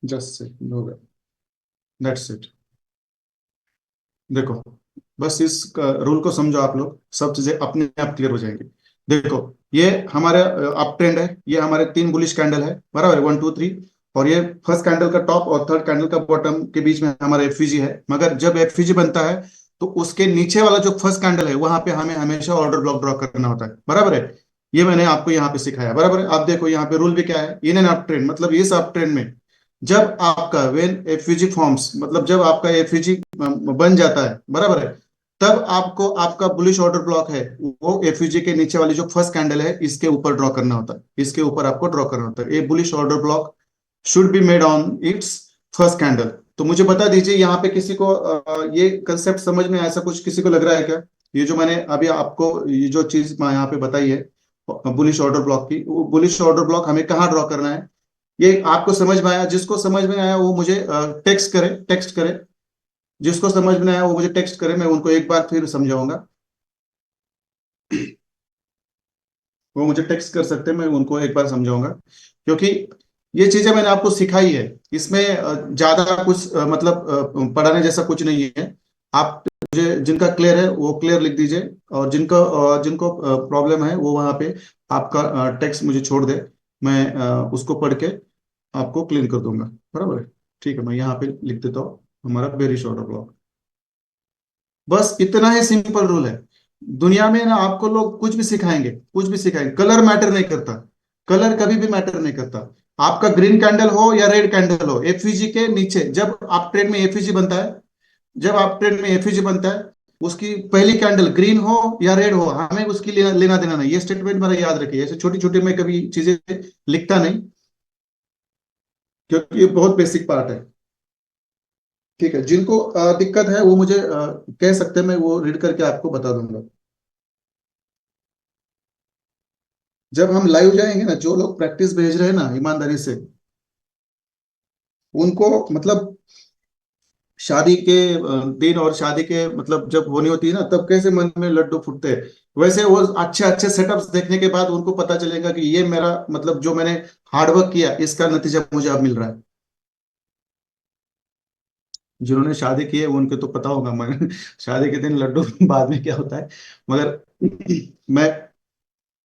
Just हो गया। That's it. देखो, बस इस रूल को समझो, आप लोग सब चीजें अपने आप क्लियर हो जाएंगी। देखो, ये हमारे अप ट्रेंड है, ये हमारे तीन बुलिश कैंडल है, बराबर है, 1 2 3। और ये फर्स्ट कैंडल का टॉप और थर्ड कैंडल का बॉटम के बीच में हमारा एफवीजी है। मगर जब एफवीजी बनता है तो उसके नीचे वाला जो फर्स्ट कैंडल है वहां पे हमें हमेशा ऑर्डर ब्लॉक ड्रॉ करना होता है, बराबर है। ये मैंने आपको यहाँ पे सिखाया, बराबर है। आप देखो यहाँ पे रूल भी क्या है, इन एन अप ट्रेंड, मतलब इस अप ट्रेंड में जब आपका वेन एफवीजी फॉर्म्स, मतलब जब आपका एफवीजी बन जाता है, बराबर है, तब आपको आपका बुलिश ऑर्डर ब्लॉक है वो एफयूजी के नीचे वाली जो फर्स्ट कैंडल है इसके ऊपर ड्रॉ करना होता है, इसके ऊपर आपको ड्रॉ करना होता है। A bullish order block should be made on its first candle. तो मुझे बता दीजिए यहाँ पे किसी को ये कंसेप्ट समझ में ऐसा कुछ किसी को लग रहा है क्या? ये जो मैंने अभी आपको ये जो चीज मैं यहाँ पे बताई है बुलिश ऑर्डर ब्लॉक की, वो बुलिश ऑर्डर ब्लॉक हमें कहाँ ड्रॉ करना है, ये आपको समझ में आया? जिसको समझ में आया वो मुझे टेक्स्ट करे। जिसको समझ में आया वो मुझे टेक्स्ट करे, मैं उनको एक बार फिर समझाऊंगा। वो मुझे टेक्स्ट कर सकते हैं, मैं उनको एक बार समझाऊंगा। क्योंकि ये चीजें मैंने आपको सिखाई है, इसमें ज्यादा कुछ मतलब पढ़ाने जैसा कुछ नहीं है। आप मुझे जिनका क्लियर है वो क्लियर लिख दीजिए, और जिनको प्रॉब्लम है वो वहाँ पे आपका टेक्स्ट मुझे छोड़ दे। मैं उसको पढ़ के आपको क्लीन कर दूंगा, बराबर है। ठीक है, मैं यहाँ पे लिख देता हूँ हमारा वेरी शॉर्ट ब्लॉक। बस इतना ही सिंपल रूल है। दुनिया में ना आपको लोग कुछ भी सिखाएंगे, कलर मैटर नहीं करता। कलर कभी भी मैटर नहीं करता। आपका ग्रीन कैंडल हो या रेड कैंडल हो, एफईजी के नीचे जब आप ट्रेड में एफईजी बनता है, जब आप ट्रेड में एफईजी बनता है, उसकी पहली कैंडल ग्रीन हो या रेड हो, हमें उसकी लेना देना नहीं। ये स्टेटमेंट मेरा याद रखिए, ऐसे छोटी छोटी मैं कभी चीजें लिखता नहीं, क्योंकि ये बहुत बेसिक पार्ट है। ठीक है, जिनको दिक्कत है वो मुझे कह सकते हैं, मैं वो रीड करके आपको बता दूंगा। जब हम लाइव जाएंगे ना, जो लोग प्रैक्टिस भेज रहे हैं ना ईमानदारी से, उनको मतलब शादी के दिन और शादी के मतलब जब होनी होती है ना, तब कैसे मन में लड्डू फूटते हैं, वैसे वो अच्छे अच्छे सेटअप्स देखने के बाद उनको पता चलेगा कि ये मेरा मतलब जो मैंने हार्डवर्क किया इसका नतीजा मुझे अब मिल रहा है। जिन्होंने शादी की है उनके तो पता होगा, मैं शादी के दिन लड्डू बाद में क्या होता है। मगर मैं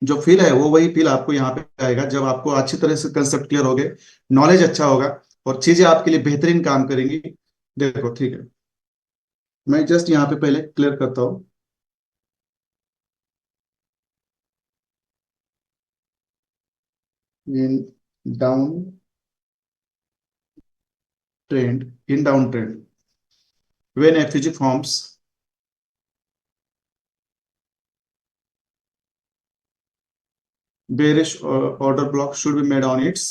जो फील है वो वही फील आपको यहाँ पे आएगा जब आपको अच्छी तरह से कंसेप्ट क्लियर हो गए, नॉलेज अच्छा होगा, और चीजें आपके लिए बेहतरीन काम करेंगी। देखो, ठीक है, मैं जस्ट यहाँ पे पहले क्लियर करता हूँ। In down in down trend when FVG forms, bearish order block should be made on its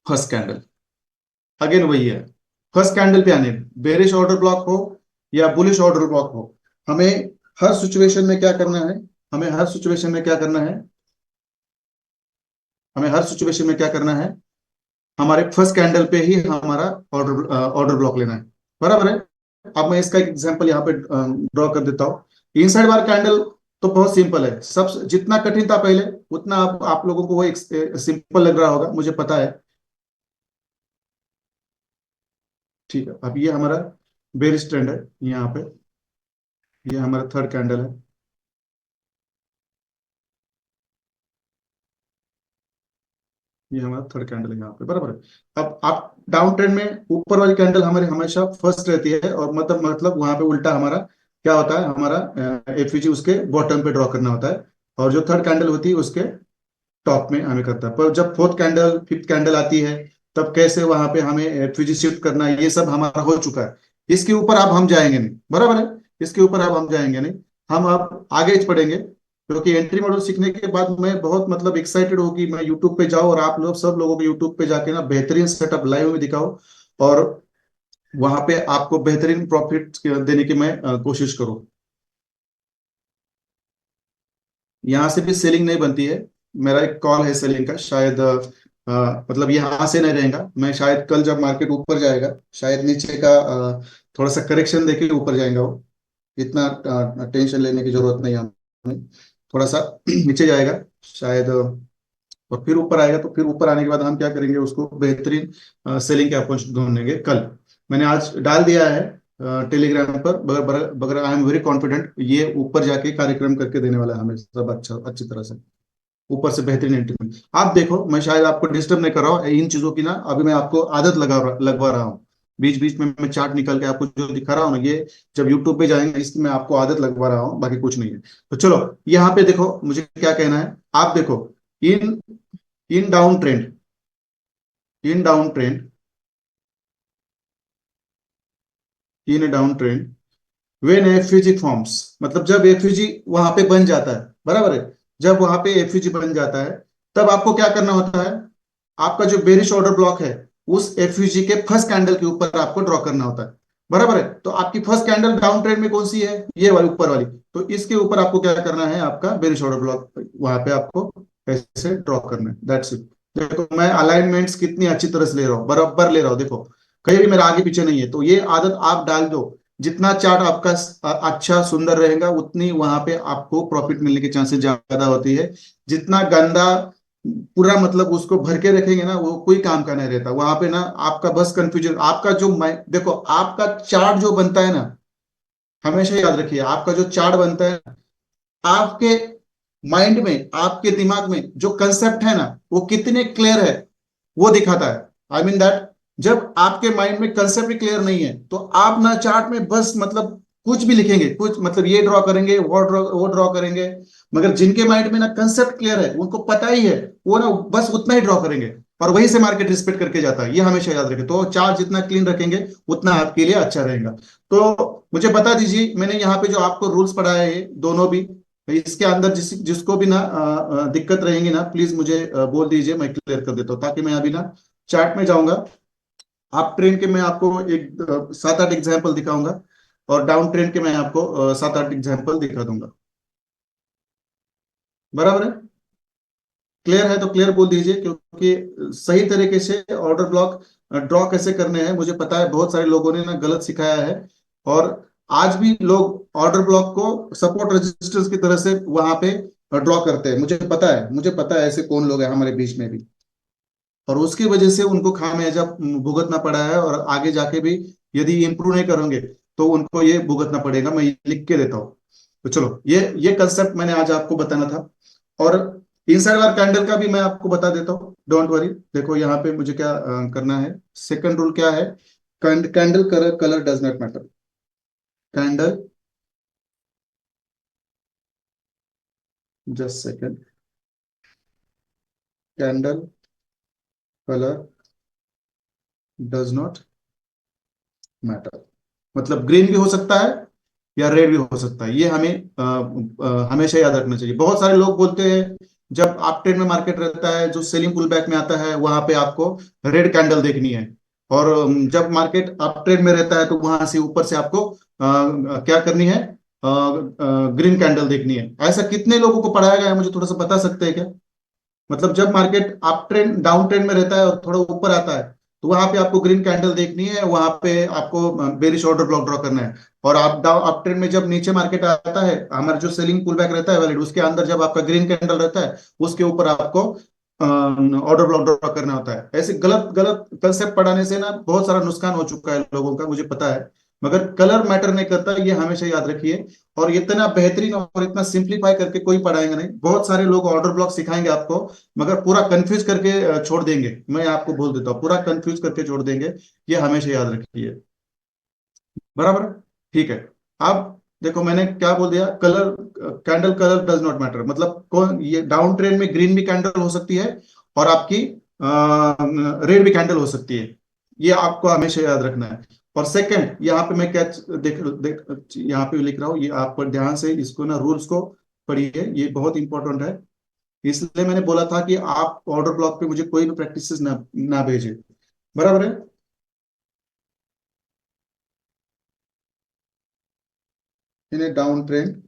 first candle. Again वही है, फर्स्ट कैंडल पे आने, बेरिश ऑर्डर ब्लॉक हो या बुलिश ऑर्डर ब्लॉक हो, हमें हर सिचुएशन में क्या करना है, हमें हर सिचुएशन में क्या करना है, हमें हर सिचुएशन में क्या करना है, हमारे फर्स्ट कैंडल पे ही हमारा ऑर्डर ऑर्डर ब्लॉक लेना है, बराबर है। अब मैं इसका एक एग्जांपल यहाँ पे ड्रॉ कर देता हूँ। इनसाइड बार कैंडल तो बहुत सिंपल है, सब जितना कठिन था पहले उतना आप लोगों को वो एक सिंपल लग रहा होगा, मुझे पता है। ठीक है, अब ये हमारा बेरिश ट्रेंड है यहाँ पे, ये हमारा थर्ड कैंडल है, ये हमारा थर्ड कैंडल है यहाँ पे, बराबर है। अब आप डाउन ट्रेंड में ऊपर वाली कैंडल हमारी हमेशा फर्स्ट रहती है, और मतलब वहां पे उल्टा हमारा क्या होता है, हमारा एफईजी उसके बॉटम पे ड्रॉ करना होता है, और जो थर्ड कैंडल होती है उसके टॉप में हमें करता है। पर जब फोर्थ कैंडल फिफ्थ कैंडल आती है, तब कैसे वहां पे हमें एफईजी शिफ्ट करना है, ये सब हमारा हो चुका है। इसके ऊपर अब हम जाएंगे नहीं, बराबर है। इसके ऊपर अब हम जाएंगे नहीं, हम अब आगे पढ़ेंगे। क्योंकि एंट्री मॉडल सीखने के बाद मैं बहुत मतलब एक्साइटेड हूँ कि मैं यूट्यूब पे जाऊँ और आप लोग सब लोगों को यूट्यूब पे जाके ना बेहतरीन सेटअप लाइव में दिखाओ, और वहां पे आपको बेहतरीन प्रॉफिट देने की मैं कोशिश करूँ। यहाँ से भी सेलिंग नहीं बनती है, मेरा एक कॉल है सेलिंग का, शायद मतलब यहाँ से नहीं रहेगा, मैं शायद कल जब मार्केट ऊपर जाएगा, शायद नीचे का थोड़ा सा करेक्शन देके ऊपर जाएगा वो, इतना टेंशन लेने की जरूरत नहीं है हमें। थोड़ा सा नीचे जाएगा शायद, और फिर ऊपर आएगा, तो फिर ऊपर आने के बाद हम क्या करेंगे, उसको बेहतरीन सेलिंग के अप्रोच ढूंढेंगे कल। मैंने आज डाल दिया है टेलीग्राम पर, मगर मगर आई एम वेरी कॉन्फिडेंट ये ऊपर जाके कार्यक्रम करके देने वाला है हमें सब अच्छा अच्छी तरह से, ऊपर से बेहतरीन एंट्री। आप देखो, मैं शायद आपको डिस्टर्ब नहीं कर रहा हूँ इन चीजों की ना, अभी मैं आपको आदत लगवा रहा हूँ। बीच बीच में मैं चार्ट निकल के आपको जो दिखा रहा हूँ ना, ये जब यूट्यूब पे जाएंगे इसकी मैं आपको आदत लगवा रहा हूँ, बाकी कुछ नहीं है। तो चलो, यहाँ पे देखो मुझे क्या कहना है, आप देखो, in in down trend, in down trend, in down trend, when FVG forms, मतलब जब एफयूजी वहां पे बन जाता है, बराबर है, जब वहां पे एफयूजी बन जाता है, तब आपको क्या करना होता है, आपका जो बेरिश ऑर्डर ब्लॉक है उस एफयूजी के फर्स्ट कैंडल के ऊपर आपको ड्रॉ करना होता है, बराबर है। तो आपकी फर्स्ट कैंडल डाउन ट्रेंड में कौन सी है, ये वाली ऊपर वाली, तो इसके ऊपर आपको क्या करना है, आपका बेरिश ऑर्डर ब्लॉक वहां पे आपको ऐसे ड्रॉ करना है, दैट्स इट। देखो मैं अलाइनमेंट्स कितनी अच्छी तरह से ले रहा हूँ, बराबर ले रहा हूँ, देखो कहीं भी मेरा आगे पीछे नहीं है। तो ये आदत आप डाल दो, जितना चार्ट आपका अच्छा सुंदर रहेगा उतनी वहां पे आपको प्रॉफिट मिलने के चांसेस ज्यादा होती है। जितना गंदा पूरा मतलब उसको भर के रखेंगे ना, वो कोई काम का नहीं रहता वहां पे ना, आपका बस कंफ्यूजन, आपका जो देखो आपका चार्ट जो बनता है ना, हमेशा याद रखिए, आपका जो चार्ट बनता है, आपके माइंड में, आपके दिमाग में जो कंसेप्ट है ना, वो कितने क्लियर है वो दिखाता है। आई मीन दैट, जब आपके माइंड में कंसेप्ट क्लियर नहीं है तो आप ना चार्ट में बस मतलब कुछ भी लिखेंगे, कुछ मतलब ये ड्रॉ करेंगे, वो ड्रॉ करेंगे, मगर जिनके माइंड में ना कंसेप्ट क्लियर है, उनको पता ही है, वो ना बस उतना ही ड्रॉ करेंगे, और वही से मार्केट रिस्पेक्ट करके जाता है, ये हमेशा याद रखें। तो चार्ट जितना क्लीन रखेंगे उतना आपके लिए अच्छा रहेगा। तो मुझे बता दीजिए, मैंने यहाँ पे जो आपको रूल्स पढ़ाए हैं दोनों भी, इसके अंदर जिसको भी ना दिक्कत रहेंगी ना, प्लीज मुझे बोल दीजिए, मैं क्लियर कर देता हूँ, ताकि मैं अभी ना चार्ट में जाऊंगा। आप ट्रेन के मैं आपको एक 7-8 एग्जाम्पल दिखाऊंगा, और डाउन ट्रेन के मैं आपको 7-8 एग्जाम्पल दिखा दूंगा, बराबर है। क्लियर है तो क्लियर बोल दीजिए, क्योंकि सही तरीके से ऑर्डर ब्लॉक ड्रॉ कैसे करने हैं मुझे पता है, बहुत सारे लोगों ने ना गलत सिखाया है, और आज भी लोग ऑर्डर ब्लॉक को सपोर्ट रेजिस्टेंस की तरह से वहां पे ड्रॉ करते हैं, मुझे पता है, मुझे पता है ऐसे कौन लोग हैं हमारे बीच में भी, और उसकी वजह से उनको खामियाजा भुगतना पड़ा है, और आगे जाके भी यदि इम्प्रूव नहीं करेंगे तो उनको ये भुगतना पड़ेगा, मैं ये लिख के देता हूँ। तो चलो, ये कंसेप्ट मैंने आज आपको बताना था। और इनसाइड वार कैंडल का भी मैं आपको बता देता हूँ, डोंट वरी। देखो यहाँ पे मुझे क्या करना है, सेकंड रूल क्या है, candle colour colour does not matter, candle, just second, candle colour does not matter, मतलब ग्रीन भी हो सकता है या रेड भी हो सकता है, ये हमें हमेशा याद रखना चाहिए। बहुत सारे लोग बोलते हैं जब आप ट्रेड में मार्केट रहता है, जो सेलिंग पुल बैक में आता है वहां पे आपको रेड कैंडल देखनी है, और जब मार्केट अप ट्रेड में रहता है तो वहां से ऊपर से आपको क्या करनी है, ग्रीन कैंडल देखनी है। ऐसा कितने लोगों को पढ़ाया गया है, मुझे थोड़ा सा बता सकते हैं क्या? मतलब जब market up trend down trend में रहता है और थोड़ा ऊपर आता है, तो वहां पे आपको ग्रीन कैंडल देखनी है, वहां पे आपको बेरिश ऑर्डर ब्लॉक ड्रॉ करना है। और आप डाउन अप ट्रेंड में जब नीचे मार्केट आता है, हमारा जो सेलिंग पुल बैक रहता है वैलिड, उसके अंदर जब आपका ग्रीन कैंडल रहता है, उसके ऊपर आपको ऑर्डर ब्लॉक ड्रॉ करना होता है। ऐसे गलत गलत कंसेप्ट पढ़ाने से ना बहुत सारा नुकसान हो चुका है लोगों का, मुझे पता है, मगर कलर मैटर नहीं करता, ये हमेशा याद रखिए। और इतना बेहतरीन और इतना सिंप्लीफाई करके कोई पढ़ाएंगे नहीं, बहुत सारे लोग ऑर्डर ब्लॉक सिखाएंगे आपको, मगर पूरा कंफ्यूज करके छोड़ देंगे, मैं आपको बोल देता हूँ, पूरा कंफ्यूज करके छोड़ देंगे, ये हमेशा याद रखिए, बराबर। ठीक है। अब देखो मैंने क्या बोल दिया, colour, candle colour does not matter, मतलब कौन, ये डाउन ट्रेंड में ग्रीन भी कैंडल हो सकती है और आपकी रेड भी कैंडल हो सकती है, ये आपको हमेशा याद रखना है। और सेकंड, यहाँ पे मैं क्या देख यहाँ पे लिख रहा हूँ, ये आप पर ध्यान से इसको ना रूल्स को पढ़िए, ये बहुत इंपॉर्टेंट है। इसलिए मैंने बोला था कि आप ऑर्डर ब्लॉक पे मुझे कोई भी प्रैक्टिसेस ना भेजें, बराबर है। इन ए डाउन ट्रेंड,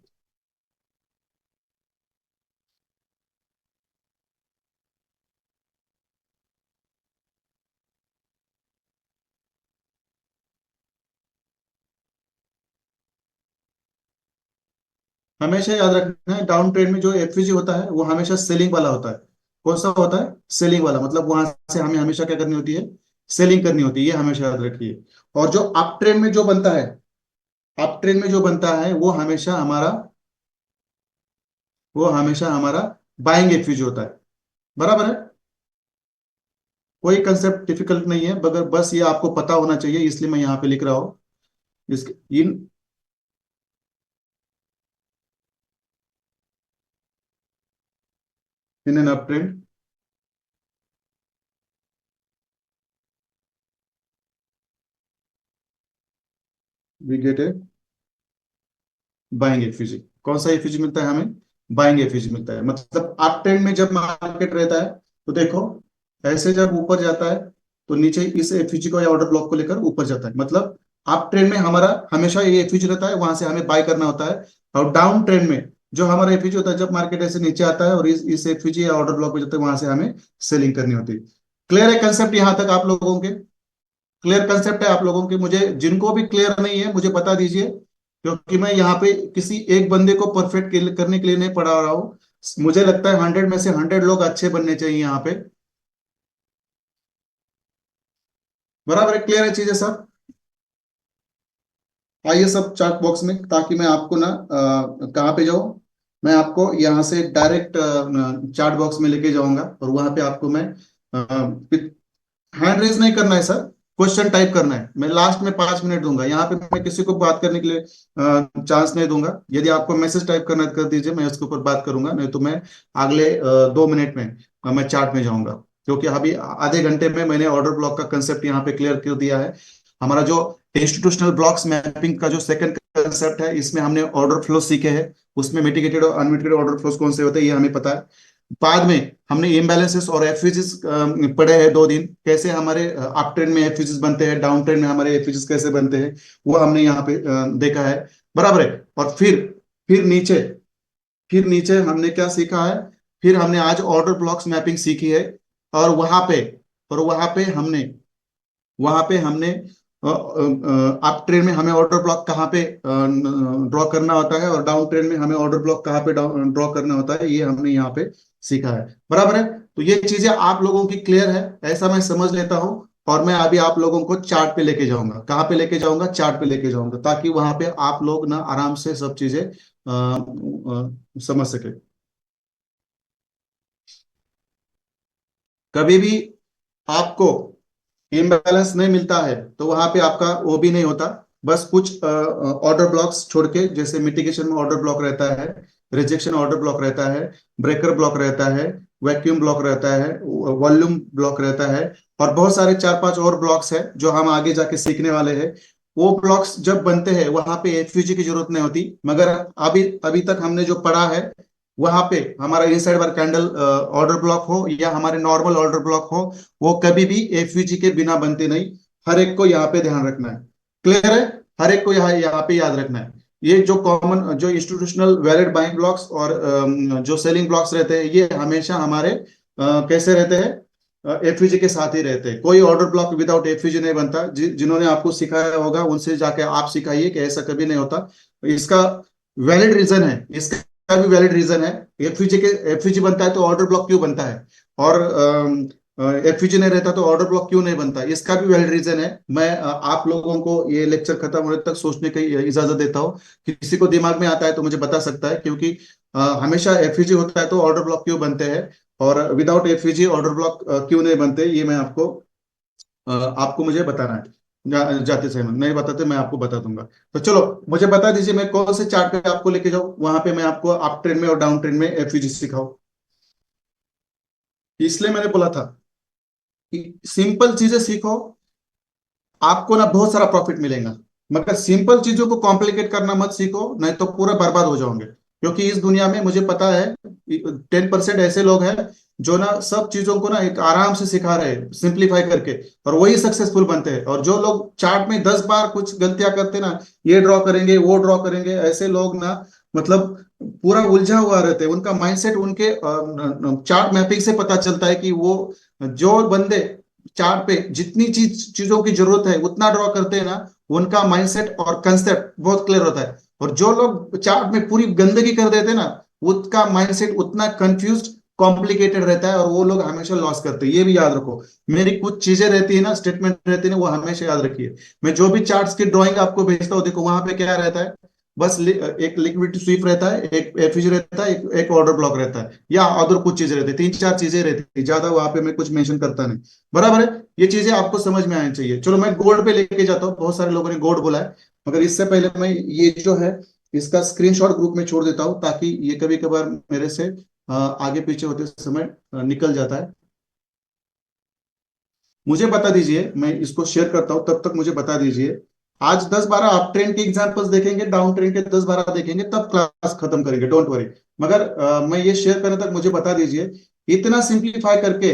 हमेशा याद रखना है, डाउन ट्रेंड में जो एफवीजी होता है वो हमेशा सेलिंग वाला होता है, कौन सा होता है? सेलिंग वाला, मतलब वहां से हमें हमेशा क्या करनी होती है? सेलिंग करनी होती है, ये हमेशा याद रखिए। और जो अप ट्रेंड में जो बनता है, अप ट्रेंड में जो बनता है वो हमेशा हमारा बाइंग एफयूज होता है। बराबर है? कोई कंसेप्ट डिफिकल्ट नहीं है, मगर बस ये आपको पता होना चाहिए, इसलिए मैं यहाँ पे लिख रहा हूँ। इस in in an up trend we get a buying FVG. कौन सा एफयूजी मिलता है हमें? बाइंग एफयूजी मिलता है। मतलब अप ट्रेंड में जब मार्केट रहता है, तो देखो ऐसे जब ऊपर जाता है तो नीचे इस एफयूजी को या ऑर्डर ब्लॉक को लेकर ऊपर जाता है। मतलब अप ट्रेंड में हमारा हमेशा ये एफयूजी रहता है, वहां से हमें बाय करना होता है। और डाउन ट्रेंड में जो हमारा एफयूजी होता है, जब मार्केट ऐसे नीचे आता है और इस एफयूजी या ऑर्डर ब्लॉक पे जाता है, वहां से हमें सेलिंग करनी होती है। क्लियर है कंसेप्ट यहां तक आप लोगों के? क्लियर कंसेप्ट है आप लोगों के? मुझे जिनको भी क्लियर नहीं है मुझे बता दीजिए, क्योंकि मैं यहाँ पे किसी एक बंदे को परफेक्ट करने के लिए नहीं पढ़ा रहा हूँ। मुझे लगता है 100 में से 100 लोग अच्छे बनने चाहिए यहाँ पे। बराबर है? क्लियर है चीजें सब? आइए सब चार्ट बॉक्स में, ताकि मैं आपको ना कहाँ पे जाऊँ, मैं आपको यहाँ से डायरेक्ट चार्ट बॉक्स में लेके जाऊंगा, और वहां पे आपको मैं हैंड रेज नहीं करना है सर, क्वेश्चन टाइप करना है। मैं लास्ट में 5 मिनट दूंगा यहाँ पे, मैं किसी को बात करने के लिए चांस नहीं दूंगा। यदि आपको मैसेज टाइप करना है, कर दीजिए, मैं उसके ऊपर बात करूंगा, नहीं तो मैं अगले 2 मिनट में मैं चार्ट में जाऊंगा। क्योंकि अभी आधे घंटे में मैंने ऑर्डर ब्लॉक का कंसेप्ट यहाँ पे क्लियर कर दिया है। हमारा जो इंस्टीट्यूशनल ब्लॉक्स मैपिंग का जो सेकंड कंसेप्ट है, इसमें हमने ऑर्डर फ्लो सीखे हैं। उसमें मिटिगेटेड और अनमिटिगेटेड ऑर्डर फ्लोज कौन से होते हैं, ये हमें पता है। बाद में हमने इम्बैलेंसेस और एफयूजीज पढ़े हैं 2 दिन, कैसे हमारे अप ट्रेंड में एफयूजीज बनते हैं, डाउन ट्रेंड में हमारे एफयूजीज कैसे बनते हैं, वो हमने यहाँ पे देखा है। बराबर है? और फिर नीचे हमने क्या सीखा है? फिर हमने आज ऑर्डर ब्लॉक्स मैपिंग सीखी है। और वहां पे और वहां पे हमने अप ट्रेंड में हमें ऑर्डर ब्लॉक कहाँ पे ड्रॉ करना होता है, और डाउन ट्रेंड में हमें ऑर्डर ब्लॉक कहाँ पे ड्रॉ करना होता है, ये हमने यहाँ पे सीखा है। बराबर है? तो ये चीजें आप लोगों की क्लियर है, ऐसा मैं समझ लेता हूँ। और मैं अभी आप लोगों को चार्ट पे लेके जाऊंगा। कहाँ पे लेके जाऊंगा? चार्ट पे लेके जाऊंगा, ताकि वहां पे आप लोग ना आराम से सब चीजें समझ सके। कभी भी आपको इम्बैलेंस नहीं मिलता है तो वहां पे आपका वो भी नहीं होता। बस कुछ ऑर्डर ब्लॉक्स छोड़ के, जैसे मिटिगेशन में ऑर्डर ब्लॉक रहता है, रिजेक्शन ऑर्डर ब्लॉक रहता है, ब्रेकर ब्लॉक रहता है, वैक्यूम ब्लॉक रहता है, वॉल्यूम ब्लॉक रहता है, और बहुत सारे 4-5 और ब्लॉक्स है जो हम आगे जाके सीखने वाले हैं। वो ब्लॉक्स जब बनते हैं वहां पे एफयूजी की जरूरत नहीं होती, मगर अभी अभी तक हमने जो पढ़ा है, वहां पे हमारा इनसाइड बार कैंडल ऑर्डर ब्लॉक हो या हमारे नॉर्मल ऑर्डर ब्लॉक हो, वो कभी भी एफयूजी के बिना बनते नहीं। हर एक को यहाँ पे ध्यान रखना है। क्लियर है? हर एक को यहाँ यहाँ पे याद रखना है। ये जो कॉमन जो इंस्टीट्यूशनल वैलिड बाइंग ब्लॉक्स और जो सेलिंग ब्लॉक्स रहते हैं, ये हमेशा हमारे कैसे रहते हैं? एफयूजी के साथ ही रहते हैं। कोई ऑर्डर ब्लॉक विदाउट एफयूजी नहीं बनता। जिन्होंने आपको सिखाया होगा उनसे जाके आप सिखाइए कि ऐसा कभी नहीं होता। इसका वैलिड रीजन है, इसका भी वैलिड रीजन है। एफयूजी बनता है तो ऑर्डर ब्लॉक क्यों बनता है, और एफयूजी नहीं रहता तो ऑर्डर ब्लॉक क्यों नहीं बनता, इसका भी वैलिड रीजन है। मैं आप लोगों को ये लेक्चर खत्म होने तक सोचने की इजाजत देता हूँ। किसी को दिमाग में आता है तो मुझे बता सकता है, क्योंकि हमेशा एफयूजी होता है तो ऑर्डर ब्लॉक क्यों बनते हैं, और विदाउट एफयूजी ऑर्डर ब्लॉक क्यों नहीं बनते, ये मैं आपको मुझे बताना है। जाते समय नहीं बताते, मैं आपको बता दूंगा। तो चलो मुझे बता दीजिए, मैं कौन से चार्ट पे आपको लेके जाऊं, वहां पे मैं आपको अप ट्रेंड में और डाउन ट्रेंड में एफयूजी सिखाऊं। इसलिए मैंने बोला था कि सिंपल चीजें सीखो, आपको ना बहुत सारा प्रॉफिट मिलेगा। मगर सिंपल चीजों को कॉम्प्लिकेट करना मत सीखो, नहीं तो पूरा बर्बाद हो जाओगे। क्योंकि इस दुनिया में मुझे पता है 10% ऐसे लोग हैं जो ना सब चीजों को ना एक आराम से सिखा रहे हैं, सिंप्लीफाई करके, और वही सक्सेसफुल बनते हैं। और जो लोग चार्ट में 10 बार कुछ गलतियां करते ना, ये ड्रॉ करेंगे वो ड्रॉ करेंगे, ऐसे लोग ना मतलब पूरा उलझा हुआ रहते हैं। उनका माइंडसेट उनके चार्ट मैपिंग से पता चलता है कि वो जो बंदे चार्ट पे जितनी चीजों की जरूरत है उतना ड्रॉ करते हैं ना, उनका माइंडसेट और कंसेप्ट बहुत क्लियर होता है। और जो लोग चार्ट में पूरी गंदगी कर देते हैं ना, उसका माइंडसेट उतना कंफ्यूज कॉम्प्लिकेटेड रहता है और वो लोग हमेशा लॉस करते हैं, ये भी याद रखो। मेरी कुछ चीजें रहती है ना, स्टेटमेंट रहती है ना, वो हमेशा याद रखिए। मैं जो भी चार्ट्स की ड्राइंग आपको भेजता हूँ, देखो वहां पे क्या रहता है, बस एक लिक्विडिटी स्वीप रहता है, एक एफईजी रहता है, एक ऑर्डर ब्लॉक रहता है, या अदर कुछ चीजें रहती है, तीन चार चीजें रहती है, ज्यादा वहां पे मैं कुछ मेंशन करता नहीं। बराबर है, ये चीजें आपको समझ में आनी चाहिए। चलो मैं गोल्ड पे लेके जाता हूँ, बहुत सारे लोगों ने गोल्ड बोला है, मगर इससे पहले मैं ये जो है इसका स्क्रीनशॉट ग्रुप में छोड़ देता हूँ, ताकि ये कभी कभार मेरे से आगे पीछे होते समय निकल जाता है। मुझे बता दीजिए, मैं इसको शेयर करता हूं, तब तक मुझे बता दीजिए। आज 10-12 अप ट्रेंड के एग्जांपल्स देखेंगे, डाउन ट्रेंड के 10-12 देखेंगे, तब क्लास खत्म करेंगे, डोंट वरी। मगर मैं ये शेयर करने तक मुझे बता दीजिए, इतना सिंप्लीफाई करके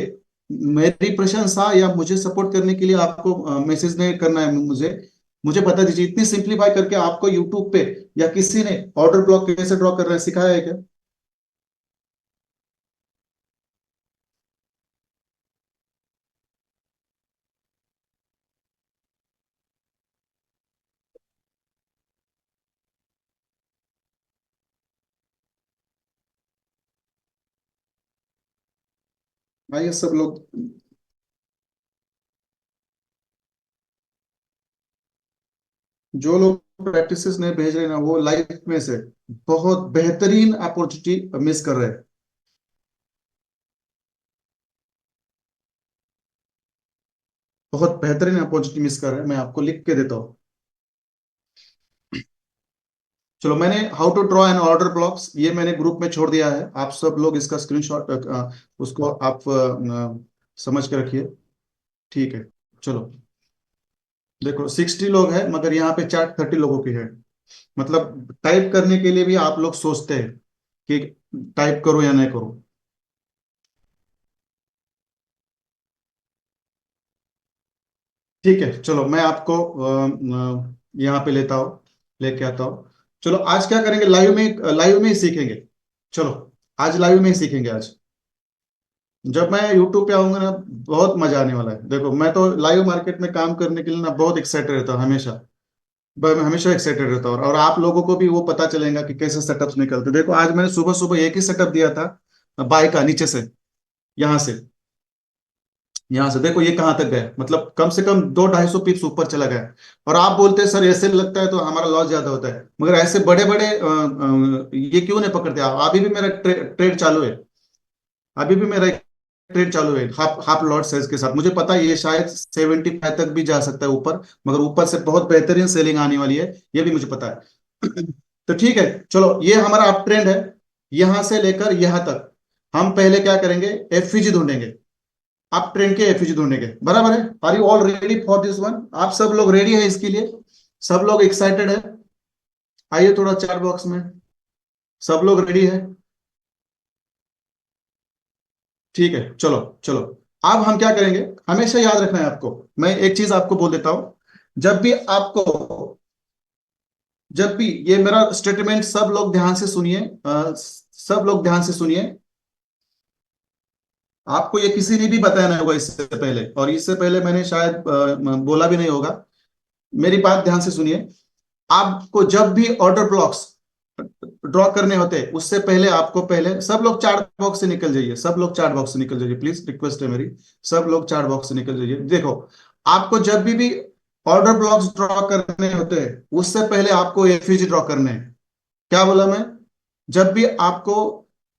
मेरी प्रशंसा या मुझे सपोर्ट करने के लिए आपको मैसेज नहीं करना है मुझे। मुझे बता दीजिए, इतनी सिंप्लीफाई करके आपको यूट्यूब पे या किसी ने ऑर्डर ब्लॉक कैसे ड्रॉ कर रहा है सिखाया है क्या? हाँ, ये सब लोग, जो लोग प्रैक्टिसेस नहीं भेज रहे ना, वो लाइफ में से बहुत बेहतरीन अपॉर्चुनिटी मिस कर रहे हैं। बहुत बेहतरीन अपॉर्चुनिटी मिस कर रहे हैं, मैं आपको लिख के देता हूँ। चलो, मैंने how to draw an order blocks ये मैंने ग्रुप में छोड़ दिया है, आप सब लोग इसका स्क्रीनशॉट उसको आप समझ के रखिए। ठीक है, चलो। देखो 60 लोग हैं, मगर यहाँ पे चैट 30 लोगों की है। मतलब टाइप करने के लिए भी आप लोग सोचते हैं कि टाइप करो या नहीं करो। ठीक है, चलो मैं आपको यहाँ पे लेता हूँ, लेके आता हूँ। चलो आज क्या करेंगे, लाइव में ही सीखेंगे। चलो, आज लाइव में ही सीखेंगे आज। जब मैं यूट्यूब पे आऊंगा ना, बहुत मजा आने वाला है। देखो मैं तो लाइव मार्केट में काम करने के लिए ना बहुत एक्साइटेड रहता हूँ हमेशा। मैं हमेशा एक्साइटेड रहता हूँ, और आप लोगों को भी वो पता चलेगा कि कैसे सेटअप्स निकलते। देखो आज मैंने सुबह सुबह एक ही सेटअप दिया था, बाय का नीचे से, यहाँ से, यहाँ से देखो ये कहाँ तक गया, मतलब कम से कम 200-250 पिप्स ऊपर चला गया। और आप बोलते हैं सर ऐसे लगता है तो हमारा लॉस ज्यादा होता है, मगर ऐसे बड़े बड़े ये क्यों नहीं पकड़ते आप? अभी भी मेरा ट्रेड चालू है, अभी भी मेरा ट्रेड चालू है हाफ हाफ लॉट साइज के साथ। मुझे पता है ये शायद 75 तक भी जा सकता है ऊपर, मगर ऊपर से बहुत बेहतरीन सेलिंग आने वाली है, ये भी मुझे पता है। तो ठीक है, चलो ये हमारा अप ट्रेंड है, यहां से लेकर यहां तक। हम पहले क्या करेंगे, एफवीजी ढूंढेंगे, अप ट्रेंड के एफवीजी ढूंढेंगे। बराबर है? Are you all ready for this one? आप सब लोग रेडी है इसके लिए? सब लोग एक्साइटेड है? आइए थोड़ा चैट बॉक्स में, सब लोग रेडी है? ठीक है, चलो चलो। अब हम क्या करेंगे, हमेशा याद रखना है आपको, मैं एक चीज आपको बोल देता हूं। जब भी आपको, जब भी ये मेरा स्टेटमेंट, सब लोग ध्यान से सुनिए, सब लोग ध्यान से सुनिए। आपको ये किसी ने भी बताया नहीं होगा इससे पहले, और इससे पहले मैंने शायद बोला भी नहीं होगा। मेरी बात ध्यान से सुनिए। आपको जब भी ऑर्डर ब्लॉक्स ड्रॉ करने होते हैं, उससे पहले आपको, पहले सब लोग चार्ट बॉक्स से निकल जाइए, सब लोग चार्ट बॉक्स से निकल जाइए, प्लीज रिक्वेस्ट है मेरी। सब लोग चार्ट बॉक्स से निकल जाइए। देखो, आपको जब भी ऑर्डर ब्लॉक्स ड्रॉ करने होते हैं, उससे पहले आपको एफईजी ड्रॉ करने हैं। क्या बोला मैं? जब भी आपको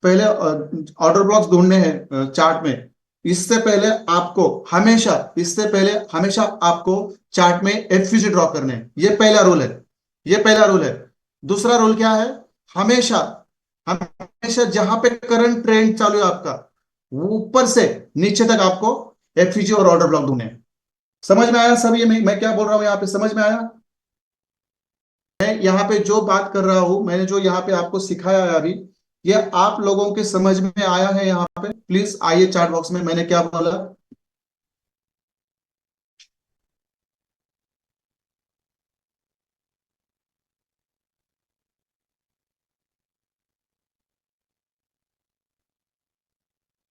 पहले ऑर्डर ब्लॉक्स ढूंढने हैं चार्ट में, इससे पहले आपको हमेशा, इससे पहले हमेशा आपको चार्ट में एफवीजी ड्रॉ करने हैं। ये पहला रूल है, ये पहला रूल है। दूसरा रूल क्या है? हमेशा, हमेशा जहां पे करंट ट्रेंड चालू है आपका, वो ऊपर से नीचे तक आपको एफवीजी और ऑर्डर ब्लॉक ढूंढने हैं। समझ में आया सब? ये मैं क्या बोल रहा हूं यहाँ पे, समझ में आया? मैं यहाँ पे जो बात कर रहा हूं, मैंने जो यहाँ पे आपको सिखाया है अभी, ये आप लोगों के समझ में आया है? यहाँ पे प्लीज आइए चैट बॉक्स में, मैंने क्या बोला।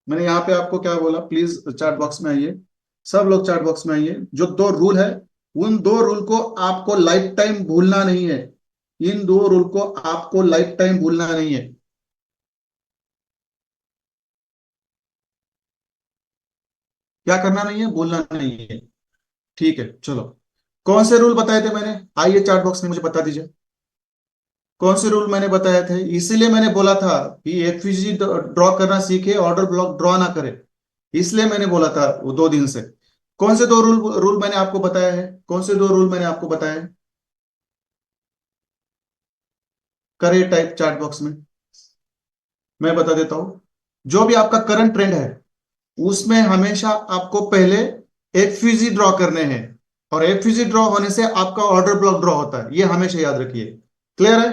मैंने यहाँ पे आपको क्या बोला, प्लीज चैट बॉक्स में आइए, सब लोग चैट बॉक्स में आइए। जो दो रूल है, उन दो रूल को आपको लाइफ टाइम भूलना नहीं है। इन दो रूल को आपको लाइफ टाइम भूलना नहीं है। क्या करना नहीं है, बोलना नहीं है। ठीक है चलो, कौन से रूल बताए थे मैंने, आइए चार्ट बॉक्स में मुझे बता दीजिए। कौन से रूल मैंने बताए थे, इसीलिए मैंने बोला था कि एफवीजी ड्रॉ करना सीखे, ऑर्डर ब्लॉक ड्रॉ ना करे। इसलिए मैंने बोला था वो 2 दिन से। कौन से दो रूल रूल मैंने आपको बताया है, कौन से दो रूल मैंने आपको बताया है? करे टाइप चार्ट बॉक्स में, मैं बता देता हूं। जो भी आपका करंट ट्रेंड है उसमें हमेशा आपको पहले एफवीजी ड्रॉ करने हैं, और एफवीजी ड्रॉ होने से आपका ऑर्डर ब्लॉक ड्रॉ होता है, ये हमेशा याद रखिए। क्लियर है?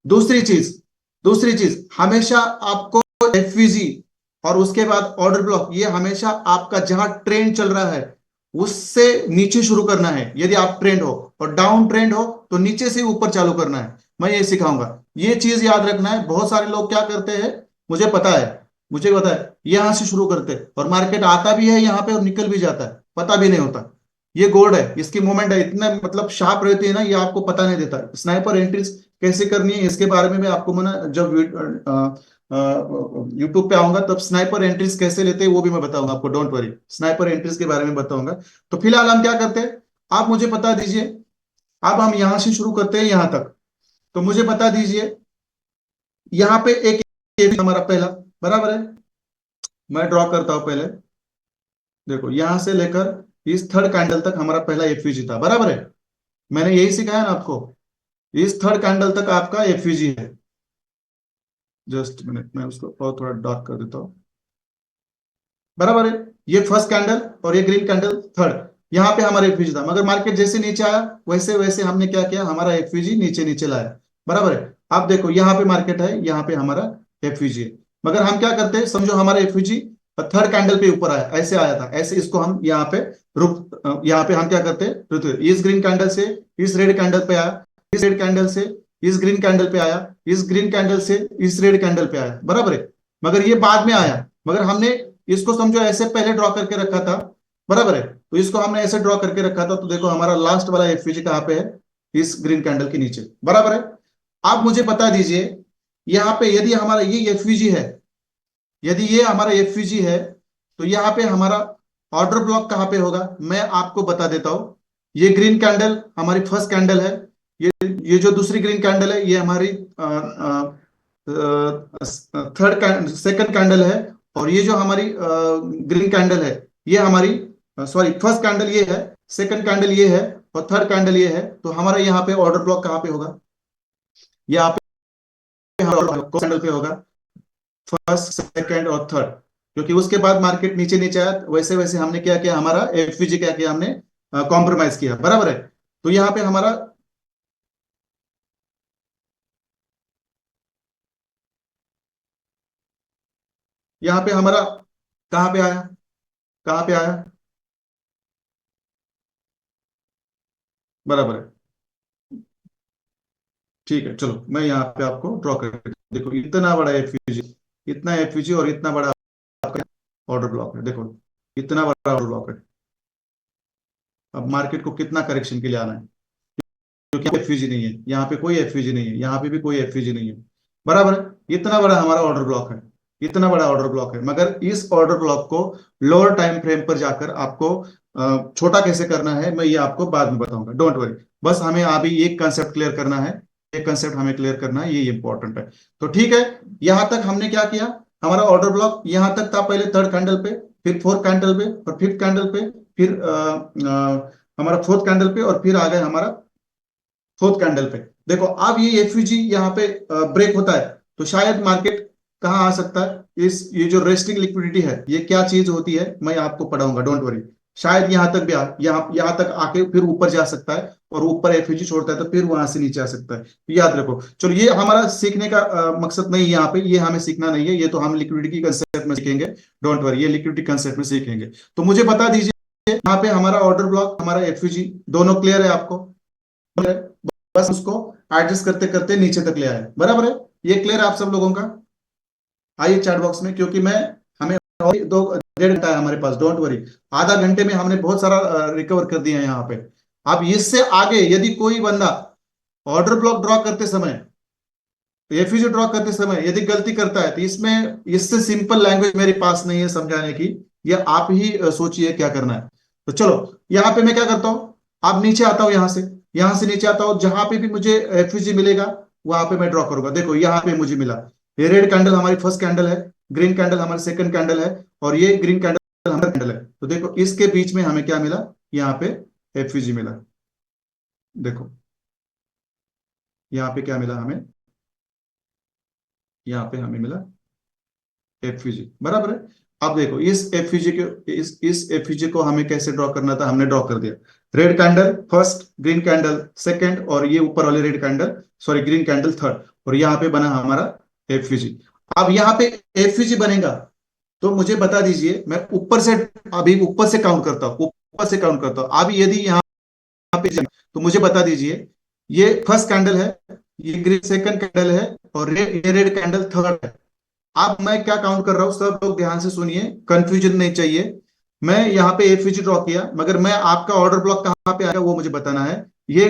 दूसरी चीज, दूसरी चीज, हमेशा आपको एफवीजी और उसके बाद ऑर्डर ब्लॉक, ये हमेशा आपका जहां ट्रेंड चल रहा है उससे नीचे शुरू करना है। यदि आप ट्रेंड हो और डाउन ट्रेंड हो तो नीचे से ऊपर चालू करना है। मैं ये सिखाऊंगा, ये चीज याद रखना है। बहुत सारे लोग क्या करते हैं, मुझे पता है, मुझे पता है, यहां से शुरू करते हैं और मार्केट आता भी है यहाँ पे और निकल भी जाता है, पता भी नहीं होता। ये गोल्ड है, इसकी मूवमेंट है इतना मतलब शार्प रहती है ना, ये आपको पता नहीं देता। स्नाइपर एंट्रीज कैसे करनी है इसके बारे में मैं आपको मैं जब यूट्यूब पे आऊंगा तब स्नाइपर एंट्रीज कैसे लेते हैं वो भी मैं बताऊंगा आपको, डोंट वरी, स्नाइपर एंट्रीज के बारे में बताऊंगा। तो फिलहाल हम क्या करते हैं, आप मुझे बता दीजिए। अब हम यहां से शुरू करते हैं यहां तक, तो मुझे बता दीजिए यहाँ पे एक हमारा पहला, बराबर है। मैं ड्रॉ करता हूं पहले, देखो यहां से लेकर इस थर्ड कैंडल तक हमारा पहला एफवीजी था, बराबर है। मैंने यही सिखाया ना आपको, इस थर्ड कैंडल तक आपका एफवीजी है। जस्ट मिनट, मैं उसको और थोड़ा डार्क कर देता हूँ, बराबर है। ये फर्स्ट कैंडल और ये ग्रीन कैंडल थर्ड, यहाँ पे हमारा एफवीजी था, मगर मार्केट जैसे नीचे आया वैसे वैसे हमने क्या किया, हमारा एफवीजी नीचे नीचे लाया, बराबर है। आप देखो यहाँ पे मार्केट है, यहाँ पे हमारा एफवीजी है, मगर हम क्या करते हैं, समझो हमारा एफवीजी थर्ड कैंडल पे ऊपर आया, ऐसे आया था, ऐसे इसको हम यहाँ पे रुक, यहाँ पे हम क्या करते हैं, इस ग्रीन कैंडल से इस रेड कैंडल पे आया, इस रेड कैंडल से इस ग्रीन कैंडल पे आया, इस ग्रीन कैंडल से इस रेड कैंडल पे आया, बराबर है। मगर ये बाद में आया, मगर हमने इसको समझो ऐसे पहले ड्रॉ करके रखा था, बराबर है। तो इसको हमने ऐसे ड्रॉ करके रखा था, तो देखो हमारा लास्ट वाला एफवीजी कहाँ पे है, इस ग्रीन कैंडल के नीचे, बराबर है। आप मुझे बता दीजिए यहाँ पे यदि हमारा ये एफवीजी है, यदि ये हमारा एफवीजी है, तो यहाँ पे हमारा ऑर्डर ब्लॉक कहाँ पे होगा, मैं आपको बता देता हूं। ये ग्रीन कैंडल हमारी फर्स्ट कैंडल है, ये ये जो दूसरी ग्रीन कैंडल है ये हमारी थर्ड सेकंड कैंडल है, और ये जो हमारी ग्रीन कैंडल है ये हमारी, सॉरी फर्स्ट कैंडल ये है, सेकंड कैंडल ये है, और थर्ड कैंडल ये है। तो हमारा यहाँ पे ऑर्डर ब्लॉक कहाँ पे होगा, यहाँ पे कैंडल पे होगा, फर्स्ट सेकंड और थर्ड। क्योंकि उसके बाद मार्केट नीचे नीचे आया, वैसे वैसे हमने क्या किया, हमारा एफवीजी क्या किया हमने, कॉम्प्रोमाइज किया, बराबर है। तो यहाँ पे हमारा, यहाँ पे हमारा कहाँ पे आया, कहाँ पे आया, बराबर है। ठीक है चलो, मैं यहाँ पे आपको ड्रॉ कर, देखो इतना बड़ा एफयूजी, इतना एफयूजी और इतना बड़ा आपका ऑर्डर ब्लॉक है, देखो इतना बड़ा ऑर्डर ब्लॉक है। अब मार्केट को कितना करेक्शन के लिए आना है, क्योंकि एफयूजी नहीं है यहाँ पे, कोई एफयूजी नहीं है यहाँ पे भी, कोई एफयूजी नहीं है, बराबर है। इतना बड़ा हमारा ऑर्डर ब्लॉक है, इतना बड़ा ऑर्डर ब्लॉक है, मगर इस ऑर्डर ब्लॉक को लोअर टाइम फ्रेम पर जाकर आपको छोटा कैसे करना है मैं ये आपको बाद में बताऊंगा, डोंट वरी। बस हमें अभी एक कंसेप्ट क्लियर करना है, एक कंसेप्ट हमें क्लियर करना है, ये इंपॉर्टेंट है। तो ठीक है, यहां तक हमने क्या किया, हमारा ऑर्डर ब्लॉक यहां तक था, पहले थर्ड कैंडल पे, फिर फोर्थ कैंडल पे, और फिफ्थ कैंडल पे, फिर हमारा फोर्थ कैंडल पे, और फिर आ गए हमारा फोर्थ कैंडल पे। देखो अब ये एफयूजी यहाँ पे ब्रेक होता है, तो शायद मार्केट कहाँ आ सकता है, इस ये जो रेस्टिंग लिक्विडिटी है ये क्या चीज होती है मैं आपको पढ़ाऊंगा, डोंट वरी। शायद यहाँ तक भी यहाँ तक आके फिर ऊपर जा सकता है, और ऊपर एफयूजी छोड़ता है तो फिर वहां से नीचे आ सकता है, तो याद रखो। चलो ये हमारा सीखने का मकसद नहीं है यहाँ पे, ये हमें सीखना नहीं है, ये तो हम लिक्विडिटी कंसेप्ट में सीखेंगे, डोंट वरी, ये लिक्विडिटी कंसेप्ट में सीखेंगे। तो मुझे बता दीजिए यहाँ पे हमारा ऑर्डर ब्लॉक, हमारा एफयूजी दोनों क्लियर है आपको, बस उसको एडजस्ट करते करते नीचे तक ले आए, बराबर है। ये क्लियर है आप सब लोगों का? आइए चैट बॉक्स में, क्योंकि मैं, हमें और 2 1.5 घंटा है हमारे पास, डोंट वरी। आधा घंटे में हमने बहुत सारा रिकवर कर दिया है यहाँ पे। अब इससे आगे यदि कोई बंदा ऑर्डर ब्लॉक ड्रॉ करते समय, एफयूजी ड्रॉ करते समय यदि गलती करता है, तो इसमें इससे सिंपल लैंग्वेज मेरे पास नहीं है समझाने की। ये आप ही सोचिए क्या करना है। तो चलो यहाँ पे मैं क्या करता हूँ, आप नीचे आता हूँ, यहाँ से नीचे आता हूँ, जहां पे भी मुझे एफयूजी मिलेगा वहां पे मैं ड्रॉ करूंगा। देखो यहाँ पे मुझे मिला, ये रेड कैंडल हमारी फर्स्ट कैंडल है, ग्रीन कैंडल हमारी सेकंड कैंडल है, और ये ग्रीन कैंडल हमारा कैंडल है। तो देखो इसके बीच में हमें क्या मिला, यहाँ पे एफयूजी मिला। देखो यहाँ पे क्या मिला हमें, यहाँ पे हमें मिला एफयूजी, बराबर है। अब देखो इस एफयूजी को हमें कैसे ड्रॉ करना था, हमने ड्रॉ कर दिया। Red candle first, green candle second, और ये ऊपर वाले red candle, sorry green candle third, और यहाँ पे बना हमारा एफयूजी। अब यहाँ पे एफयूजी बनेगा तो मुझे बता दीजिए, मैं ऊपर से, अभी ऊपर से काउंट करता हूँ, ऊपर से काउंट करता हूँ। अभी यदि यहाँ पे तो मुझे बता दीजिए, ये फर्स्ट कैंडल है, ये ग्रीन सेकंड कैंडल है, और ये रेड कैंडल थर्ड है। अब मैं क्या काउंट कर रहा हूं, सब लोग ध्यान से सुनिए, कंफ्यूजन नहीं चाहिए। मैं यहाँ पे एफयूजी ड्रॉ किया, मगर मैं आपका ऑर्डर ब्लॉक कहाँ पे आएगा वो मुझे बताना है। ये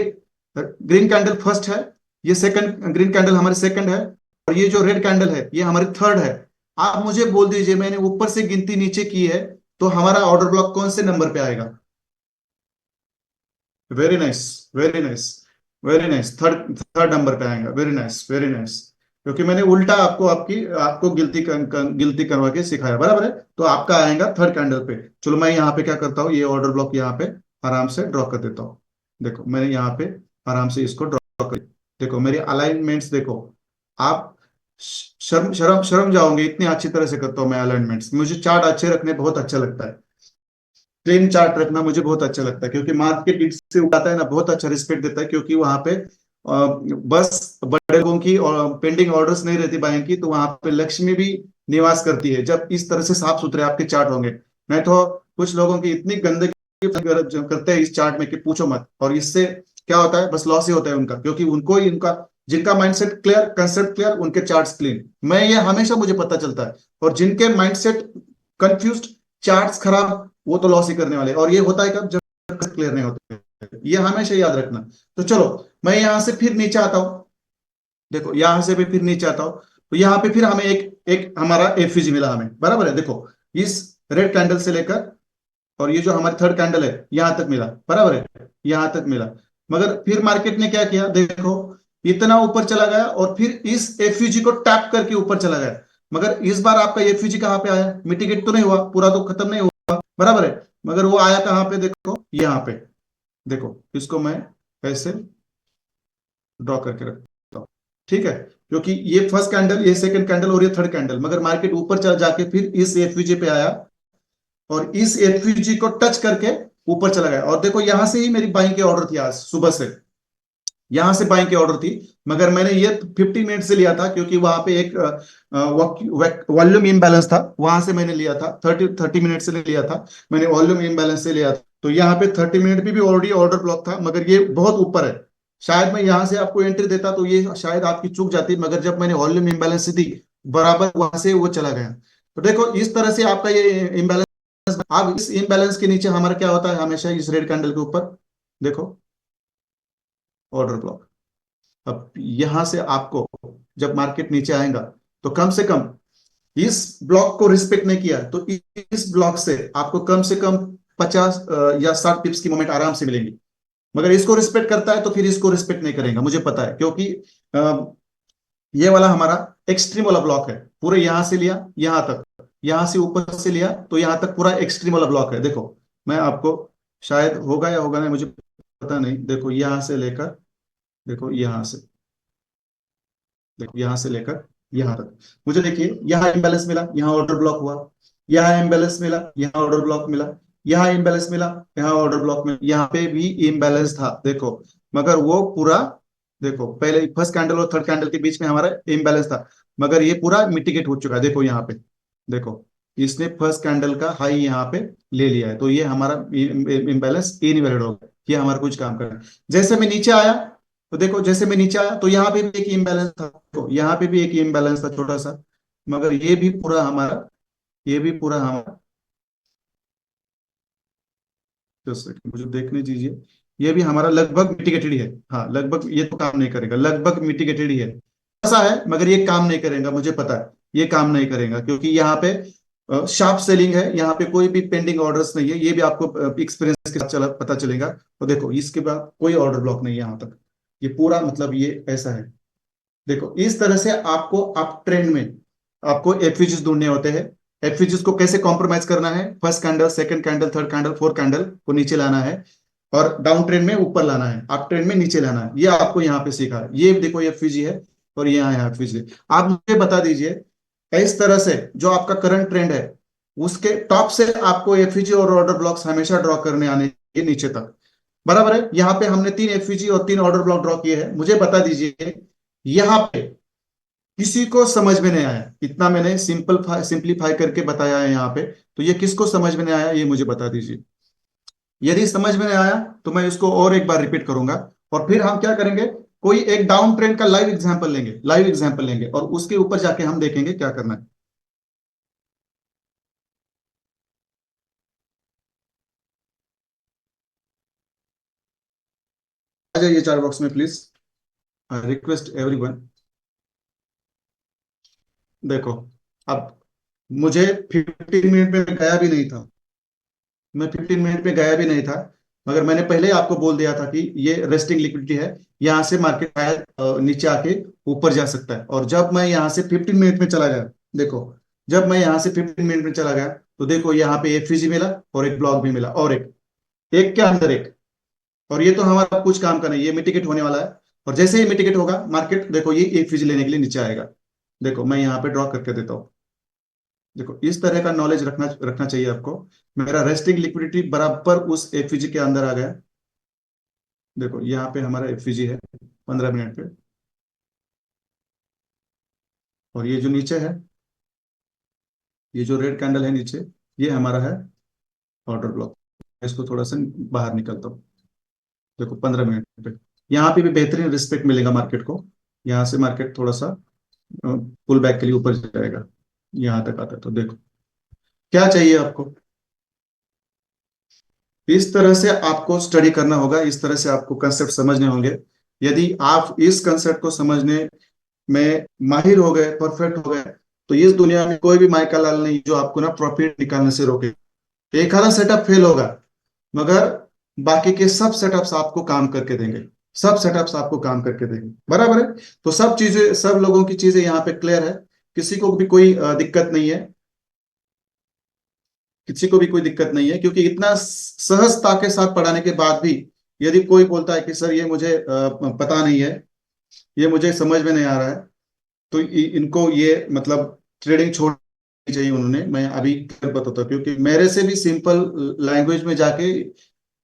ग्रीन कैंडल फर्स्ट है, ये सेकंड, ग्रीन कैंडल हमारे सेकंड है, और ये जो रेड कैंडल है ये हमारी थर्ड है। आप मुझे बोल दीजिए, मैंने ऊपर से गिनती नीचे की है, तो हमारा ऑर्डर ब्लॉक कौन से नंबर पे आएगा? Very nice, very nice, very nice, third, third number पे आएगा। Very nice, very nice. क्योंकि मैंने उल्टा आपको गिनती करवा के सिखाया, बराबर है। तो आपका आएगा थर्ड कैंडल पे। चलो मैं यहाँ पे क्या करता हूँ, ये ऑर्डर ब्लॉक यहाँ पे आराम से ड्रॉ कर देता हूँ। देखो मैंने यहाँ पे आराम से इसको ड्रॉ कर, देखो मेरी अलाइनमेंट्स देखो। आप शर्म शर्म शर्म जाओगे, इतनी अच्छी तरह से करता हूँ मैं अलाइनमेंट्स। मुझे चार्ट अच्छे रखने बहुत अच्छा लगता है, प्लेन चार्ट रखना मुझे बहुत अच्छा लगता है, क्योंकि मार्केट से उठाता है ना, बहुत अच्छा रिस्पेक्ट देता है। क्योंकि वहां पे बस बड़े लोगों की और पेंडिंग ऑर्डर्स नहीं रहती बैंक की, तो वहां पे लक्ष्मी भी निवास करती है जब इस तरह से साफ सुथरे आपके चार्ट होंगे। नहीं तो कुछ लोगों की इतनी गंदगी करते हैं इस चार्ट में कि पूछो मत। और इससे क्या होता है, बस लॉस ही होता है उनका, क्योंकि उनको ही इनका, जिनका माइंडसेट क्लियर, कंसेप्ट क्लियर, उनके चार्ट्स क्लीन, मैं ये हमेशा मुझे पता चलता है। और जिनके माइंडसेट कंफ्यूज, चार्ट्स खराब, वो तो लॉस ही करने वाले। और ये होता है कब, जब क्लियर नहीं होते, ये हमेशा याद रखना। तो चलो मैं यहां से फिर नीचे आता हूं, देखो यहां से भी फिर नीचे आता हूं, तो यहाँ पे फिर हमें एक एक हमारा एफयूजी मिला हमें, बराबर है। देखो इस रेड कैंडल से लेकर, और ये जो हमारी थर्ड कैंडल है यहां तक मिला, बराबर है, यहां तक मिला। मगर फिर मार्केट ने क्या किया, देखो इतना ऊपर चला गया, और फिर इस एफयूजी को टैप करके ऊपर चला गया। मगर इस बार आपका एफयूजी कहां पे आया, मिटिगेट तो नहीं हुआ, पूरा तो खत्म नहीं हुआ, बराबर है। मगर वो आया कहां पे, देखो यहाँ पे। देखो इसको मैं ऐसे ड्रॉ करके रखता हूँ, ठीक है। क्योंकि ये फर्स्ट कैंडल, ये सेकंड कैंडल, और ये थर्ड कैंडल, मगर मार्केट ऊपर चला जाके फिर इस एफयूजी पे आया, और इस एफयूजी को टच करके ऊपर चला गया। और देखो यहां से ही मेरी बाइंग की ऑर्डर थी आज सुबह से, यहां से बाइंग की ऑर्डर थी। मगर मैंने ये 50 मिनट से लिया था, क्योंकि वहां पे एक वॉल्यूम इम्बैलेंस था, वहां से मैंने लिया था। 30 मिनट से लिया था मैंने, वॉल्यूम इम्बैलेंस से लिया था। तो यहाँ पे 30 मिनट भी ऑलरेडी ऑर्डर ब्लॉक था, मगर ये बहुत ऊपर है। शायद मैं यहाँ से आपको एंट्री देता तो ये शायद आपकी चूक जाती, मगर जब मैंने वॉल्यूम इम्बैलेंस से दी, बराबर वहां से वो चला गया। तो देखो इस तरह से आपका ये इम्बैलेंस। अब इस इम्बैलेंस के नीचे हमारा क्या होता है हमेशा, इस रेड कैंडल के ऊपर देखो ऑर्डर ब्लॉक। अब यहां से आपको जब मार्केट नीचे आएगा, तो कम से कम इस ब्लॉक को रिस्पेक्ट नहीं किया तो इस ब्लॉक से आपको कम से कम 50 या 60 टिप्स की मोमेंट आराम से मिलेंगी। मगर इसको रिस्पेक्ट करता है तो फिर इसको रिस्पेक्ट नहीं करेगा, मुझे पता है। क्योंकि ये वाला हमारा एक्सट्रीम वाला ब्लॉक है, पूरे यहां से लिया यहां तक, यहां से ऊपर से लिया तो यहां तक पूरा एक्सट्रीम वाला ब्लॉक है। देखो मैं आपको, शायद होगा या होगा नहीं मुझे पता नहीं, देखो यहां से लेकर, देखो यहां से, देखो यहां से लेकर यहां तक, मुझे देखिए यहाँ इम्बैलेंस मिला, यहाँ ऑर्डर ब्लॉक हुआ, यहाँ इम्बैलेंस मिला, यहाँ ऑर्डर ब्लॉक मिला, यहाँ इम्बैलेंस मिला, यहाँ ऑर्डर ब्लॉक मिला, यहाँ पे भी इम्बैलेंस था देखो। मगर वो पूरा, देखो पहले फर्स्ट कैंडल और थर्ड कैंडल के बीच में हमारा इम्बैलेंस था, मगर ये पूरा मिटिगेट हो चुका है। देखो यहाँ पे, देखो इसने फर्स्ट कैंडल का हाई यहाँ पे ले लिया है, तो ये हमारा इम्बैलेंस इनवैलिड हो गया, ये हमारा कुछ काम कर रहा है। जैसे मैं नीचे आया, तो देखो जैसे मैं नीचे आया तो यहाँ पे भी एक इम्बैलेंस था, तो यहाँ पे भी एक इम्बैलेंस था छोटा सा, मगर ये भी पूरा हमारा, ये भी पूरा हमारा, just एक मुझे देखने दीजिए, ये भी हमारा लगभग मिटिगेटेड ही है। हाँ लगभग, ये तो काम नहीं करेगा, लगभग मिटिगेटेड ही है, ऐसा है, मगर ये काम नहीं करेगा, मुझे पता है ये काम नहीं करेगा। क्योंकि यहाँ पे शार्प सेलिंग है, यहाँ पे कोई भी पेंडिंग ऑर्डर्स नहीं है, ये भी आपको एक्सपीरियंस के साथ पता चलेगा। तो देखो इसके बाद कोई ऑर्डर ब्लॉक नहीं है यहाँ तक, ये पूरा मतलब ये ऐसा है। देखो इस तरह से आपको अप ट्रेंड में आपको एफवीजीज ढूंढने होते हैं। एफवीजीज को कैसे कॉम्प्रोमाइज करना है, first candle, second candle, third candle, fourth candle को नीचे लाना है, और डाउन ट्रेंड में ऊपर लाना है, अप ट्रेंड में नीचे लाना है, ये आपको यहाँ पे सीखा है। ये देखो एफवीजी है और ये यहाँ एफवीजी। आप मुझे बता दीजिए इस तरह से जो आपका करंट ट्रेंड है उसके टॉप से आपको एफवीजी और ऑर्डर ब्लॉक्स हमेशा ड्रॉ करने आने चाहिए नीचे तक। बराबर है, यहाँ पे हमने 3 एफवीजी और 3 ऑर्डर ब्लॉक ड्रॉ किए हैं। मुझे बता दीजिए यहाँ पे किसी को समझ में नहीं आया, इतना मैंने सिंपलीफाई करके बताया है यहाँ पे, तो ये किसको समझ में नहीं आया ये मुझे बता दीजिए। यदि समझ में नहीं आया तो मैं इसको और एक बार रिपीट करूंगा, और फिर हम क्या करेंगे, कोई एक डाउन ट्रेंड का लाइव एग्जांपल लेंगे, लाइव एग्जांपल लेंगे, और उसके ऊपर जाके हम देखेंगे क्या करना है। आ जाइए चार बॉक्स में प्लीज, रिक्वेस्ट एवरीवन। देखो अब मुझे 15 मिनट में गया भी नहीं था, मैं 15 मिनट में गया भी नहीं था, मगर मैंने पहले ही आपको बोल दिया था कि ये रेस्टिंग लिक्विडिटी है, यहाँ से मार्केट शायद नीचे आके ऊपर जा सकता है। और जब मैं यहाँ से 15 मिनट में चला गया, देखो जब मैं यहाँ से 15 मिनट में चला गया, तो देखो यहाँ पे एक फीजी मिला और एक ब्लॉक भी मिला, और एक एक के अंदर एक। और ये तो हमारा कुछ काम का नहीं, ये मिटिगेट होने वाला है। और जैसे ही मिटिगेट होगा मार्केट, देखो ये एक फीजी लेने के लिए नीचे आएगा। देखो मैं यहाँ पे ड्रॉ करके देता हूँ। देखो इस तरह का नॉलेज रखना रखना चाहिए आपको। मेरा रेस्टिंग लिक्विडिटी बराबर उस एफवीजी के अंदर आ गया। देखो यहाँ पे हमारा एफवीजी है 15 मिनट पे, और ये जो नीचे है, ये जो रेड कैंडल है नीचे, ये हमारा है ऑर्डर ब्लॉक। इसको थोड़ा सा बाहर निकलता हूँ। देखो 15 मिनट पे यहाँ पे भी बेहतरीन रिस्पेक्ट मिलेगा मार्केट को। यहाँ से मार्केट थोड़ा सा पुल बैक के लिए ऊपर जाएगा, यहाँ तक आता है। तो देखो क्या चाहिए आपको, इस तरह से आपको स्टडी करना होगा, इस तरह से आपको कंसेप्ट समझने होंगे। यदि आप इस कंसेप्ट को समझने में माहिर हो गए, परफेक्ट हो गए, तो इस दुनिया में कोई भी माइका लाल नहीं जो आपको ना प्रॉफिट निकालने से रोके। एक आधा सेटअप फेल होगा, मगर बाकी के सब सेटअप्स आपको काम करके देंगे, सब सेटअप्स आपको काम करके देंगे। बराबर है, तो सब चीजें, सब लोगों की चीजें यहाँ पे क्लियर है, किसी को भी कोई दिक्कत नहीं है, किसी को भी कोई दिक्कत नहीं है, क्योंकि इतना सहजता के साथ पढ़ाने के बाद भी यदि कोई बोलता है कि सर ये मुझे पता नहीं है, ये मुझे समझ में नहीं आ रहा है, तो इनको ये मतलब ट्रेडिंग छोड़नी चाहिए उन्होंने। मैं अभी बताता हूँ, क्योंकि मेरे से भी सिंपल लैंग्वेज में जाके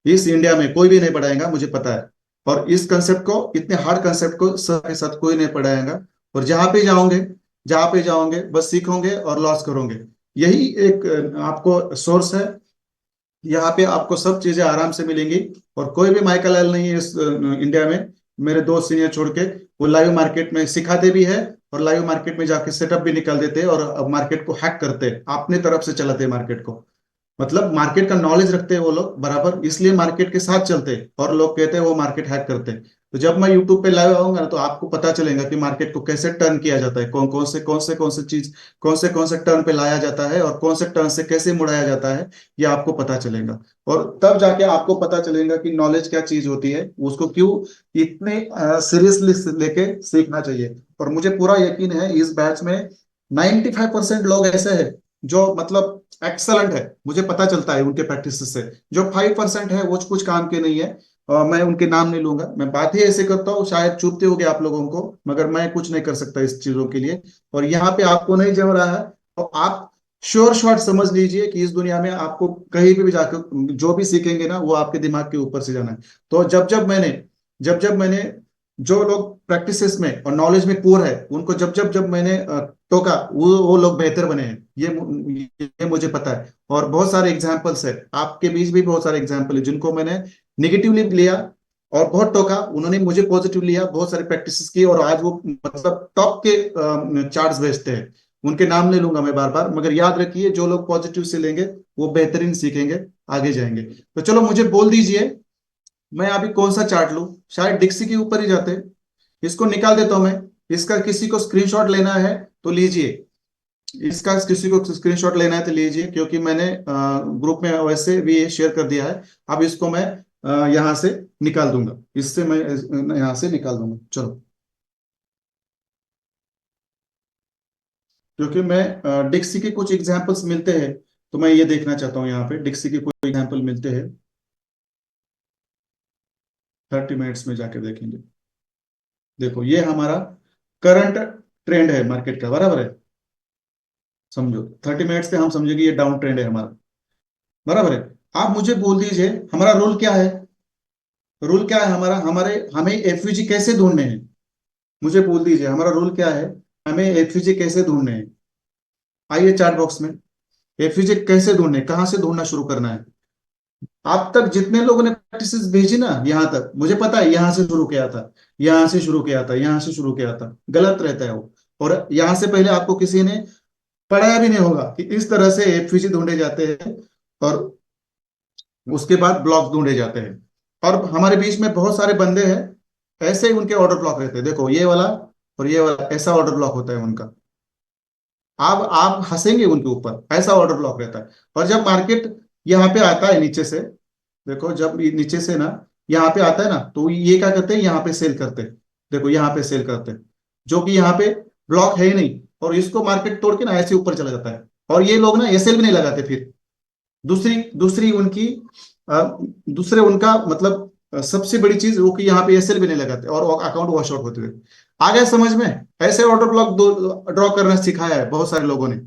इस इंडिया में कोई भी नहीं पढ़ाएगा, मुझे पता है। और इस कंसेप्ट को, इतने हार्ड कंसेप्ट को सर के साथ कोई नहीं पढ़ाएगा। और जहां पे जाओगे बस सीखोगे और लॉस करोगे, यही एक आपको सोर्स है। यहाँ पे आपको सब चीजें आराम से मिलेंगी। और कोई भी माइकल एल नहीं है इस इंडिया में, मेरे दो सीनियर छोड़ के, वो लाइव मार्केट में सिखाते भी है, और लाइव मार्केट में जाके सेटअप भी निकाल देते हैं, और मार्केट को हैक करते हैं, अपने तरफ से चलाते हैं मार्केट को। मतलब मार्केट का नॉलेज रखते हैं वो लोग बराबर, इसलिए मार्केट के साथ चलते हैं, और लोग कहते हैं वो मार्केट हैक करते हैं। तो जब मैं यूट्यूब पे लाइव आऊंगा ना, तो आपको पता चलेगा कि मार्केट को कैसे टर्न किया जाता है, कौन से चीज, कौन से टर्न पे लाया जाता है, और कौन से टर्न से कैसे मुड़ाया जाता है, ये आपको पता चलेगा। और तब जाके आपको पता चलेगा कि नॉलेज क्या चीज होती है, उसको क्यों इतने सीरियसली लेके सीखना चाहिए। और मुझे पूरा यकीन है इस बैच में 95% लोग ऐसे हैं जो मतलब एक्सलेंट है, मुझे पता चलता है उनके प्रैक्टिस से। जो 5% है वो कुछ काम के नहीं है, मैं उनके नाम नहीं लूंगा, मैं बात ही ऐसे करता हूँ, शायद चुभते होंगे आप लोगों को, मगर मैं कुछ नहीं कर सकता इस चीजों के लिए। और यहाँ पे आपको नहीं जम रहा है, तो आप श्योर शॉट समझ लीजिए कि इस दुनिया में आपको कहीं भी जाकर जो भी सीखेंगे ना, वो आपके दिमाग के ऊपर से जाना है। तो जब जब मैंने जो लोग प्रैक्टिसेस में और नॉलेज में पुअर है, उनको जब जब मैंने टोका, वो लोग बेहतर बने हैं, ये मुझे पता है। और बहुत सारे एग्जाम्पल्स है, आपके बीच भी बहुत सारे एग्जाम्पल है जिनको मैंने निगेटिवली लिया और बहुत टोका, उन्होंने मुझे पॉजिटिव लिया, बहुत सारे प्रैक्टिसेस की, और आज वो मतलब टॉप के चार्ट्स भेजते हैं। उनके नाम ले लूंगा मैं बार बार, मगर याद रखिए जो लोग पॉजिटिव से लेंगे वो बेहतरीन सीखेंगे, आगे जाएंगे। तो चलो मुझे बोल दीजिए मैं अभी कौन सा चार्ट लूं, शायद डिक्सी के ऊपर ही जाते, इसको निकाल देता हूं मैं। इसका किसी को स्क्रीनशॉट लेना है तो लीजिए, इसका किसी को स्क्रीनशॉट लेना है तो लीजिए, क्योंकि मैंने ग्रुप में वैसे भी ये शेयर कर दिया है। अब इसको मैं यहाँ से निकाल दूंगा, इससे मैं यहाँ से निकाल दूंगा। चलो, क्योंकि मैं डिक्सी के कुछ एग्जांपल्स मिलते हैं, तो मैं ये देखना चाहता हूँ यहाँ पे डिक्सी के कुछ एग्जांपल मिलते हैं। 30 मिनट्स में जाके देखेंगे। देखो ये हमारा करंट ट्रेंड है मार्केट का, बराबर है। समझो 30 मिनट्स पे हम समझेंगे ये डाउन ट्रेंड है हमारा, बराबर है। आप मुझे बोल दीजिए हमारा रूल क्या है। रूल क्या है हमारा, हमारे हमें एफवीजी कैसे ढूंढने हैं। मुझे बोल दीजिए हमारा रूल क्या है, हमें एफवीजी कैसे ढूंढने हैं। आइए चार्ट बॉक्स में, एफवीजी कैसे ढूंढने, कहाँ से ढूंढना शुरू करना है। आप तक जितने लोगों ने प्रैक्टिस भेजी ना, यहाँ तक मुझे पता है यहाँ से शुरू किया था, यहाँ से शुरू किया था, यहाँ से शुरू किया था, गलत रहता है वो। और यहाँ से पहले आपको किसी ने पढ़ाया भी नहीं होगा कि इस तरह से एफवीजी ढूंढे जाते हैं, और उसके बाद ब्लॉक ढूंढे जाते हैं। और हमारे बीच में बहुत सारे बंदे हैं ऐसे ही उनके ऑर्डर ब्लॉक रहते हैं। देखो ये वाला और ये वाला ऐसा ऑर्डर ब्लॉक होता है उनका। आप हंसेंगे उनके ऊपर, ऐसा ऑर्डर ब्लॉक रहता है। और जब मार्केट यहाँ पे आता है नीचे से, देखो जब ये नीचे से ना यहाँ पे आता है ना, तो ये क्या करते हैं, यहाँ पे सेल करते हैं। देखो यहाँ पे सेल करते हैं, जो कि यहाँ पे ब्लॉक है ही नहीं, और इसको मार्केट तोड़ के ना ऐसे ऊपर चला जाता है। और ये लोग ना ये सेल भी नहीं लगाते फिर। दूसरी दूसरी उनकी दूसरे उनका मतलब सबसे बड़ी चीज वो कि यहाँ पे एसएल भी नहीं लगाते और अकाउंट वॉश आउट होते हुए। आ गया समझ में। ऐसे ऑर्डर ब्लॉक ड्रॉ करना सिखाया है बहुत सारे लोगों ने।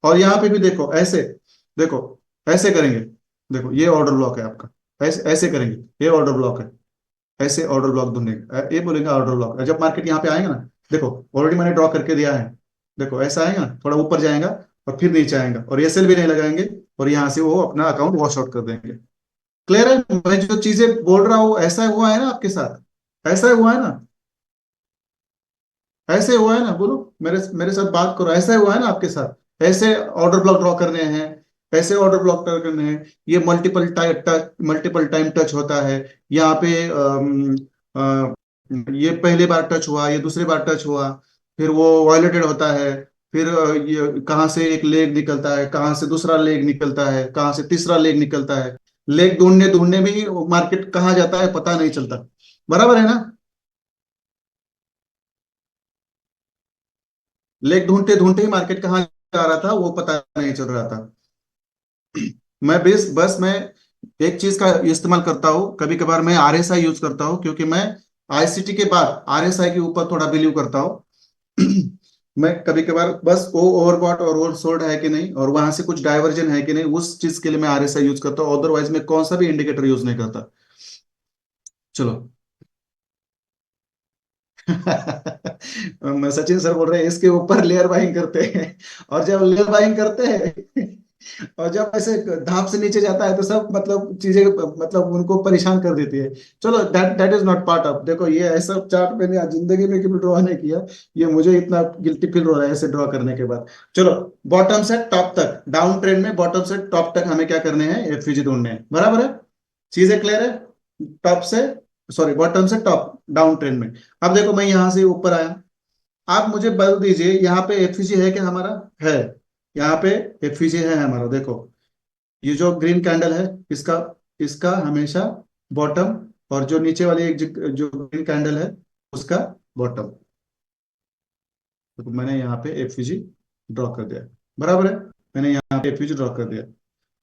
और यहाँ पे भी देखो ऐसे, देखो ऐसे करेंगे। देखो ये ऑर्डर ब्लॉक है आपका, ऐसे ऐसे करेंगे, ये ऑर्डर ब्लॉक है। ऐसे ऑर्डर ब्लॉक ढूंढेंगे, ये बोलेंगे ऑर्डर ब्लॉक। जब मार्केट यहाँ पे आएगा ना, देखो ऑलरेडी मैंने ड्रॉ करके दिया है। देखो ऐसा आएगा ना, थोड़ा ऊपर जाएगा और फिर नीचे आएगा, और एसएल भी नहीं लगाएंगे, और यहाँ से वो अपना अकाउंट वॉश आउट कर देंगे। क्लियर है, मैं जो चीजें बोल रहा हूँ ऐसा हुआ है ना आपके साथ, ऐसा हुआ है ना, ऐसे हुआ है ना, बोलो मेरे मेरे साथ बात करो, ऐसा हुआ है ना आपके साथ। ऐसे ऑर्डर ब्लॉक ड्रॉ करने हैं, ऐसे ऑर्डर ब्लॉक करने हैं। ये मल्टीपल टाइम टच होता है। यहाँ पे ये पहली बार टच हुआ, ये दूसरी बार टच हुआ, फिर वो वायलेटेड होता है। फिर ये कहाँ से एक लेग निकलता है, कहाँ से दूसरा लेग निकलता है, कहाँ से तीसरा लेग निकलता है। लेग ढूंढने ढूंढने में ही मार्केट कहाँ जाता है पता नहीं चलता, बराबर है ना। लेग ढूंढते ढूंढते ही मार्केट कहाँ जा रहा था वो पता नहीं चल रहा था। मैं बस मैं एक चीज का इस्तेमाल करता हूँ, कभी कभार मैं आरएसआई यूज करता हूँ, क्योंकि मैं आईसीटी के बाद आरएसआई के ऊपर थोड़ा बिलीव करता हूँ। मैं कभी कभार बस वो ओवरबॉट और ओवरसोल्ड है कि नहीं, और वहां से कुछ डाइवर्जन है कि नहीं, उस चीज के लिए मैं आरएसआई यूज करता हूँ। अदरवाइज मैं कौन सा भी इंडिकेटर यूज नहीं करता। चलो। सचिन सर बोल रहे हैं इसके ऊपर लेयर बाइंग करते हैं, और जब लेयर बाइंग करते हैं और जब ऐसे धाप से नीचे जाता है तो सब मतलब चीजें मतलब उनको परेशान कर देती है। चलो that that is not part of, देखो ये ऐसा चार्ट मैंने आज जिंदगी में कभी ड्रॉ नहीं किया। ये मुझे इतना गिल्टी फील हो रहा है ऐसे ड्रॉ करने के बाद। चलो, बॉटम से टॉप तक डाउन ट्रेंड में बॉटम से टॉप तक हमें क्या करने हैं, एफवीजी ढूंढने हैं, बराबर है। चीजें क्लियर है। टॉप से, सॉरी बॉटम से टॉप डाउन ट्रेंड में। अब देखो मैं यहां से ऊपर आया, आप मुझे बता दीजिए यहाँ पे एफवीजी है क्या हमारा, है। यहाँ पे एफवीजी है हमारा, देखो ये जो ग्रीन कैंडल है, इसका इसका हमेशा बॉटम, और जो नीचे वाली एक जो ग्रीन कैंडल है उसका बॉटम। तो मैंने यहाँ पे एफवीजी ड्रॉ कर दिया, बराबर है। मैंने यहाँ पे एफवीजी ड्रॉ कर दिया।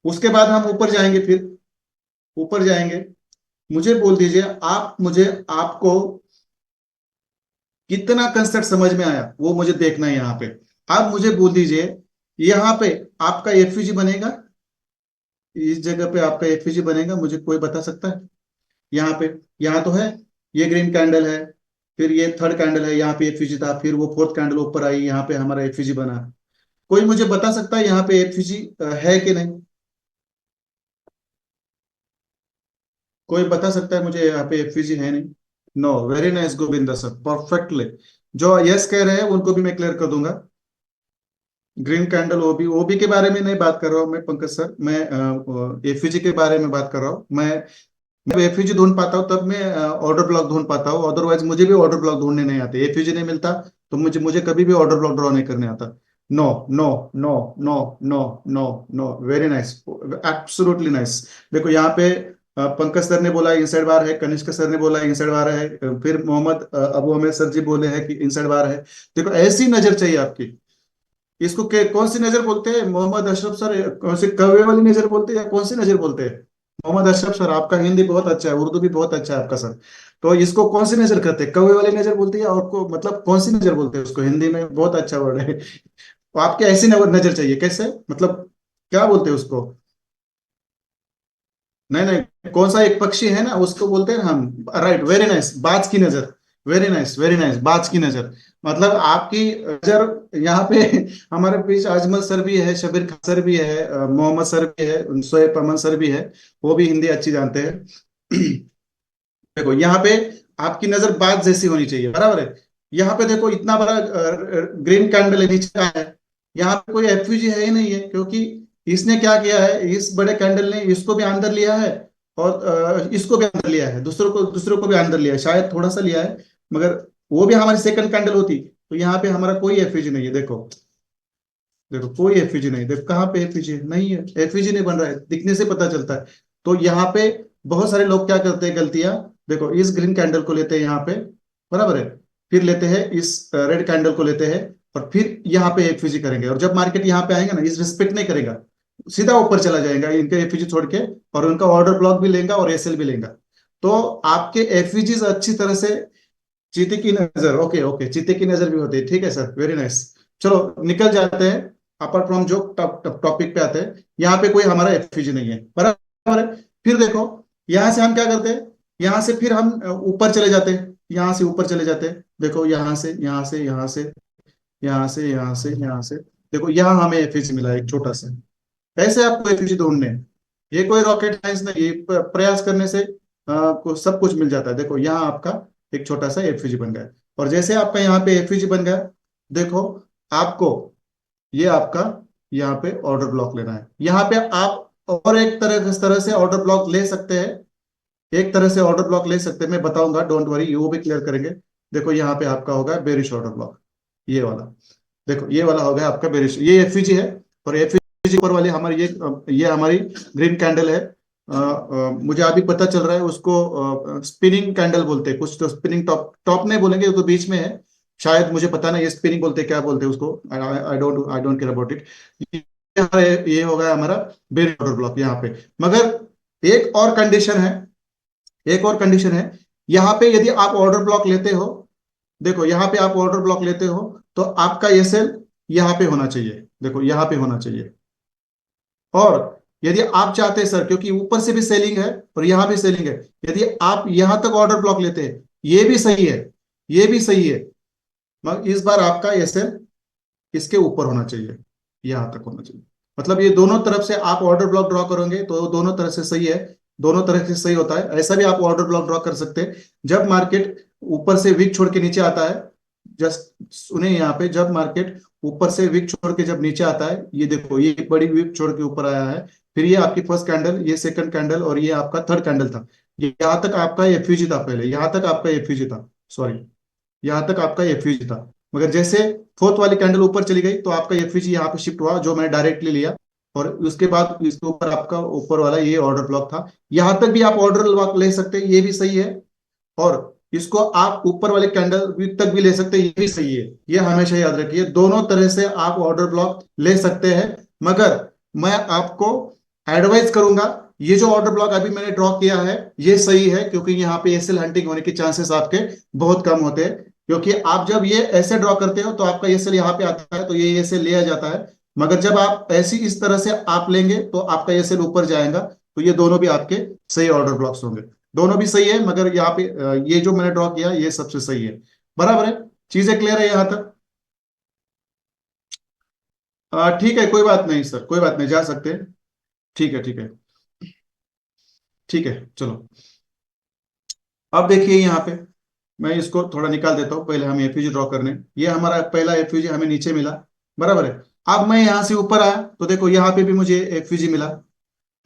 उसके बाद हम ऊपर जाएंगे, फिर ऊपर जाएंगे। मुझे बोल दीजिए आप मुझे, आपको कितना कंसेप्ट समझ में आया वो मुझे देखना है यहाँ पे। आप मुझे बोल दीजिए यहाँ पे आपका एफवीजी बनेगा, इस जगह पे आपका एफवीजी बनेगा, मुझे कोई बता सकता है। यहाँ पे, यहाँ तो है, ये ग्रीन कैंडल है, फिर ये थर्ड कैंडल है, यहाँ पे एफवीजी था, फिर वो फोर्थ कैंडल ऊपर आई, यहाँ पे हमारा एफवीजी बना। कोई मुझे बता सकता है यहाँ पे एफवीजी है कि नहीं। कोई बता सकता है मुझे यहाँ पे एफवीजी है नहीं। No, very nice Govinda sir, perfectly. जो यस कह रहे हैं उनको भी मैं क्लियर कर दूंगा। ग्रीन कैंडल ओबी के बारे में नहीं बात कर रहा हूँ मैं पंकज सर, मैं एफयूजी के बारे में बात कर रहा हूँ। मैं एफयूजी ढूंढ पाता हूँ तब मैं ऑर्डर ब्लॉक ढूंढ पाता हूँ, अदरवाइज मुझे भी ऑर्डर ब्लॉक ढूंढने नहीं आते। एफयूजी नहीं मिलता तो मुझे मुझे कभी भी ऑर्डर ब्लॉक ड्रॉ नहीं करने आता। No, no, no, no, no, no, no, very nice, absolutely nice. देखो यहाँ पे पंकज सर ने बोला इनसाइड बार है, कनिष्क सर ने बोला इनसाइड बार है, फिर मोहम्मद अबू हमेद सर जी बोले हैं कि इनसाइड बार है। देखो ऐसी नजर चाहिए आपकी। इसको कौन सी नजर बोलते हैं मोहम्मद अशरफ सर? कौन सी कौवे वाली नजर बोलते हैं या कौन सी नजर बोलते हैं? मोहम्मद अशरफ सर, आपका हिंदी बहुत अच्छा है, उर्दू भी बहुत अच्छा है आपका सर। तो इसको कौन सी नजर करते हैं? कौवे वाली नजर बोलते हैं और को मतलब कौन सी नजर बोलते हैं उसको? हिंदी में बहुत अच्छा वर्ड है। तो आपके ऐसी नजर चाहिए कैसे, मतलब क्या बोलते हैं उसको? नहीं नहीं, कौन सा एक पक्षी है ना उसको बोलते हैं हम। राइट, वेरी नाइस, बाज की नजर। वेरी नाइस, वेरी नाइस, बाज की नजर। मतलब आपकी नजर यहाँ पे हमारे बीच अजमल सर भी है, शबीर खान सर भी है, मोहम्मद सर भी है, सोएब अमन सर भी है। वो भी हिंदी अच्छी जानते हैं। देखो यहाँ पे आपकी नजर बाज जैसी होनी चाहिए, बराबर है। यहाँ पे देखो इतना बड़ा ग्रीन कैंडल है नीचे का है। यहाँ पे कोई एफयूजी है ही नहीं है, क्योंकि इसने क्या किया है, इस बड़े कैंडल ने इसको भी अंदर लिया है और इसको भी अंदर लिया है, दूसरों को भी अंदर लिया है, शायद थोड़ा सा लिया है। मगर वो भी हमारी सेकंड कैंडल होती तो यहाँ पे हमारा कोई एफयूजी नहीं है। देखो, देखो कोई एफयूजी नहीं, देखो कहाँ पे एफयूजी नहीं है, एफयूजी नहीं बन रहा है, दिखने से पता चलता है। तो यहाँ पे बहुत सारे लोग क्या करते हैं गलतियां। देखो इस ग्रीन कैंडल को लेते हैं यहाँ पे, बराबर है। फिर लेते हैं इस रेड कैंडल को लेते हैं, और फिर यहाँ पे एफयूजी करेंगे, और जब मार्केट यहाँ पे आएगा ना, इस रिस्पेक्ट नहीं करेगा, सीधा ऊपर चला जाएगा इनके एफयूजी छोड़ के, और उनका ऑर्डर ब्लॉक भी लेगा और एसएल भी लेगा। तो आपके एफयूजीज अच्छी तरह से, चीते की नजर, ओके ओके, चीते की नजर भी होती है, ठीक है सर, वेरी नाइस। चलो निकल जाते हैं, अपर फ्रॉम जो टॉपिक पे आते हैं। यहाँ पे कोई हमारा एफयूजी नहीं है, बराबर है। फिर देखो यहाँ से हम क्या करते हैं, यहाँ से फिर हम ऊपर चले जाते हैं, यहाँ से ऊपर चले जाते हैं। देखो यहाँ से, यहाँ से, यहाँ से, यहाँ से, यहाँ से, यहाँ से, देखो यहाँ हमें एफयूजी मिला है एक छोटा सा। ऐसे आपको एफयूजी ढूंढने हैं। ये कोई रॉकेट साइंस नहीं, ये प्रयास करने से सब कुछ मिल जाता है। देखो यहाँ आपका एक छोटा सा एफयूजी बन गया है। और जैसे आपका यहाँ पे एफयूजी बन गया, देखो आपको ये आपका यहाँ पे ऑर्डर ब्लॉक लेना है। यहाँ पे आप और एक तरह इस तरह से ऑर्डर ब्लॉक ले सकते हैं, एक तरह से ऑर्डर ब्लॉक ले सकते हैं, मैं बताऊंगा, डोंट वरी, वो भी क्लियर करेंगे। देखो यहाँ पे आपका होगा बेरिश ऑर्डर ब्लॉक, ये वाला। देखो ये वाला हो गया आपका बेरिश, ये एफयूजी है। और एफयूजी ऊपर वाली हमारी ये हमारी ग्रीन कैंडल है। मुझे अभी पता चल रहा है उसको स्पिनिंग कैंडल बोलते हैं कुछ, तो स्पिनिंग टॉप, टॉप नहीं बोलेंगे, वो तो बीच में है। शायद मुझे पता नहीं ये स्पिनिंग बोलते हैं, क्या बोलते हैं उसको, I don't care about it. ये होगा हमारा बेरिश ऑर्डर ब्लॉक यहाँ पे। मगर एक और कंडीशन है, एक और कंडीशन है। यहाँ पे यदि आप ऑर्डर ब्लॉक लेते हो, देखो यहाँ पे आप ऑर्डर ब्लॉक लेते हो, तो आपका ये सेल यहाँ पे होना चाहिए, देखो यहाँ पे होना चाहिए। और यदि आप चाहते हैं सर, क्योंकि ऊपर से भी सेलिंग है और यहाँ भी सेलिंग है, यदि आप यहां तक ऑर्डर ब्लॉक लेते हैं, ये भी सही है, ये भी सही है, मगर इस बार आपका ये सेल इसके ऊपर होना चाहिए, यहां तक होना चाहिए। मतलब ये दोनों तरफ से आप ऑर्डर ब्लॉक ड्रॉ करोगे तो दोनों तरफ से सही है, दोनों तरफ से सही होता है। ऐसा भी आप ऑर्डर ब्लॉक ड्रॉ कर सकते हैं जब मार्केट ऊपर से विक छोड़ के नीचे आता है। जस्ट सुने यहाँ पे, जब मार्केट ऊपर से विक छोड़ के जब नीचे आता है, ये देखो ये एक बड़ी विक छोड़ के ऊपर आया है, फिर ये आपकी फर्स्ट कैंडल, ये सेकंड कैंडल, और ये आपका थर्ड कैंडल था। ये यहाँ तक आपका एफयूजी था, पहले यहाँ तक आपका एफयूजी था, सॉरी, यहाँ तक आपका एफयूजी था। मगर जैसे फोर्थ वाली कैंडल ऊपर चली गई, तो आपका एफयूजी यहाँ पे शिफ्ट हुआ, जो मैंने डायरेक्टली लिया। और उसके बाद इसके ऊपर आपका ऊपर वाला ये ऑर्डर ब्लॉक था, यहाँ तक भी आप ऑर्डर ब्लॉक ले सकते हैं, ये भी सही है। और इसको आप ऊपर वाले कैंडल तक भी ले सकते हैं, ये भी सही है। ये हमेशा याद रखिए, दोनों तरह से आप ऑर्डर ब्लॉक ले सकते हैं। मगर मैं आपको एडवाइस करूंगा, ये जो ऑर्डर ब्लॉक अभी मैंने ड्रॉ किया है, ये सही है, क्योंकि यहाँ पे एसएल हंटिंग होने के चांसेस आपके बहुत कम होते हैं। क्योंकि आप जब ये ऐसे ड्रॉ करते हो तो आपका एसएल यहाँ पे आता है, तो ये एसएल लिया जाता है। मगर जब आप ऐसी इस तरह से आप लेंगे तो आपका एसएल ऊपर जाएगा। तो ये दोनों भी आपके सही ऑर्डर ब्लॉक्स होंगे, दोनों भी सही है। मगर यहाँ पे ये जो मैंने ड्रॉ किया ये सबसे सही है, बराबर है। चीजें क्लियर है यहाँ तक? ठीक है, कोई बात नहीं सर, कोई बात नहीं, जा सकते हैं। ठीक है, ठीक है, ठीक है, चलो। अब देखिए यहाँ पे, मैं इसको थोड़ा निकाल देता हूँ, पहले हम एफयूजी ड्रॉ करने। ये हमारा पहला एफयूजी हमें नीचे मिला, बराबर है। अब मैं यहाँ से ऊपर आया तो देखो यहाँ पे भी मुझे एफयूजी मिला।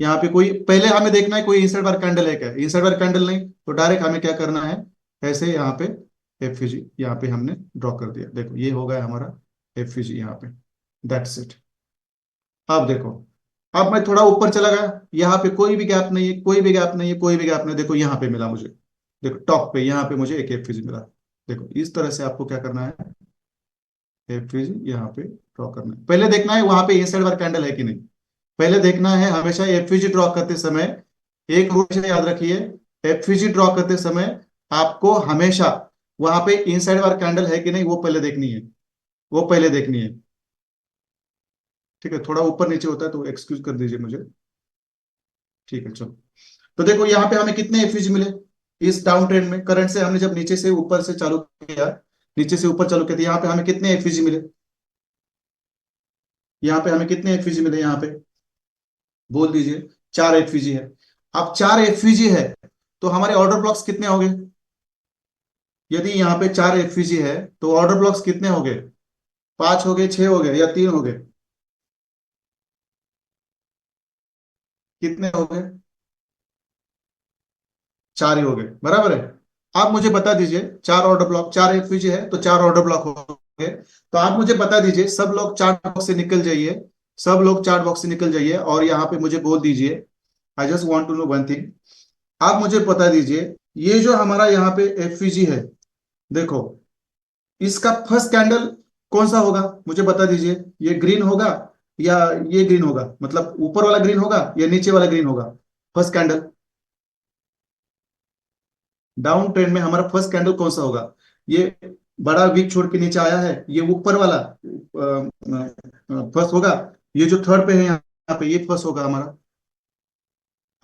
यहाँ पे कोई, पहले हमें देखना है कोई इंसाइड बार कैंडल है क्या, इंसाइड बार कैंडल नहीं, तो डायरेक्ट हमें क्या करना है, ऐसे यहाँ पे एफयूजी यहाँ पे हमने ड्रॉ कर दिया। देखो ये हो गया हमारा एफयूजी यहाँ पे, दैट्स इट। अब देखो, अब मैं थोड़ा ऊपर चला गया, यहाँ पे कोई भी गैप नहीं है, कोई भी गैप नहीं है, कोई भी गैप नहीं। देखो यहाँ पे मिला मुझे, देखो टॉप पे यहाँ पे मुझे एक एफवीजी मिला। देखो इस तरह से आपको क्या करना है, एफवीजी यहाँ पे ड्रॉ करना है। पहले देखना है वहां पे इनसाइड वाला कैंडल है कि नहीं। पहले देखना है हमेशा एफवीजी ड्रॉ करते समय, एक रूल से याद रखिए, एफवीजी ड्रॉ करते समय आपको हमेशा वहां पे इनसाइड वाला कैंडल है कि नहीं वो पहले देखनी है, वो पहले देखनी है। ठीक है, थोड़ा ऊपर नीचे होता है तो एक्सक्यूज कर दीजिए मुझे। ठीक है चलो, तो देखो यहाँ पे हमें कितने एफयूजी मिले इस डाउन ट्रेंड में। करंट से हमने जब नीचे से ऊपर से चालू किया, नीचे से ऊपर चालू किया, तो यहाँ पे हमें कितने एफयूजी मिले, यहाँ पे हमें कितने एफयूजी मिले यहाँ पे, बोल दीजिए। 4 एफयूजी है। अब 4 एफयूजी है तो हमारे ऑर्डर ब्लॉक्स कितने हो गए। यदि यहाँ पे 4 एफयूजी है तो ऑर्डर ब्लॉक्स कितने हो गए, 5 हो गए, 6 हो गए, या 3 हो गए, कितने हो गए, 4 ही हो गए, बराबर है। आप मुझे बता दीजिए, 4 ऑर्डर ब्लॉक, 4 एफयूजी है तो 4 ऑर्डर ब्लॉक हो गए। तो आप मुझे बता दीजिए, सब लोग चार्ट बॉक्स से निकल जाइए, सब लोग चार्ट बॉक्स से निकल जाइए और यहाँ पे मुझे बोल दीजिए, I just want to know one thing. आप मुझे बता दीजिए, ये जो हमारा यहाँ पे एफयूजी है, देखो इसका फर्स्ट कैंडल कौन सा होगा, मुझे बता दीजिए। ये ग्रीन होगा या ये ग्रीन होगा, मतलब ऊपर वाला ग्रीन होगा या नीचे वाला ग्रीन होगा, फर्स्ट कैंडल। डाउन ट्रेंड में हमारा फर्स्ट कैंडल कौन सा होगा, ये बड़ा वीक छोड़ के नीचे आया है, ये ऊपर वाला फर्स्ट होगा। ये जो थर्ड पे है यहाँ पे, ये फर्स्ट होगा हमारा,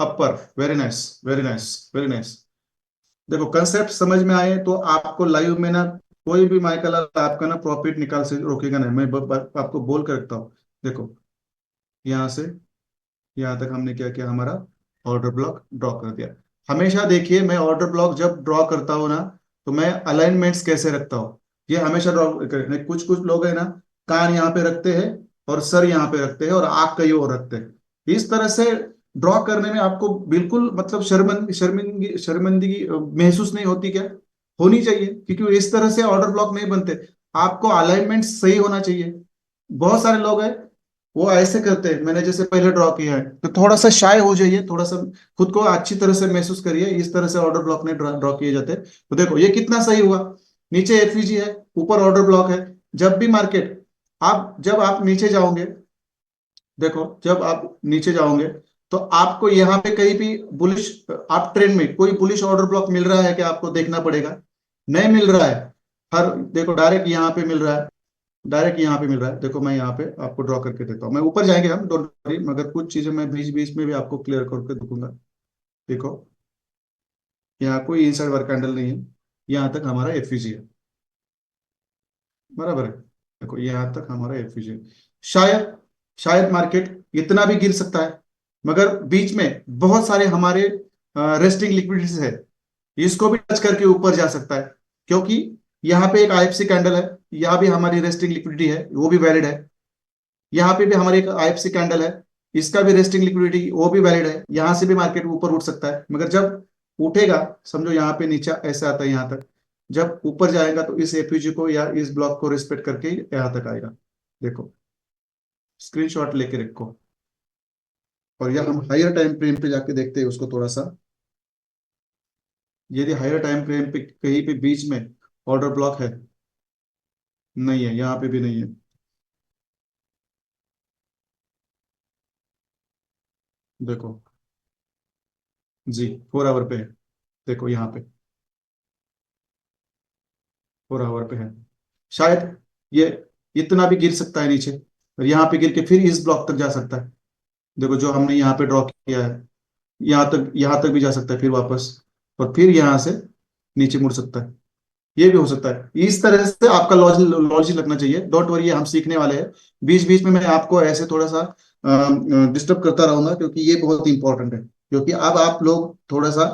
upper. Very nice, very nice, very nice. देखो कंसेप्ट समझ में आए तो आपको लाइव में ना कोई भी माइकल आपका ना प्रॉफिट निकाल से रोकेगा नहीं। मैं आपको बोल कर रखता हूँ। देखो यहाँ से यहाँ तक हमने क्या किया, हमारा ऑर्डर ब्लॉक ड्रॉ कर दिया। हमेशा देखिए, मैं ऑर्डर ब्लॉक जब ड्रॉ करता हूँ ना, तो मैं अलाइनमेंट्स कैसे रखता हूँ, ये हमेशा ड्रॉ करने। कुछ कुछ लोग है ना, कान यहाँ पे रखते हैं और सर यहाँ पे रखते हैं और आंख कहीं और रखते हैं। इस तरह से ड्रॉ करने में आपको बिल्कुल मतलब शर्मिंदगी शर्मिंदगी महसूस नहीं होती क्या, होनी चाहिए, क्योंकि इस तरह से ऑर्डर ब्लॉक नहीं बनते। आपको अलाइनमेंट सही होना चाहिए। बहुत सारे लोग हैं वो ऐसे करते हैं, मैंने जैसे पहले ड्रॉ किया है, तो थोड़ा सा शाय हो जाइए, थोड़ा सा खुद को अच्छी तरह से महसूस करिए। इस तरह से ऑर्डर ब्लॉक में ड्रॉ किए जाते हैं। तो देखो ये कितना सही हुआ, नीचे एफवीजी है, ऊपर ऑर्डर ब्लॉक है। जब भी मार्केट, आप जब आप नीचे जाओगे, देखो जब आप नीचे जाओगे तो आपको यहाँ पे कहीं भी बुलिश, आप ट्रेंड में कोई बुलिश ऑर्डर ब्लॉक मिल रहा है कि आपको देखना पड़ेगा, नहीं मिल रहा है। हर देखो डायरेक्ट यहाँ पे मिल रहा है, डायरेक्ट यहाँ पे मिल रहा है। देखो मैं यहाँ पे आपको ड्रॉ करके देता हूँ, मैं ऊपर जाएंगे हम, डोंट वरी, मगर कुछ चीजें मैं बीच बीच में भी आपको क्लियर करके दूंगा। देखो यहाँ कोई इनसाइड वर्क कैंडल नहीं है, यहाँ तक हमारा एफयूजी है, बराबर है। देखो यहाँ तक हमारा एफयूजी है। शायद शायद मार्केट इतना भी गिर सकता है, मगर बीच में बहुत सारे हमारे रेस्टिंग लिक्विडिटीज है, इसको भी टच करके ऊपर जा सकता है। क्योंकि यहाँ पे एक आईएफसी कैंडल है, यहाँ भी हमारी रेस्टिंग लिक्विडिटी है, वो भी वैलिड है। यहाँ पे भी हमारे एक आईएफसी कैंडल है, इसका भी रेस्टिंग लिक्विडिटी वो भी वैलिड है। यहाँ से भी मार्केट ऊपर उठ सकता है, मगर जब उठेगा, समझो यहाँ पे नीचे ऐसे आता है यहाँ तक, जब ऊपर जाएगा तो इस एपीजी को या इस ब्लॉक को रिस्पेक्ट करके यहाँ तक आएगा। देखो स्क्रीनशॉट लेके रखो, और या हम हायर टाइम फ्रेम पे जाके देखते हैं उसको थोड़ा सा। यदि हायर टाइम फ्रेम पे कहीं पे बीच में ऑर्डर ब्लॉक है, नहीं है, यहाँ पे भी नहीं है। देखो जी, 4 आवर पे है, देखो यहाँ पे 4 आवर पे है। शायद ये इतना भी गिर सकता है नीचे, और यहाँ पे गिर के फिर इस ब्लॉक तक जा सकता है। देखो जो हमने यहाँ पे ड्रॉ किया है, यहाँ तक भी जा सकता है फिर वापस, और फिर यहाँ से नीचे मुड़ सकता है। ये भी हो सकता है। इस तरह से आपका लॉजिक लॉजिक लगना चाहिए। डोंट वरी, हम सीखने वाले हैं। बीच बीच में मैं आपको ऐसे थोड़ा सा डिस्टर्ब करता रहूंगा, क्योंकि ये बहुत इंपॉर्टेंट है। क्योंकि अब आप लोग थोड़ा सा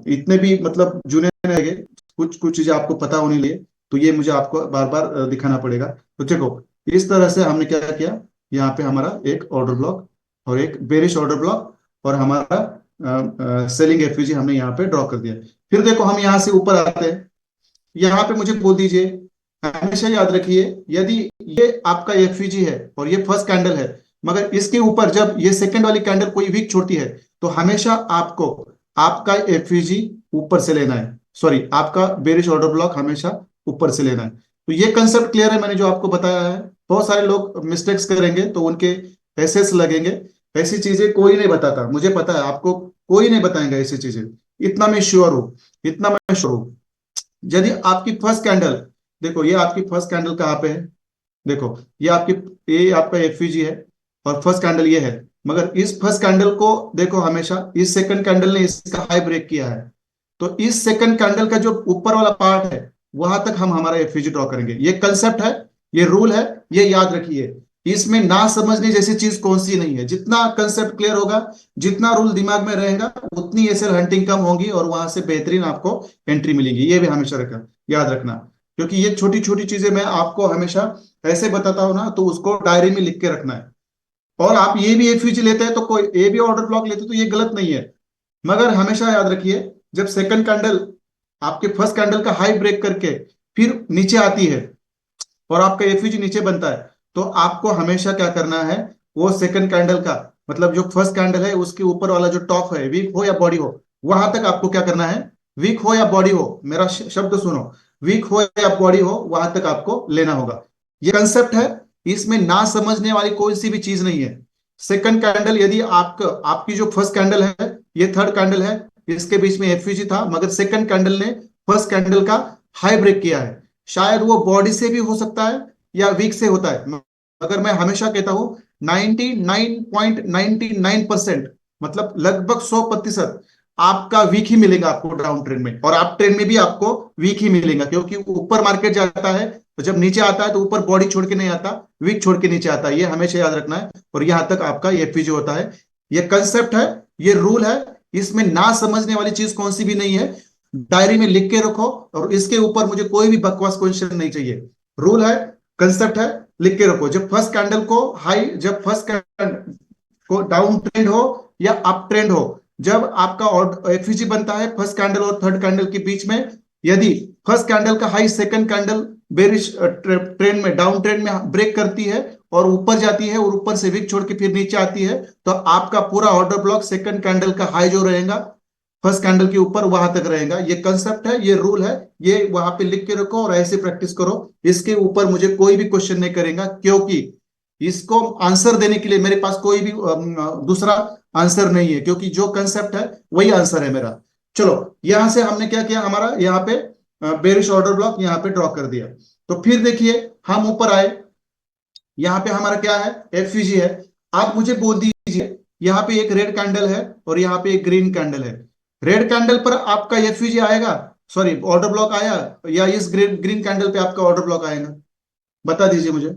इतने भी मतलब जुने रहेंगे, कुछ कुछ चीजें आपको पता होने लिए, तो ये मुझे आपको बार बार दिखाना पड़ेगा। तो देखो इस तरह से हमने क्या किया, यहाँ पे हमारा एक ऑर्डर ब्लॉक और एक बेरिश ऑर्डर ब्लॉक और हमारा सेलिंग एफयूजी हमने यहाँ पे ड्रॉ कर दिया। फिर देखो हम यहाँ से ऊपर आते हैं, यहाँ पे मुझे बोल दीजिए हमेशा याद रखिए, यदि ये आपका एफवीजी है और ये फर्स्ट कैंडल है, मगर इसके ऊपर जब ये सेकंड वाली कैंडल कोई वीक छोड़ती है, तो हमेशा आपको आपका एफवीजी ऊपर से लेना है, सॉरी आपका बेरिश ऑर्डर ब्लॉक हमेशा ऊपर से लेना है। तो ये कंसेप्ट क्लियर है मैंने जो आपको बताया है। बहुत सारे लोग मिस्टेक्स करेंगे तो उनके एसेस लगेंगे। ऐसी चीजें कोई नहीं बताता, मुझे पता है आपको कोई नहीं बताएंगे ऐसी चीजें। इतना मैं श्योर हूं, इतना मैं श्योर हूं। यदि आपकी फर्स्ट कैंडल, देखो ये आपकी फर्स्ट कैंडल कहाँ पे है, देखो ये आपका एफवीजी है और फर्स्ट कैंडल ये है, मगर इस फर्स्ट कैंडल को देखो, हमेशा इस सेकंड कैंडल ने इसका हाई ब्रेक किया है, तो इस सेकंड कैंडल का जो ऊपर वाला पार्ट है वहां तक हम हमारा एफवीजी ड्रॉ करेंगे। ये कंसेप्ट है, ये रूल है, ये याद रखिए। इसमें ना समझने जैसी चीज कौन सी नहीं है। जितना कंसेप्ट क्लियर होगा, जितना रूल दिमाग में रहेगा, उतनी एसएल हंटिंग कम होगी और वहां से बेहतरीन आपको एंट्री मिलेगी। ये भी हमेशा रखना, याद रखना, क्योंकि ये छोटी छोटी चीजें मैं आपको हमेशा ऐसे बताता हूं ना, तो उसको डायरी में लिख के रखना है। और आप ये भी एफवीजी लेते हैं तो कोई ये भी ऑर्डर ब्लॉक लेते हैं तो ये गलत नहीं है, मगर हमेशा याद रखिए, जब सेकंड कैंडल आपके फर्स्ट कैंडल का हाई ब्रेक करके फिर नीचे आती है और आपका एफयूजी नीचे बनता है, तो आपको हमेशा क्या करना है, वो सेकंड कैंडल का मतलब जो फर्स्ट कैंडल है उसके ऊपर वाला जो टॉप है, वीक हो या बॉडी हो, वहां तक आपको क्या करना है, वीक हो या बॉडी हो, मेरा शब्द सुनो, वीक हो या बॉडी हो, वहां तक आपको लेना होगा। ये कंसेप्ट है, इसमें ना समझने वाली कोई सी भी चीज नहीं है। सेकंड कैंडल, यदि आपकी जो फर्स्ट कैंडल है, ये थर्ड कैंडल है, इसके बीच में एफयूजी था, मगर सेकंड कैंडल ने फर्स्ट कैंडल का हाई ब्रेक किया है। शायद वो बॉडी से भी हो सकता है या वीक से होता है, मगर मैं हमेशा कहता हूं 99.99% मतलब लगभग 100% आपका वीक ही मिलेगा आपको डाउन ट्रेंड में, और आप ट्रेंड में भी आपको वीक ही मिलेगा, क्योंकि ऊपर मार्केट जाता है तो जब नीचे आता है तो ऊपर बॉडी छोड़ के नहीं आता, वीक छोड़ के नीचे आता है। ये हमेशा याद रखना है, और यहां तक आपका एफपीजी होता है। ये कंसेप्ट है, ये रूल है, इसमें ना समझने वाली चीज कौन सी भी नहीं है। डायरी में लिख के रखो, और इसके ऊपर मुझे कोई भी बकवास क्वेश्चन नहीं चाहिए। रूल है, कंसेप्ट है, लिख के रखो। जब फर्स्ट कैंडल को हाई, जब फर्स्ट कैंडल को डाउन ट्रेंड हो या अप ट्रेंड हो, जब आपका एफयूजी बनता है फर्स्ट कैंडल और थर्ड कैंडल के बीच में, यदि फर्स्ट कैंडल का high second candle bearish trend में, डाउन ट्रेंड में ब्रेक करती है और ऊपर जाती है और ऊपर से विक छोड़ के फिर नीचे आती है, तो आपका पूरा ऑर्डर ब्लॉक सेकंड कैंडल का हाई जो रहेगा फर्स्ट कैंडल के ऊपर वहां तक रहेगा। ये कंसेप्ट है, ये रूल है, ये वहां पे लिख के रखो और ऐसे प्रैक्टिस करो। इसके ऊपर मुझे कोई भी क्वेश्चन नहीं करेगा, क्योंकि इसको आंसर देने के लिए मेरे पास कोई भी दूसरा आंसर नहीं है, क्योंकि जो कंसेप्ट है वही आंसर है मेरा। चलो, यहां से हमने क्या किया, हमारा यहाँ पे बेरिश ऑर्डर ब्लॉक यहाँ पे ड्रॉ कर दिया। तो फिर देखिए हम ऊपर आए, यहाँ पे हमारा क्या है, एफवीजी है। आप मुझे बोल दीजिए, यहाँ पे एक रेड कैंडल है और यहाँ पे एक ग्रीन कैंडल है। रेड कैंडल पर आपका एफवीजी आएगा, सॉरी ऑर्डर ब्लॉक आया, या इस ग्रीन ग्रीन कैंडल पे आपका ऑर्डर ब्लॉक आएगा, बता दीजिए मुझे।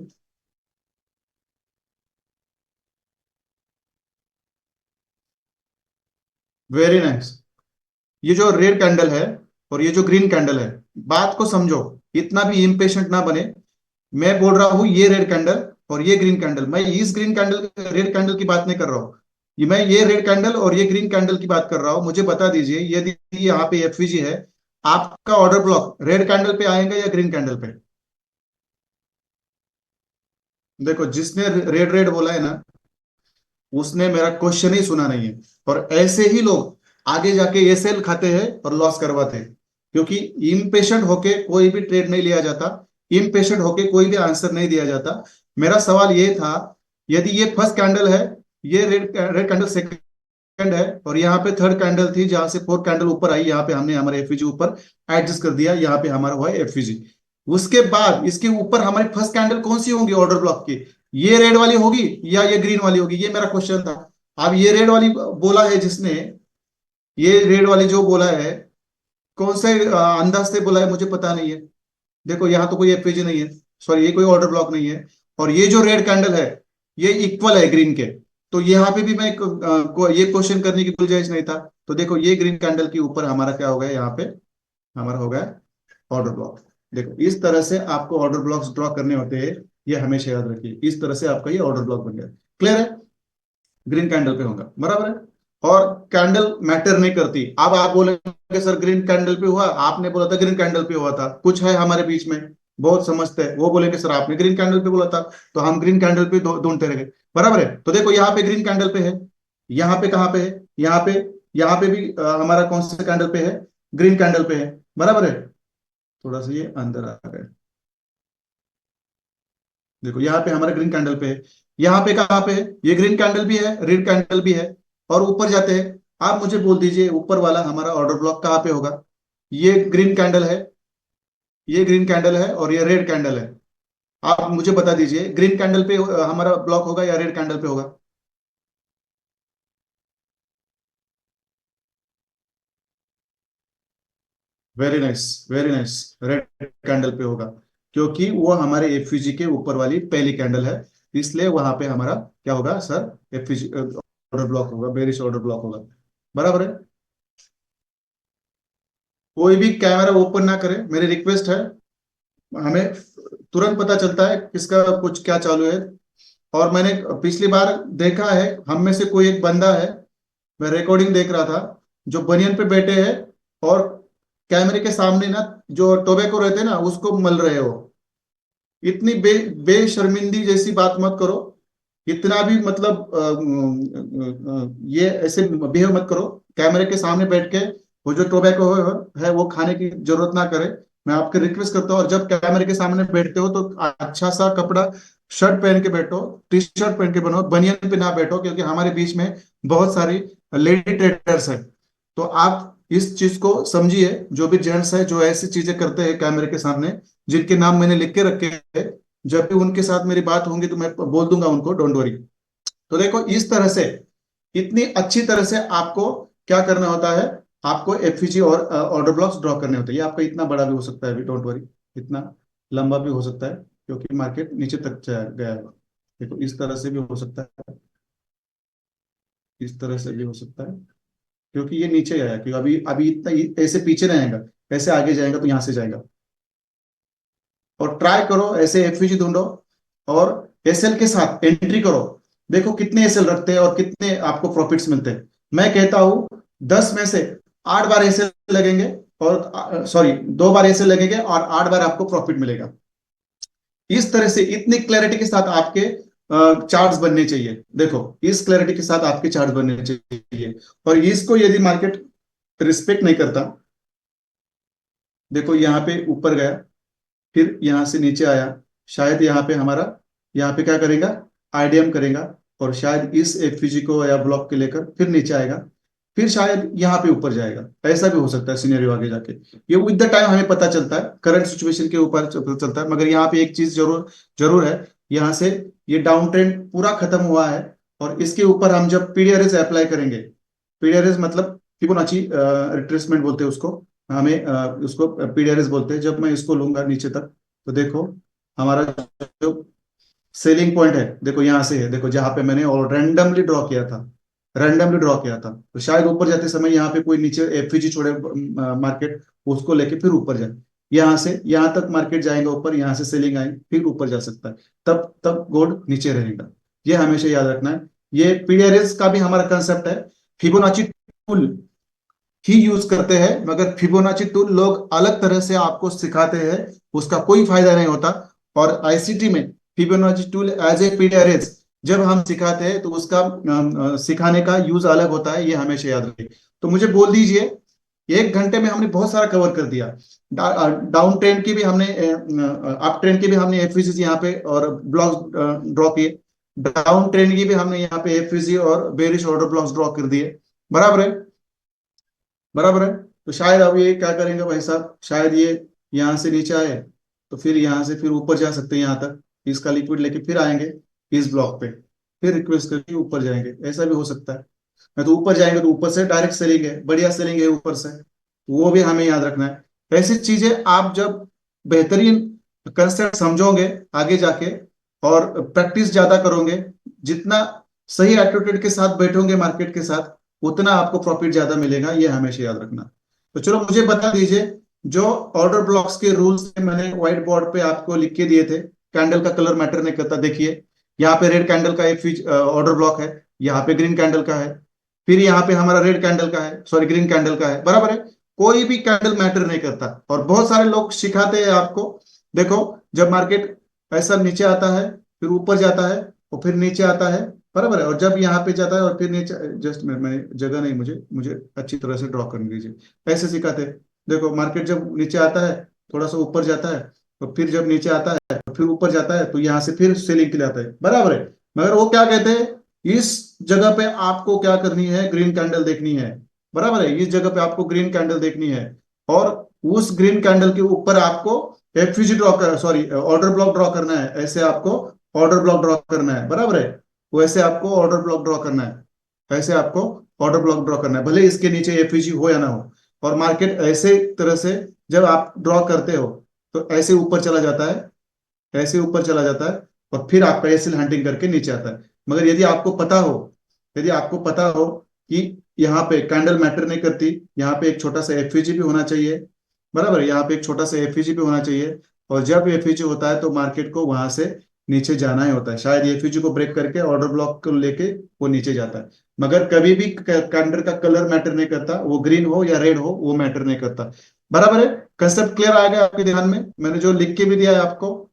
Very nice. ये जो रेड कैंडल है और ये जो ग्रीन कैंडल है, बात को समझो, इतना भी इम्पेशेंट ना बने। मैं बोल रहा हूं ये रेड कैंडल और ये ग्रीन कैंडल, मैं इस ग्रीन कैंडल रेड कैंडल की बात नहीं कर रहा हूं, ये मैं ये रेड कैंडल और ये ग्रीन कैंडल की बात कर रहा हूं। मुझे बता दीजिए, यदि यहाँ पे एफवीजी है, आपका ऑर्डर ब्लॉक रेड कैंडल पे आएगा या ग्रीन कैंडल पे? देखो, जिसने रेड रेड बोला है ना, उसने मेरा क्वेश्चन ही सुना नहीं है। और ऐसे ही लोग आगे जाके ये सेल खाते हैं और लॉस करवाते हैं, क्योंकि इम्पेशेंट होके कोई भी ट्रेड नहीं लिया जाता, इम्पेशेंट होके कोई भी आंसर नहीं दिया जाता। मेरा सवाल ये था, यदि ये फर्स्ट कैंडल है, ये रेड रेड कैंडल सेकंड है, और यहाँ पे थर्ड कैंडल थी जहां से फोर्थ कैंडल ऊपर आई, यहाँ पे हमने हमारे एफवीजी ऊपर एडजस्ट कर दिया, यहाँ पे हमारा हुआ है एफवीजी। उसके बाद इसके ऊपर हमारी फर्स्ट कैंडल कौन सी होंगी ऑर्डर ब्लॉक की, ये रेड वाली होगी या ये ग्रीन वाली होगी, ये मेरा क्वेश्चन था। अब ये रेड वाली बोला है जिसने, ये रेड वाली जो बोला है, कौन से अंदाज से बोला है मुझे पता नहीं है। देखो यहाँ तो कोई एफपीजी नहीं है, सॉरी ये कोई ऑर्डर ब्लॉक नहीं है, और ये जो रेड कैंडल है ये इक्वल है ग्रीन के, तो यहाँ पे भी मैं ये क्वेश्चन करने की गुंजाइश नहीं था। तो देखो ये ग्रीन कैंडल के ऊपर हमारा क्या हो गया, यहाँ पे हमारा हो गया ऑर्डर ब्लॉक। देखो इस तरह से आपको ऑर्डर ब्लॉक्स ड्रॉ करने होते हैं, ये हमेशा याद रखिए। इस तरह से आपका ये ऑर्डर ब्लॉक बन गया, क्लियर है, ग्रीन कैंडल पे होगा, बराबर है। और कैंडल मैटर नहीं करती। अब आप बोलेंगे सर ग्रीन कैंडल पे हुआ, आपने बोला था ग्रीन कैंडल पे हुआ था, कुछ है हमारे बीच में, बहुत समझते हैं, वो बोलेंगे सर आपने ग्रीन कैंडल पे बोला था, तो हम ग्रीन कैंडल पे ढूंढते रह गए। बराबर है। तो देखो यहाँ पे ग्रीन कैंडल पे है, यहाँ पे कहाँ पे है, यहाँ पे, यहाँ पे भी हमारा कौन से कैंडल पे है, ग्रीन कैंडल पे है। बराबर है। थोड़ा सा ये अंदर आ गया। देखो यहाँ पे हमारा ग्रीन कैंडल पे है, यहाँ पे कहाँ पे है, ये ग्रीन कैंडल भी है, रेड कैंडल भी है। और ऊपर जाते हैं, आप मुझे बोल दीजिए ऊपर वाला हमारा ऑर्डर ब्लॉक कहाँ पे होगा। ये ग्रीन कैंडल है, ये ग्रीन कैंडल है और ये रेड कैंडल है। आप मुझे बता दीजिए ग्रीन कैंडल पे हमारा ब्लॉक होगा या रेड कैंडल पे होगा। Very nice, very nice, red candle पे होगा, क्योंकि वो हमारे एफयूजी के ऊपर वाली पहली कैंडल है, इसलिए वहां पे हमारा क्या होगा सर, एफयूजी ऑर्डर ब्लॉक होगा, बेरिश ऑर्डर ब्लॉक होगा। बराबर है। कोई भी कैमरा ओपन ना करे, मेरी रिक्वेस्ट है। हमें तुरंत पता चलता है किसका कुछ क्या चालू है। और मैंने पिछली बार देखा है, हम में से कोई एक बंदा है, मैं रिकॉर्डिंग देख रहा था, जो बनियन पे बैठे हैं और कैमरे के सामने ना जो टोबैको रहते हैं ना उसको मल रहे हो। इतनी बेशर्मिंदी जैसी बात मत करो। इतना भी मतलब ये ऐसे बिहेव मत करो। कैमरे के सामने बैठ के वो जो टोबैको है वो खाने की जरूरत ना करे। मैं आपके रिक्वेस्ट करता हूँ, और जब कैमरे के सामने बैठते हो तो अच्छा सा कपड़ा, शर्ट पहन के बैठो, टी शर्ट पहन के बनो, बनियान पे ना बैठो, क्योंकि हमारे बीच में बहुत सारी लेडी ट्रेडर्स है। तो आप इस चीज को समझिए, जो भी जेंट्स है जो ऐसी चीजें करते हैं कैमरे के सामने, जिनके नाम मैंने लिख के रखे हैं, जब भी उनके साथ मेरी बात होंगी तो मैं बोल दूंगा उनको, डोंट वरी। तो देखो इस तरह से, इतनी अच्छी तरह से आपको क्या करना होता है, आपको एफईजी और ऑर्डर ब्लॉक्स ड्रॉ करने होते हैं। ये आपका इतना बड़ा भी हो सकता है, डोंट वरी, इतना लंबा भी हो सकता है, क्योंकि मार्केट नीचे तक गया है। देखो इस तरह से भी हो सकता है, इस तरह से भी हो सकता है, क्योंकि ये नीचे आया, क्योंकि अभी अभी इतना ऐसे पीछे रहेगा, ऐसे आगे जाएगा तो यहां से जाएगा। और ट्राई करो ऐसे एफयूजी ढूंढो, और एसएल के साथ एंट्री करो। देखो कितने एसएल रखते हैं और कितने आपको प्रॉफिट्स मिलते हैं। मैं कहता हूं 10 में से 8 बार एसएल लगेंगे, और सॉरी 2 बार एसएल लगेंगे और 8 बार आपको प्रॉफिट मिलेगा। इस तरह से इतनी क्लैरिटी के साथ आपके चार्ट्स बनने चाहिए। देखो इस क्लैरिटी के साथ आपके चार्ट बनने चाहिए, और इसको यदि मार्केट रिस्पेक्ट नहीं करता, देखो यहाँ पे ऊपर गया, फिर यहां से नीचे आया, शायद यहाँ पे हमारा, यहाँ पे क्या करेगा, आईडीएम करेगा, और शायद इस एफपीजी को या ब्लॉक के लेकर फिर नीचे आएगा, फिर शायद यहाँ पे ऊपर जाएगा। ऐसा भी हो सकता है सिनेरियो आगे जाके। ये विद द टाइम हमें पता चलता है, करंट सिचुएशन के ऊपर पता चलता है। मगर यहाँ पे एक चीज जरूर जरूर है, यहाँ से ये डाउन ट्रेंड पूरा खत्म हुआ है, और इसके ऊपर हम जब पीडीआरएस अप्लाई करेंगे, पीडीआरएस मतलब फिबोनाची रिट्रेसमेंट बोलते हैं उसको, हमें उसको पीडीआरएस बोलते हैं। जब मैं इसको लूंगा नीचे तक, तो देखो हमारा जो सेलिंग पॉइंट है, देखो यहाँ से है, देखो जहां पे मैंने और रैंडमली ड्रॉ किया था, रैंडमली ड्रॉ किया था, तो शायद ऊपर जाते समय यहाँ पे कोई नीचे एफईजी छोड़े मार्केट, उसको लेके फिर ऊपर जाए। यहाँ से यहाँ तक मार्केट जाएगा ऊपर, यहाँ से सेलिंग आए फिर ऊपर जा सकता है, तब तब गोल्ड नीचे रहेगा। ये हमेशा याद रखना है। ये पीडीआरएस का भी हमारा कंसेप्ट है, फिबोनाची टूल ही यूज करते हैं, मगर फिबोनाची टूल लोग अलग तरह से आपको सिखाते हैं, उसका कोई फायदा नहीं होता। और आईसीटी में फिबोनाची टूल एज ए पीडीआरएस जब हम सिखाते हैं तो उसका सिखाने का यूज अलग होता है, ये हमेशा याद रखिए। तो मुझे बोल दीजिए, 1 घंटे में हमने बहुत सारा कवर कर दिया। डाउन ट्रेंड की भी हमने, अप ट्रेंड की भी हमने एफवीसी यहाँ पे और ब्लॉक्स ड्रॉ किए, डाउन ट्रेंड की भी हमने यहाँ पे एफवीसी और बेरिश ऑर्डर ब्लॉक्स ड्रॉ कर दिए। बराबर है, बराबर है। तो शायद अब ये क्या करेंगे भाई साहब, शायद ये यहाँ से नीचे आए, तो फिर यहाँ से फिर ऊपर जा सकते हैं यहाँ तक, इसका लिक्विड लेके फिर आएंगे इस ब्लॉक पे, फिर रिक्वेस्ट करके ऊपर जाएंगे, ऐसा भी हो सकता है। नहीं तो ऊपर जाएंगे तो ऊपर से डायरेक्ट सेलिंग है, बढ़िया सेलिंग है ऊपर से, वो भी हमें याद रखना है। ऐसी चीजें आप जब बेहतरीन कंसेप्ट समझोगे आगे जाके, और प्रैक्टिस ज्यादा करोगे, जितना सही एटीट्यूड के साथ बैठोगे मार्केट के साथ, उतना आपको प्रॉफिट ज्यादा मिलेगा, ये हमेशा याद रखना। तो चलो मुझे बता दीजिए, जो ऑर्डर ब्लॉक्स के रूल्स मैंने व्हाइट बोर्ड पे आपको लिख के दिए थे, कैंडल का कलर मैटर नहीं करता। देखिए यहाँ पे रेड कैंडल का एक ऑर्डर ब्लॉक है, यहाँ पे ग्रीन कैंडल का है, फिर यहाँ पे हमारा रेड कैंडल का है, सॉरी ग्रीन कैंडल का है। बराबर है। कोई भी कैंडल मैटर नहीं करता, और बहुत सारे लोग सिखाते हैं आपको देखो, जब मार्केट ऐसा नीचे आता है, फिर ऊपर जाता है और फिर नीचे आता है, बराबर है, और जब यहाँ पे जाता है और फिर नीचे, जस्ट मैं जगह नहीं, मुझे मुझे अच्छी तरह से ड्रॉ करने दीजिए, ऐसे सिखाते हैं। देखो, मार्केट जब नीचे आता है, थोड़ा सा ऊपर जाता है, और फिर जब नीचे आता है और फिर ऊपर जाता है, तो यहाँ से फिर सेलिंग के लिए आता है, बराबर है। मगर वो क्या कहते हैं, इस जगह पे आपको क्या करनी है, ग्रीन कैंडल देखनी है, बराबर है, इस जगह पे आपको ग्रीन कैंडल देखनी है, और उस ग्रीन कैंडल के ऊपर आपको एफवीजी ड्रॉ कर, सॉरी, ऑर्डर ब्लॉक ड्रॉ करना है, ऐसे आपको ऑर्डर ब्लॉक ड्रॉ करना है, बराबर है, वैसे आपको ऑर्डर ब्लॉक ड्रॉ करना है, ऐसे आपको ऑर्डर ब्लॉक ड्रॉ करना है, भले इसके नीचे एफवीजी हो या ना हो। और मार्केट ऐसे तरह से जब आप ड्रॉ करते हो, तो ऐसे ऊपर चला जाता है, ऐसे ऊपर चला जाता है, और फिर आपका एसिल हंटिंग करके नीचे आता है। मगर यदि आपको पता हो, यदि आपको पता हो कि यहाँ पे कैंडल मैटर नहीं करती, यहाँ पे एक छोटा सा एफईजी भी होना चाहिए, बराबर है, यहाँ पे एक छोटा सा एफईजी भी होना चाहिए, और जब एफईजी होता है तो मार्केट को वहां से नीचे जाना ही होता है, शायद एफईजी को ब्रेक करके ऑर्डर ब्लॉक को लेके वो नीचे जाता है। मगर कभी भी कैंडल का कलर मैटर नहीं करता, वो ग्रीन हो या रेड हो, वो मैटर नहीं करता, बराबर है। कंसेप्ट क्लियर आ गया आपके ध्यान में, मैंने जो लिख के भी दिया है आपको,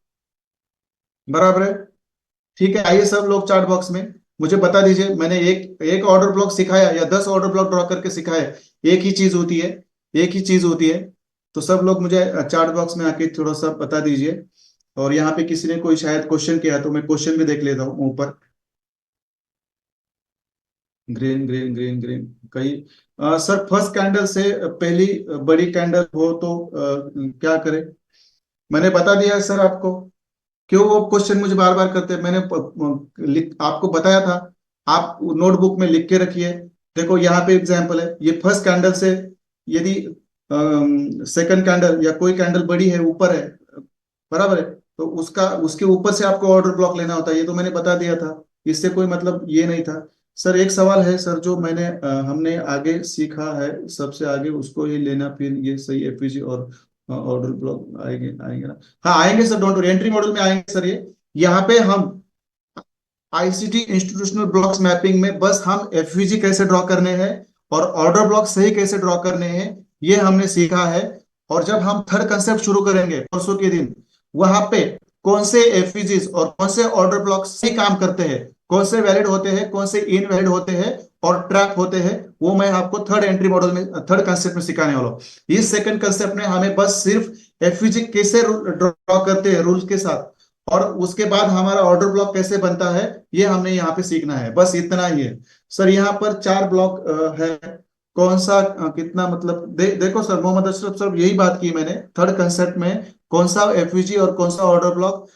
बराबर है। ठीक है, आइए सब लोग चार्ट बॉक्स में मुझे बता दीजिए, मैंने एक एक ऑर्डर ब्लॉक सिखाया या 10 ऑर्डर ब्लॉक ड्रॉ करके सिखाया, एक ही चीज होती है, एक ही चीज होती है। तो सब लोग मुझे चार्ट बॉक्स में आके थोड़ा सा बता दीजिए। और यहाँ पे किसी ने कोई शायद क्वेश्चन किया है, तो मैं क्वेश्चन भी देख लेता हूँ ऊपर। ग्रीन ग्रीन ग्रीन ग्रीन, कई सर फर्स्ट कैंडल से पहली बड़ी कैंडल हो तो क्या करें? मैंने बता दिया है सर आपको। क्यों वो क्वेश्चन मुझे बार बार करते हैं? मैंने आपको बताया था, आप नोटबुक में लिख के रखिए। देखो यहाँ पे एग्जांपल है, ये फर्स्ट कैंडल से यदि सेकंड कैंडल या कोई कैंडल बड़ी है, ऊपर है, बराबर है, तो उसका उसके ऊपर से आपको ऑर्डर ब्लॉक लेना होता है, ये तो मैंने बता दिया था, इससे कोई मतलब ये नहीं था। सर एक सवाल है सर, जो मैंने हमने आगे सीखा है, सबसे आगे उसको ही लेना, फिर ये सही एफपीजी और ऑर्डर ब्लॉक आएंगे, आएंगे ना? हाँ आएंगे sir, don't worry, entry model में आएंगे सर। ये यहाँ पे हम आईसीटी इंस्टीट्यूशनल ब्लॉक्स मैपिंग में बस हम एफवीजी कैसे ड्रॉ करने हैं और ऑर्डर ब्लॉक सही कैसे ड्रॉ करने हैं, ये हमने सीखा है। और जब हम थर्ड कंसेप्ट शुरू करेंगे परसों के दिन, वहां पे कौन से एफवीजीज और कौन से ऑर्डर ब्लॉक सही काम करते हैं, कौन से वैलिड होते हैं, कौन से इनवैलिड होते हैं और ट्रैप होते हैं, वो मैं आपको थर्ड एंट्री मॉडल में, थर्ड कंसेप्ट में सिखाने वाला हूँ। इस सेकंड कंसेप्ट में हमें बस सिर्फ एफवीजी कैसे ड्रॉ करते हैं रूल्स के साथ, और उसके बाद हमारा ऑर्डर ब्लॉक कैसे बनता है, ये हमने यहाँ पे सीखना है, बस इतना ही है। सर यहाँ पर 4 ब्लॉक है, कौन सा कितना मतलब देखो सर, मोहम्मद अशरफ सर, यही बात की मैंने थर्ड कंसेप्ट में, कौन सा एफवीजी और कौन सा ऑर्डर ब्लॉक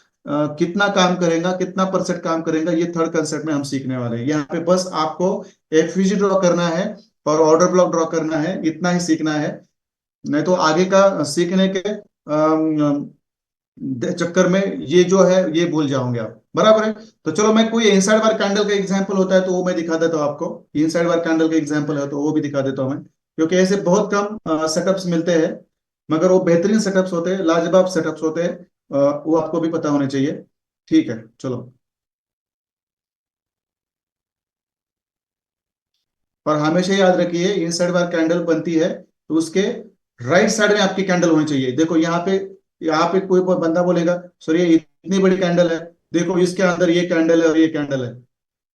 कितना काम करेगा, कितना परसेंट काम करेगा, ये थर्ड कंसेप्ट में हम सीखने वाले हैं। यहाँ पे बस आपको एफवीजी ड्रॉ करना है और ऑर्डर ब्लॉक ड्रॉ करना है, इतना ही सीखना है। नहीं तो आगे का सीखने के चक्कर में ये जो है ये भूल जाओगे आप, बराबर है। तो चलो, मैं कोई इनसाइड बार कैंडल का एग्जांपल होता है तो वो मैं दिखा देता हूँ आपको, इनसाइड बार कैंडल का एग्जांपल है तो वो भी दिखा देता हूँ मैं, क्योंकि ऐसे बहुत कम सेटअप्स मिलते हैं, मगर वो बेहतरीन सेटअप्स होते हैं, लाजवाब सेटअप्स होते हैं, वो आपको भी पता होने चाहिए। ठीक है, चलो। और हमेशा याद रखिए, इनसाइड बार कैंडल बनती है तो उसके राइट साइड में आपकी कैंडल होनी चाहिए। देखो यहाँ पे कोई बंदा बोलेगा सर ये इतनी बड़ी कैंडल है, देखो इसके अंदर ये कैंडल है और ये कैंडल है,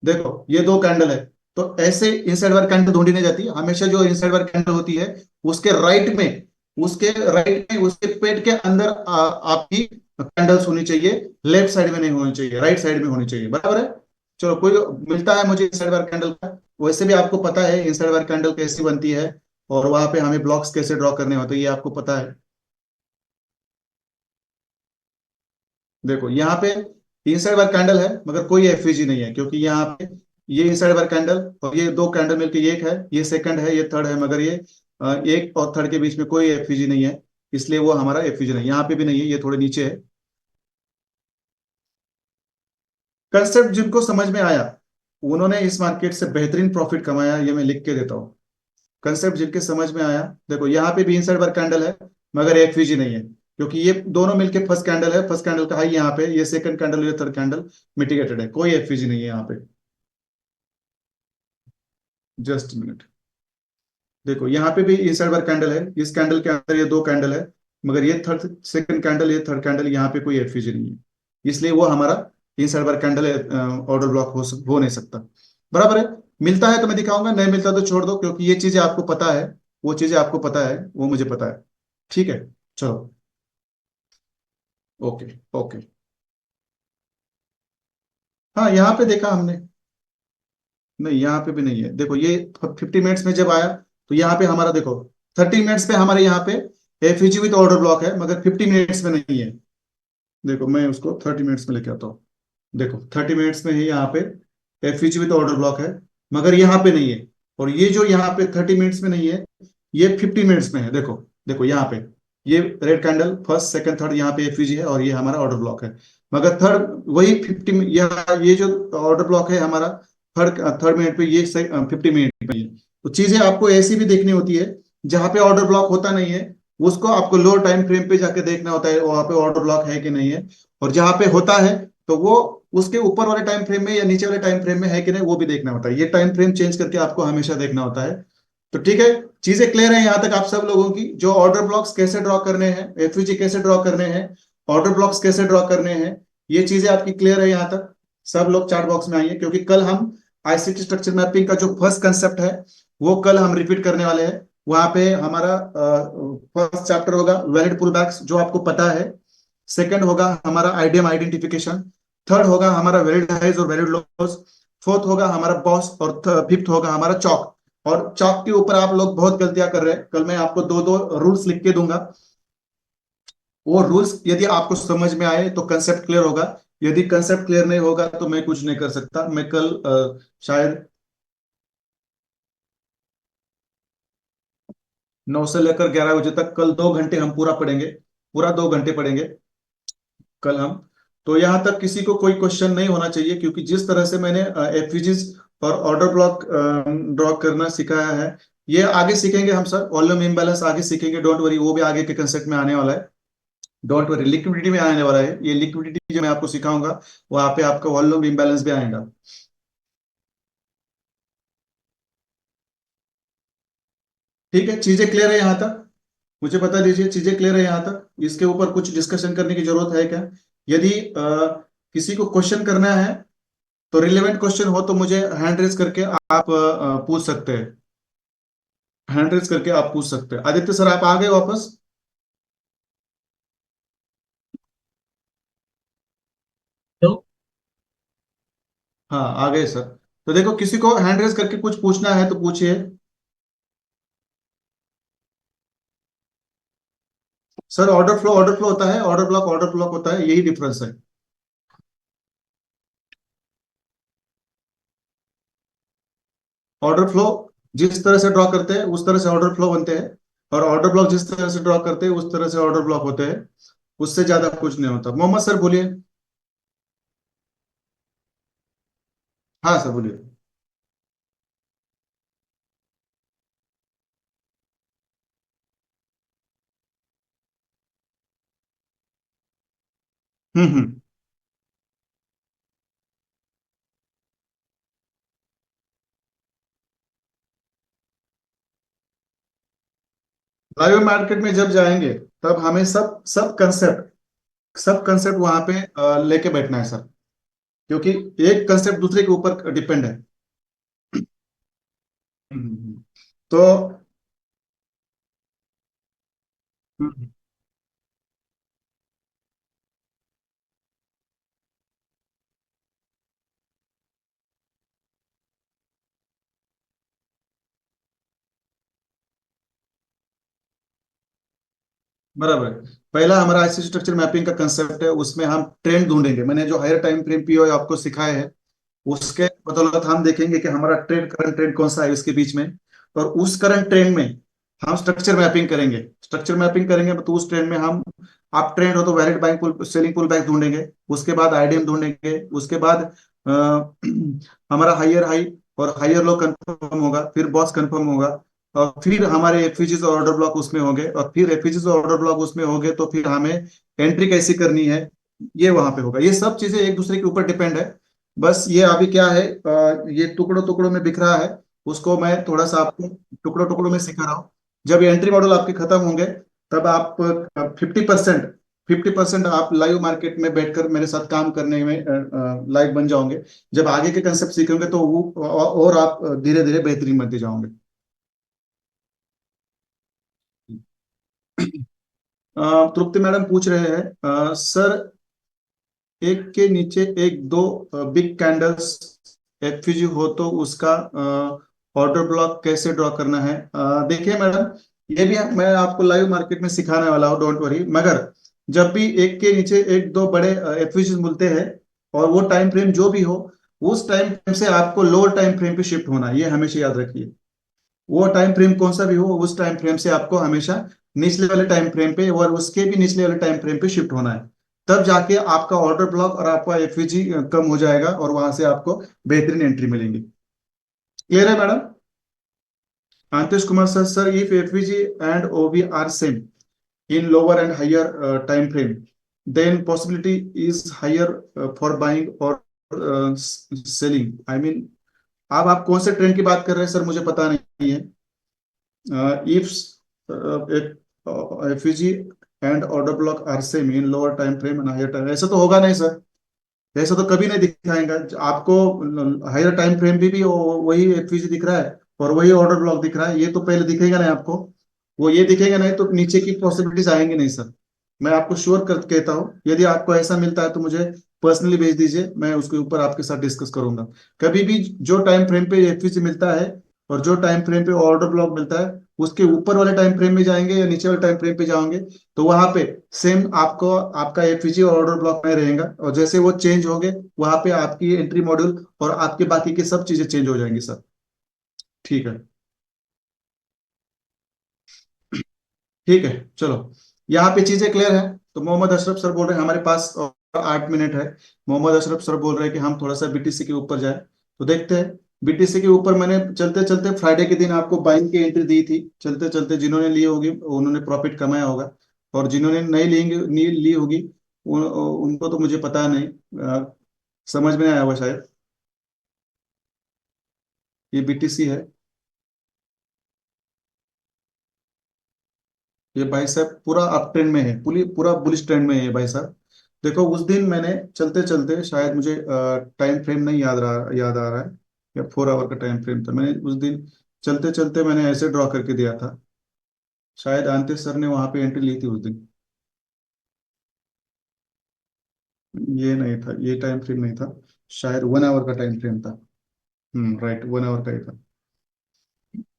देखो ये दो कैंडल है। तो ऐसे इनसाइड बार कैंडल ढूंढी नहीं जाती, हमेशा जो इनसाइड बार कैंडल होती है उसके राइट में, उसके पेट के अंदर आपकी कैंडल्स होनी चाहिए, लेफ्ट साइड में नहीं होनी चाहिए, राइट साइड में होनी चाहिए, बराबर है। चलो, कोई मिलता है मुझे इनसाइड बार कैंडल का, वैसे भी आपको पता है इनसाइड बार कैंडल कैसी बनती है, और वहां पे हमें ब्लॉक्स कैसे ड्रॉ करने होते हैं, ये आपको पता है। देखो यहाँ पे इनसाइड बार कैंडल है, मगर कोई एफवीजी नहीं है, क्योंकि यहाँ पे ये इनसाइड बार कैंडल और ये दो कैंडल मिलकर ये एक है, ये सेकंड है, ये थर्ड है, मगर ये एक और थर्ड के बीच में कोई एफवीजी नहीं है, इसलिए वो हमारा एफवीजी नहीं, यहाँ पे भी नहीं है, ये थोड़े नीचे है। कंसेप्ट जिनको समझ में आया, उन्होंने इस मार्केट से बेहतरीन प्रॉफिट कमाया, ये मैं लिख के देता हूँ। कंसेप्ट जिनके समझ में आया, देखो यहाँ पे भी इनसाइड बार कैंडल है, मगर एफवीजी नहीं है, क्योंकि ये दोनों मिलके फर्स्ट कैंडल है, फर्स्ट कैंडल का हाई यहाँ पे, ये सेकंड कैंडल, ये थर्ड कैंडल मिटिगेटेड है, कोई एफवीजी नहीं है यहाँ पे। जस्ट मिनट, देखो यहाँ पे भी इनसाइड बार कैंडल है, इस कैंडल के अंदर ये दो कैंडल है, मगर ये थर्ड सेकंड कैंडल, ये थर्ड कैंडल, यहाँ पे कोई एफयूजी नहीं है, इसलिए वो हमारा इनसाइड बार कैंडल ऑर्डर ब्लॉक हो नहीं सकता। बराबर है। मिलता है तो मैं दिखाऊंगा, नहीं मिलता तो छोड़ दो, क्योंकि ये चीजें आपको पता है, वो चीजें आपको पता है, वो मुझे पता है। ठीक है, चलो। ओके। ओके। हाँ, यहाँ पे देखा हमने। नहीं, यहाँ पे भी नहीं है, देखो ये 50 मिनट्स में जब आया, तो यहाँ पे हमारा देखो 30 मिनट्स पे हमारे यहाँ पे एफयूजी विद ऑर्डर ब्लॉक है, मगर 50 मिनट्स में नहीं है। देखो मैं उसको 30 मिनट्स में लेके आता हूँ। देखो 30 मिनट्स में ही यहाँ पे एफयूजी विद ऑर्डर ब्लॉक है, मगर यहाँ पे नहीं है। और ये जो यहाँ पे 30 मिनट्स में नहीं है, ये 50 मिनट्स में है। देखो, देखो यहाँ पे ये red candle first second third, यहाँ पे एफयूजी है और ये हमारा ऑर्डर ब्लॉक है। मगर थर्ड वही 50, ये जो ऑर्डर ब्लॉक है हमारा थर्ड थर्ड मिनट पे, ये 50 मिनट पे है। तो चीजें आपको ऐसी भी देखनी होती है, जहां पे ऑर्डर ब्लॉक होता नहीं है उसको आपको लो टाइम फ्रेम पे जाके देखना होता है वहां पे ऑर्डर ब्लॉक है कि नहीं है। और जहां पे होता है तो वो उसके ऊपर वाले टाइम फ्रेम में या नीचे वाले टाइम फ्रेम में है कि नहीं, वो भी देखना होता है। ये टाइम फ्रेम चेंज करके आपको हमेशा देखना होता है। तो ठीक है, चीजें क्लियर है यहाँ तक आप सब लोगों की? जो ऑर्डर ब्लॉक्स कैसे ड्रॉ करने हैं, एफयूजी कैसे ड्रॉ करने हैं, ऑर्डर ब्लॉक्स कैसे ड्रॉ करने हैं, ये चीजें आपकी क्लियर है यहाँ तक? सब लोग चैट बॉक्स में आइए, क्योंकि कल हम आईसीटी स्ट्रक्चर मैपिंग का जो फर्स्ट कंसेप्ट है वो कल हम रिपीट करने वाले हैं। वहां पे हमारा फर्स्ट चैप्टर होगा वैलिड पुलबैक्स, जो आपको पता है। सेकंड होगा हमारा आईडीएम आइडेंटिफिकेशन। थर्ड होगा हमारा वैलिड हाइज और वैलिड लॉस। फोर्थ होगा हमारा बॉस, और फिफ्थ होगा हमारा चौक। और चौक के ऊपर आप लोग बहुत गलतियां कर रहे हैं, कल मैं आपको दो दो रूल्स लिख के दूंगा। वो रूल्स यदि आपको समझ में आए तो कंसेप्ट क्लियर होगा, यदि कंसेप्ट क्लियर नहीं होगा तो मैं कुछ नहीं कर सकता। मैं कल शायद 9 से लेकर 11 बजे तक कल 2 घंटे हम पूरा पढ़ेंगे, पूरा 2 घंटे पढ़ेंगे कल हम। तो यहां तक किसी को कोई क्वेश्चन नहीं होना चाहिए, क्योंकि जिस तरह से मैंने एफवीजीज और ऑर्डर ब्लॉक ड्रॉ करना सिखाया है, ये आगे सीखेंगे हम सर। वॉल्यूम इम्बैलेंस आगे सीखेंगे, डोंट वरी, वो भी आगे के कंसेप्ट में आने वाला है। डोंट वरी, लिक्विडिटी में आने वाला है, ये लिक्विडिटी जो मैं आपको सिखाऊंगा वहां पे आपका वॉल्यूम इम्बैलेंस भी आएगा। ठीक है, चीजें क्लियर है यहाँ तक? मुझे बता दीजिए, चीजें क्लियर है यहाँ तक? इसके ऊपर कुछ डिस्कशन करने की जरूरत है क्या? यदि किसी को क्वेश्चन करना है तो रिलेवेंट क्वेश्चन हो तो मुझे हैंड रेज करके आप पूछ सकते हैं। हैंड रेज करके आप पूछ सकते हैं। आदित्य सर, आप आ गए वापस? तो हाँ, आ गए सर। तो देखो, किसी को हैंड रेज करके कुछ पूछना है तो पूछिए। सर, ऑर्डर फ्लो होता है, ऑर्डर ब्लॉक होता है, यही डिफरेंस है। ऑर्डर फ्लो जिस तरह से ड्रॉ करते हैं उस तरह से ऑर्डर फ्लो बनते हैं, और ऑर्डर ब्लॉक जिस तरह से ड्रॉ करते हैं उस तरह से ऑर्डर ब्लॉक होते हैं। उससे ज्यादा कुछ नहीं होता। मोहम्मद सर बोलिए। हाँ सर, बोलिए। हम्म। लाइव मार्केट में जब जाएंगे तब हमें सब कंसेप्ट वहां पे लेके बैठना है सर, क्योंकि एक कंसेप्ट दूसरे के ऊपर डिपेंड है। हम्म। तो हम्म, बराबर है। पहला हमारा आईसी स्ट्रक्चर मैपिंग का कंसेप्ट है, उसमें हम ट्रेंड ढूंढेंगे। मैंने जो हायर टाइम फ्रेम पीओ आपको सिखाया है, उसके बदौलत हम देखेंगे कि हमारा ट्रेंड, करंट ट्रेंड कौन सा है इसके बीच में। और उस करंट ट्रेंड में हम स्ट्रक्चर मैपिंग करेंगे। स्ट्रक्चर मैपिंग करेंगे तो उस ट्रेंड में हम, आप ट्रेंड हो तो वैलिड बाइंग पुल सेलिंग पुल बैक ढूंढेंगे, उसके बाद आईडीएम ढूंढेंगे, उसके बाद हमारा हायर हाई और हायर लो कंफर्म होगा, फिर बॉस कंफर्म होगा, और फिर हमारे एफिजीज और ऑर्डर ब्लॉक उसमें होंगे, और फिर एफिजीज और ऑर्डर ब्लॉक उसमें होंगे तो फिर हमें एंट्री कैसी करनी है, ये वहां पे होगा। ये सब चीजें एक दूसरे के ऊपर डिपेंड है। बस ये अभी क्या है, ये टुकड़ों टुकड़ों में बिखरा है, उसको मैं थोड़ा सा आपको टुकड़ों टुकड़ों में सिखा रहा हूँ। जब ये एंट्री मॉडल आपके खत्म होंगे तब आप 50%, 50% आप लाइव मार्केट में बैठकर मेरे साथ काम करने में लाइव बन जाओगे। जब आगे के कंसेप्ट सीखेंगे तो वो और आप धीरे धीरे बेहतरीन बनते जाओगे। तृप्ति मैडम पूछ रहे हैं, सर एक के नीचे एक दो बिग कैंडल्स एफपीजी हो तो उसका ऑर्डर ब्लॉक कैसे ड्रॉ करना है? देखिए मैडम, ये भी मैं आपको लाइव मार्केट में सिखाने वाला हूँ, डोंट वरी। मगर जब भी एक के नीचे एक दो बड़े एफपीजी मिलते हैं और वो टाइम फ्रेम जो भी हो, उस टाइम फ्रेम से आपको लोअर टाइम फ्रेम पे शिफ्ट होना है, ये हमेशा याद रखिए। वो टाइम फ्रेम कौन सा भी हो, उस टाइम फ्रेम से आपको हमेशा निचले वाले टाइम फ्रेम पे और उसके भी निचले वाले टाइम फ्रेम पे शिफ्ट होना है। तब जाके आपका ऑर्डर ब्लॉक और आपका एफवीजी कम हो जाएगा और वहां से आपको बेहतरीन एंट्री मिलेंगी। क्लियर है madam? Antesh Kumar sir, sir if FVG and OB are same in lower and higher time frame, then possibility is higher for buying or selling, I mean। आप कौन से ट्रेंड की बात कर रहे हैं सर, मुझे पता नहीं है। if FEG and order block are same in lower time frame and higher time, ऐसा तो होगा नहीं सर। ऐसा तो कभी नहीं दिखाएगा आपको। हायर टाइम फ्रेम भी वही एफईजी दिख रहा है और वही ऑर्डर ब्लॉक दिख रहा है, ये तो पहले दिखेगा नहीं आपको। वो ये दिखेगा नहीं तो नीचे की पॉसिबिलिटीज आएंगी नहीं सर। मैं आपको श्योर कर कहता हूँ, यदि आपको ऐसा मिलता है तो मुझे पर्सनली भेज दीजिए, मैं उसके ऊपर आपके साथ डिस्कस करूंगा। कभी भी जो टाइम फ्रेम पे एफवीसी मिलता है और जो टाइम फ्रेम पे ऑर्डर ब्लॉक मिलता है, उसके ऊपर वाले टाइम फ्रेम में जाएंगे या नीचे वाले टाइम फ्रेम पे जाओगे तो वहां पे सेम आपको आपका एफवीजी और ऑर्डर ब्लॉक में रहेगा, और जैसे वो चेंज होंगे वहां पे आपकी एंट्री मॉड्यूल और आपके बाकी की सब चीजें चेंज हो जाएंगी सर। ठीक है। ठीक है, चलो। यहाँ पे चीजें क्लियर है। तो मोहम्मद अशरफ सर बोल रहे हैं हमारे पास और 8 मिनट है। मोहम्मद अशरफ सर बोल रहे हैं कि हम थोड़ा सा बीटीसी के ऊपर जाए, तो देखते हैं। बीटीसी के ऊपर मैंने चलते चलते फ्राइडे के दिन आपको बाइंग की एंट्री दी थी, चलते चलते जिन्होंने ली होगी उन्होंने प्रॉफिट कमाया होगा, और जिन्होंने नहीं नहीं ली होगी उनको तो मुझे पता नहीं। समझ में आया होगा शायद। ये बीटीसी है। ये भाई साहब पूरा अप ट्रेंड में है, पूरी पूरा बुलिश ट्रेंड में है भाई साहब। देखो उस दिन मैंने चलते चलते, शायद मुझे टाइम फ्रेम नहीं याद आ रहा है, या 4 आवर का टाइम फ्रेम था, मैंने उस दिन चलते चलते मैंने ऐसे ड्रॉ करके दिया था। शायद अंत्य सर ने वहां पे एंट्री ली थी उस दिन। ये नहीं था, ये टाइम फ्रेम नहीं था। शायद 1 आवर का टाइम फ्रेम था। राइट, 1 आवर का ही था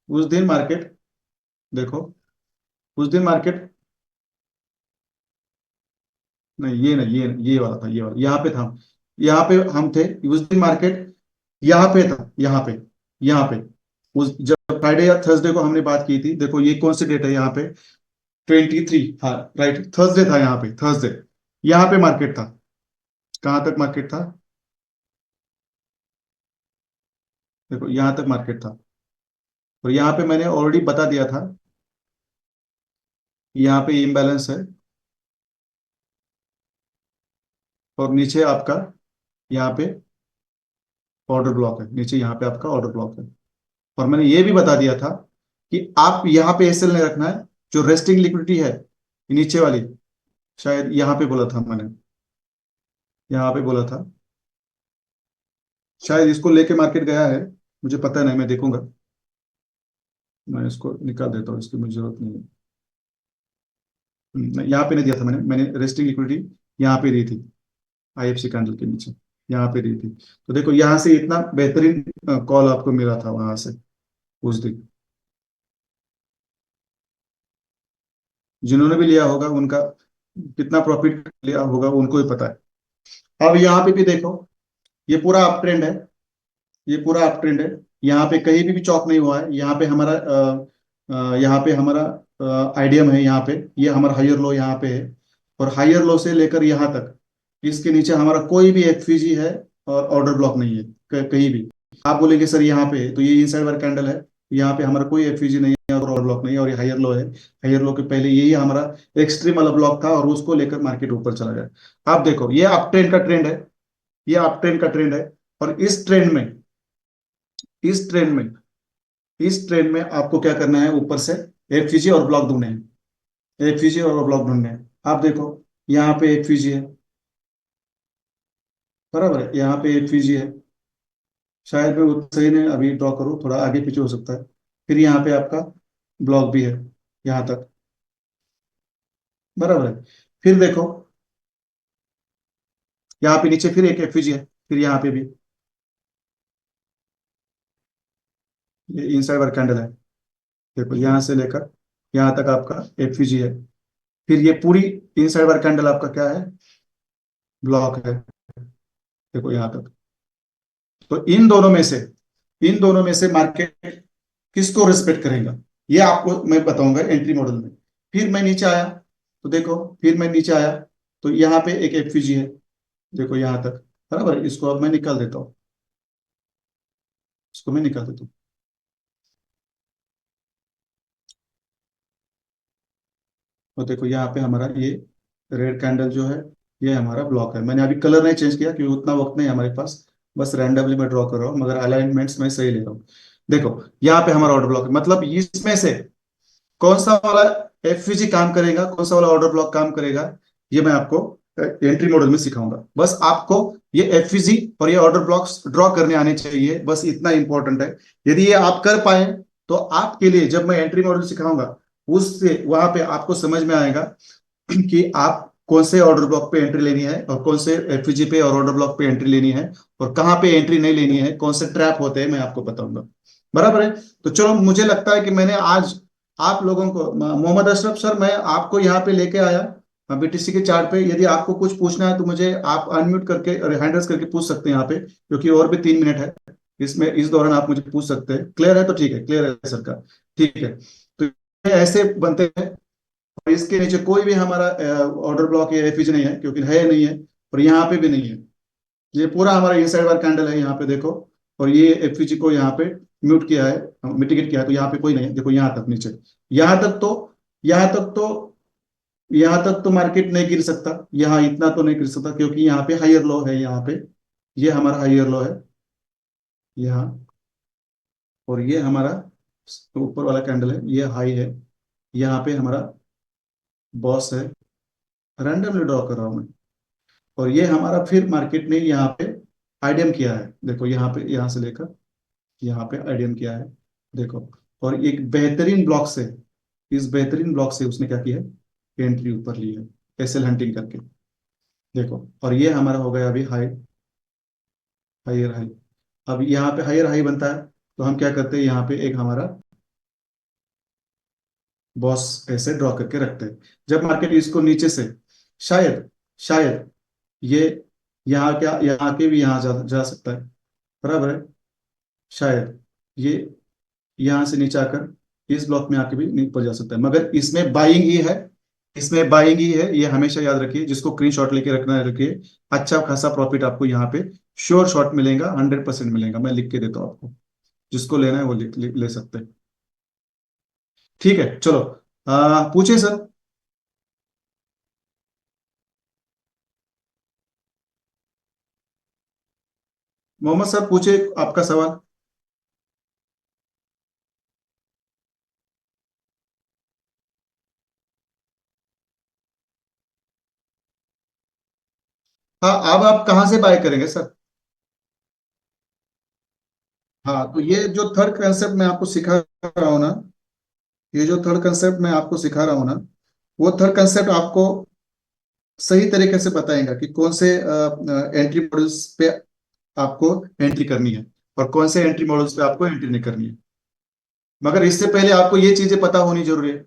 उस दिन मार्केट। देखो उस दिन मार्केट, नहीं ये नहीं, ये वाला था, ये वाला यहाँ पे था। यहाँ पे हम थे उस दिन मार्केट, यहाँ पे था, यहाँ पे उस जब फ्राइडे या थर्सडे को हमने बात की थी, देखो ये कौन सी डेट है यहाँ पे, 23। हाँ राइट, थर्सडे था यहाँ पे, थर्सडे। यहाँ पे मार्केट था। कहाँ तक मार्केट था? देखो यहाँ तक मार्केट था, और यहाँ पे मैंने ऑलरेडी बता दिया था यहाँ पे इम्बैलेंस है, और नीचे आपका यहाँ पे ऑर्डर ब्लॉक है, नीचे यहाँ पे आपका ऑर्डर ब्लॉक है। और मैंने ये भी बता दिया था कि आप यहाँ पे एसएल नहीं रखना है, जो रेस्टिंग लिक्विडिटी है नीचे वाली, शायद यहाँ पे बोला था मैंने, यहाँ पे बोला था। शायद इसको लेके मार्केट गया है, मुझे पता नहीं, मैं देखूंगा। मैं इसको निकाल देता हूँ, इसकी मुझे जरूरत नहीं है। यहाँ पे नहीं दिया था मैंने रेस्टिंग लिक्विडिटी यहाँ पे दी थी, आईएफसी कैंडल के नीचे यहाँ पे दी थी। तो देखो यहाँ से इतना बेहतरीन कॉल आपको मिला था वहां से उस दिन। जिन्होंने भी लिया होगा उनका कितना प्रॉफिट लिया होगा उनको ही पता है। अब यहाँ पे भी देखो, ये पूरा अप ट्रेंड है, ये पूरा अप ट्रेंड है। यहाँ पे कहीं भी चौक नहीं हुआ है। यहाँ पे हमारा आइडियम है, यहाँ पे ये हमारा हायर लो यहाँ पे है, और हायर लो से लेकर यहाँ तक इसके नीचे हमारा कोई भी एफवीजी है और ऑर्डर ब्लॉक नहीं है कहीं भी। आप बोलेंगे सर यहाँ पे है, तो ये इनसाइड वाला कैंडल है, यहाँ पे हमारा कोई एफवीजी नहीं है और ऑर्डर ब्लॉक नहीं है, और ये हायर लो है। हायर लो के पहले यही हमारा एक्सट्रीम वाला ब्लॉक था और उसको लेकर मार्केट ऊपर चला गया। आप देखो ये अप ट्रेंड का ट्रेंड है, ये अप ट्रेंड का ट्रेंड है। और इस ट्रेंड में इस ट्रेंड में आपको क्या करना है, ऊपर से एफवीजी और ब्लॉक ढूंढने हैं। एफवीजी और ब्लॉक ढूंढने हैं। आप देखो, यहाँ पे एफवीजी है, बराबर है, यहाँ पे एफवीजी है। शायद मैं सही ने अभी ड्रॉ करूँ, थोड़ा आगे पीछे हो सकता है। फिर यहाँ पे आपका ब्लॉक भी है, यहाँ तक, बराबर है। फिर देखो, यहाँ पे नीचे फिर एक एफवीजी है, फिर यहाँ पे भी ये इनसाइड वर्क कैंडल है। देखो यहाँ से लेकर यहाँ तक आपका एफवीजी है। फिर ये पूरी इनसाइड वर्क कैंडल आपका क्या है, ब्लॉक है। देखो यहाँ तक। तो इन दोनों में से मार्केट किसको रिस्पेक्ट करेगा, ये आपको मैं बताऊंगा एंट्री मॉडल में। फिर मैं नीचे आया, तो देखो, फिर मैं नीचे आया, तो यहाँ पे एक एफवीजी है। देखो यहाँ तक, बराबर है। इसको अब मैं निकाल देता हूँ, इसको मैं निकाल देता हूँ। और देखो यहाँ पे हमारा ये रेड कैंडल जो है, ये हमारा ब्लॉक है। मैंने अभी कलर नहीं चेंज किया क्योंकि उतना वक्त नहीं है हमारे पास, बस रैंडमली मैं ड्रॉ कर रहा हूँ, मगर अलाइनमेंट्स मैं सही ले रहा हूँ। देखो यहाँ पे हमारा ऑर्डर ब्लॉक है, मतलब इसमें से कौन सा वाला एफवीजी काम करेगा, कौन सा वाला ऑर्डर ब्लॉक काम करेगा, ये मैं आपको एंट्री मॉडल में सिखाऊंगा। बस आपको ये एफवीजी और ये ऑर्डर ब्लॉक्स ड्रॉ करने आने चाहिए, बस इतना इंपॉर्टेंट है। यदि ये आप कर पाए, तो आपके लिए जब मैं एंट्री मॉडल सिखाऊंगा, उससे वहां पे आपको समझ में आएगा कि आप कौन से ऑर्डर ब्लॉक पे एंट्री लेनी है और कौन से एफवीजी पे और ऑर्डर ब्लॉक पे एंट्री लेनी है, और कहाँ पे एंट्री नहीं लेनी है, कौन से ट्रैप होते हैं, मैं आपको बताऊंगा। बराबर है। तो चलो, मुझे लगता है कि मैंने आज आप लोगों को, मोहम्मद अशरफ सर, मैं आपको यहाँ पे लेके आया बीटीसी के चार्ट पे। यदि आपको कुछ पूछना है तो मुझे आप अनम्यूट करके और हैंडल्स करके पूछ सकते हैं यहाँ पे, क्योंकि और भी 3 मिनट है इसमें, इस दौरान आप मुझे पूछ सकते हैं। क्लियर है तो ठीक है, क्लियर है सर का, ठीक है। तो ये ऐसे बनते हैं, और इसके नीचे कोई भी हमारा ऑर्डर ब्लॉक या एफिज नहीं है, क्योंकि है नहीं है, और यहाँ पे भी नहीं है। ये पूरा हमारा इनसाइड वाला कैंडल है, यहाँ पे देखो। और ये एफिजी को यहाँ पे म्यूट किया है, मिटिगेट किया है, तो यहाँ पे कोई नहीं है। देखो यहाँ तक नीचे, यहाँ तक तो यहाँ तक तो यहाँ तक तो मार्केट नहीं गिर सकता, यहाँ इतना तो नहीं गिर सकता, क्योंकि यहाँ पे हायर लो है, यहाँ पे ये हमारा हायर लो है यहाँ। और ये हमारा ऊपर वाला कैंडल है, ये हाई है। यहाँ पे हमारा बॉस है, रैंडमली ड्रॉ कर रहा हूँ मैं। और ये हमारा फिर मार्केट ने यहाँ पे आईडीएम किया है। देखो यहाँ पे, यहाँ से लेकर यहाँ पे आईडीएम किया है, देखो। और एक बेहतरीन ब्लॉक से, इस बेहतरीन ब्लॉक से उसने क्या किया है, एंट्री ऊपर ली है, एसएल हंटिंग करके। देखो, और ये हमारा हो गया अभी हाई, हायर हाई। अब यहाँ पे हायर हाई बनता है, तो हम क्या करते हैं, यहाँ पे एक हमारा बॉस ऐसे ड्रॉ करके रखते हैं। जब मार्केट इसको नीचे से, शायद शायद ये यहाँ, क्या यहाँ के भी यहाँ जा सकता है, बराबर है। शायद ये यहाँ से नीचे आकर इस ब्लॉक में आके भी ऊपर जा सकता है, मगर इसमें बाइंग ही है, इसमें बाइंग ही है, ये हमेशा याद रखिए। जिसको स्क्रीन शॉट लेके रखना है रखिए। अच्छा खासा प्रॉफिट आपको यहाँ पे श्योर शॉट मिलेगा, 100% मिलेगा, मैं लिख के देता हूँ आपको। जिसको लेना है वो ले सकते हैं। ठीक है, चलो, पूछिए सर। मोहम्मद सर पूछिए आपका सवाल। हाँ, अब आप कहाँ से बाय करेंगे सर? हाँ, तो ये जो थर्ड कंसेप्ट मैं आपको सिखा रहा हूँ ना, ये जो थर्ड कंसेप्ट मैं आपको सिखा रहा हूँ ना, वो थर्ड कंसेप्ट आपको सही तरीके से बताएगा कि कौन से एंट्री मॉडल्स पे आपको एंट्री करनी है, और कौन से एंट्री मॉडल्स पे आपको एंट्री नहीं करनी है। मगर इससे पहले आपको ये चीजें पता होनी जरूरी है।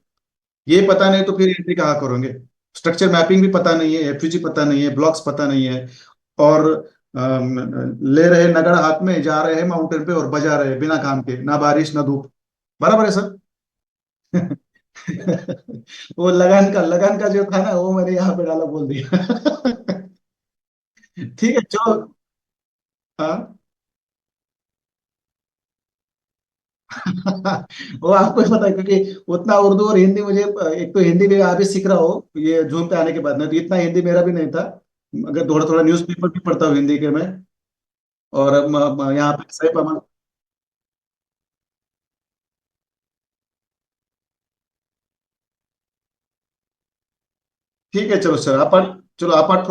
ये पता नहीं तो फिर एंट्री कहाँ करोगे? स्ट्रक्चर मैपिंग भी पता नहीं है, एफयूजी पता नहीं है, ब्लॉक्स पता नहीं है, और ले रहे नगड़ हाथ में, जा रहे हैं माउंटेन पे और बजा रहे हैं बिना काम के, ना बारिश ना धूप। बराबर है सर? वो लगन का जो था ना, वो मैंने यहाँ पे डाला, बोल दिया। ठीक है, चलो। हाँ। वो आपको ही पता है, क्योंकि उतना उर्दू और हिंदी मुझे, एक तो हिंदी में आप भी सीख रहा हो ये जूम पे आने के बाद में, तो इतना हिंदी मेरा भी नहीं था। अगर थोड़ा थोड़ा न्यूज़पेपर भी पढ़ता हूँ हिंदी के मैं। और अब यहाँ पे सही पामा। ठीक है, चलो सर, अपार्ट चलो अपार्ट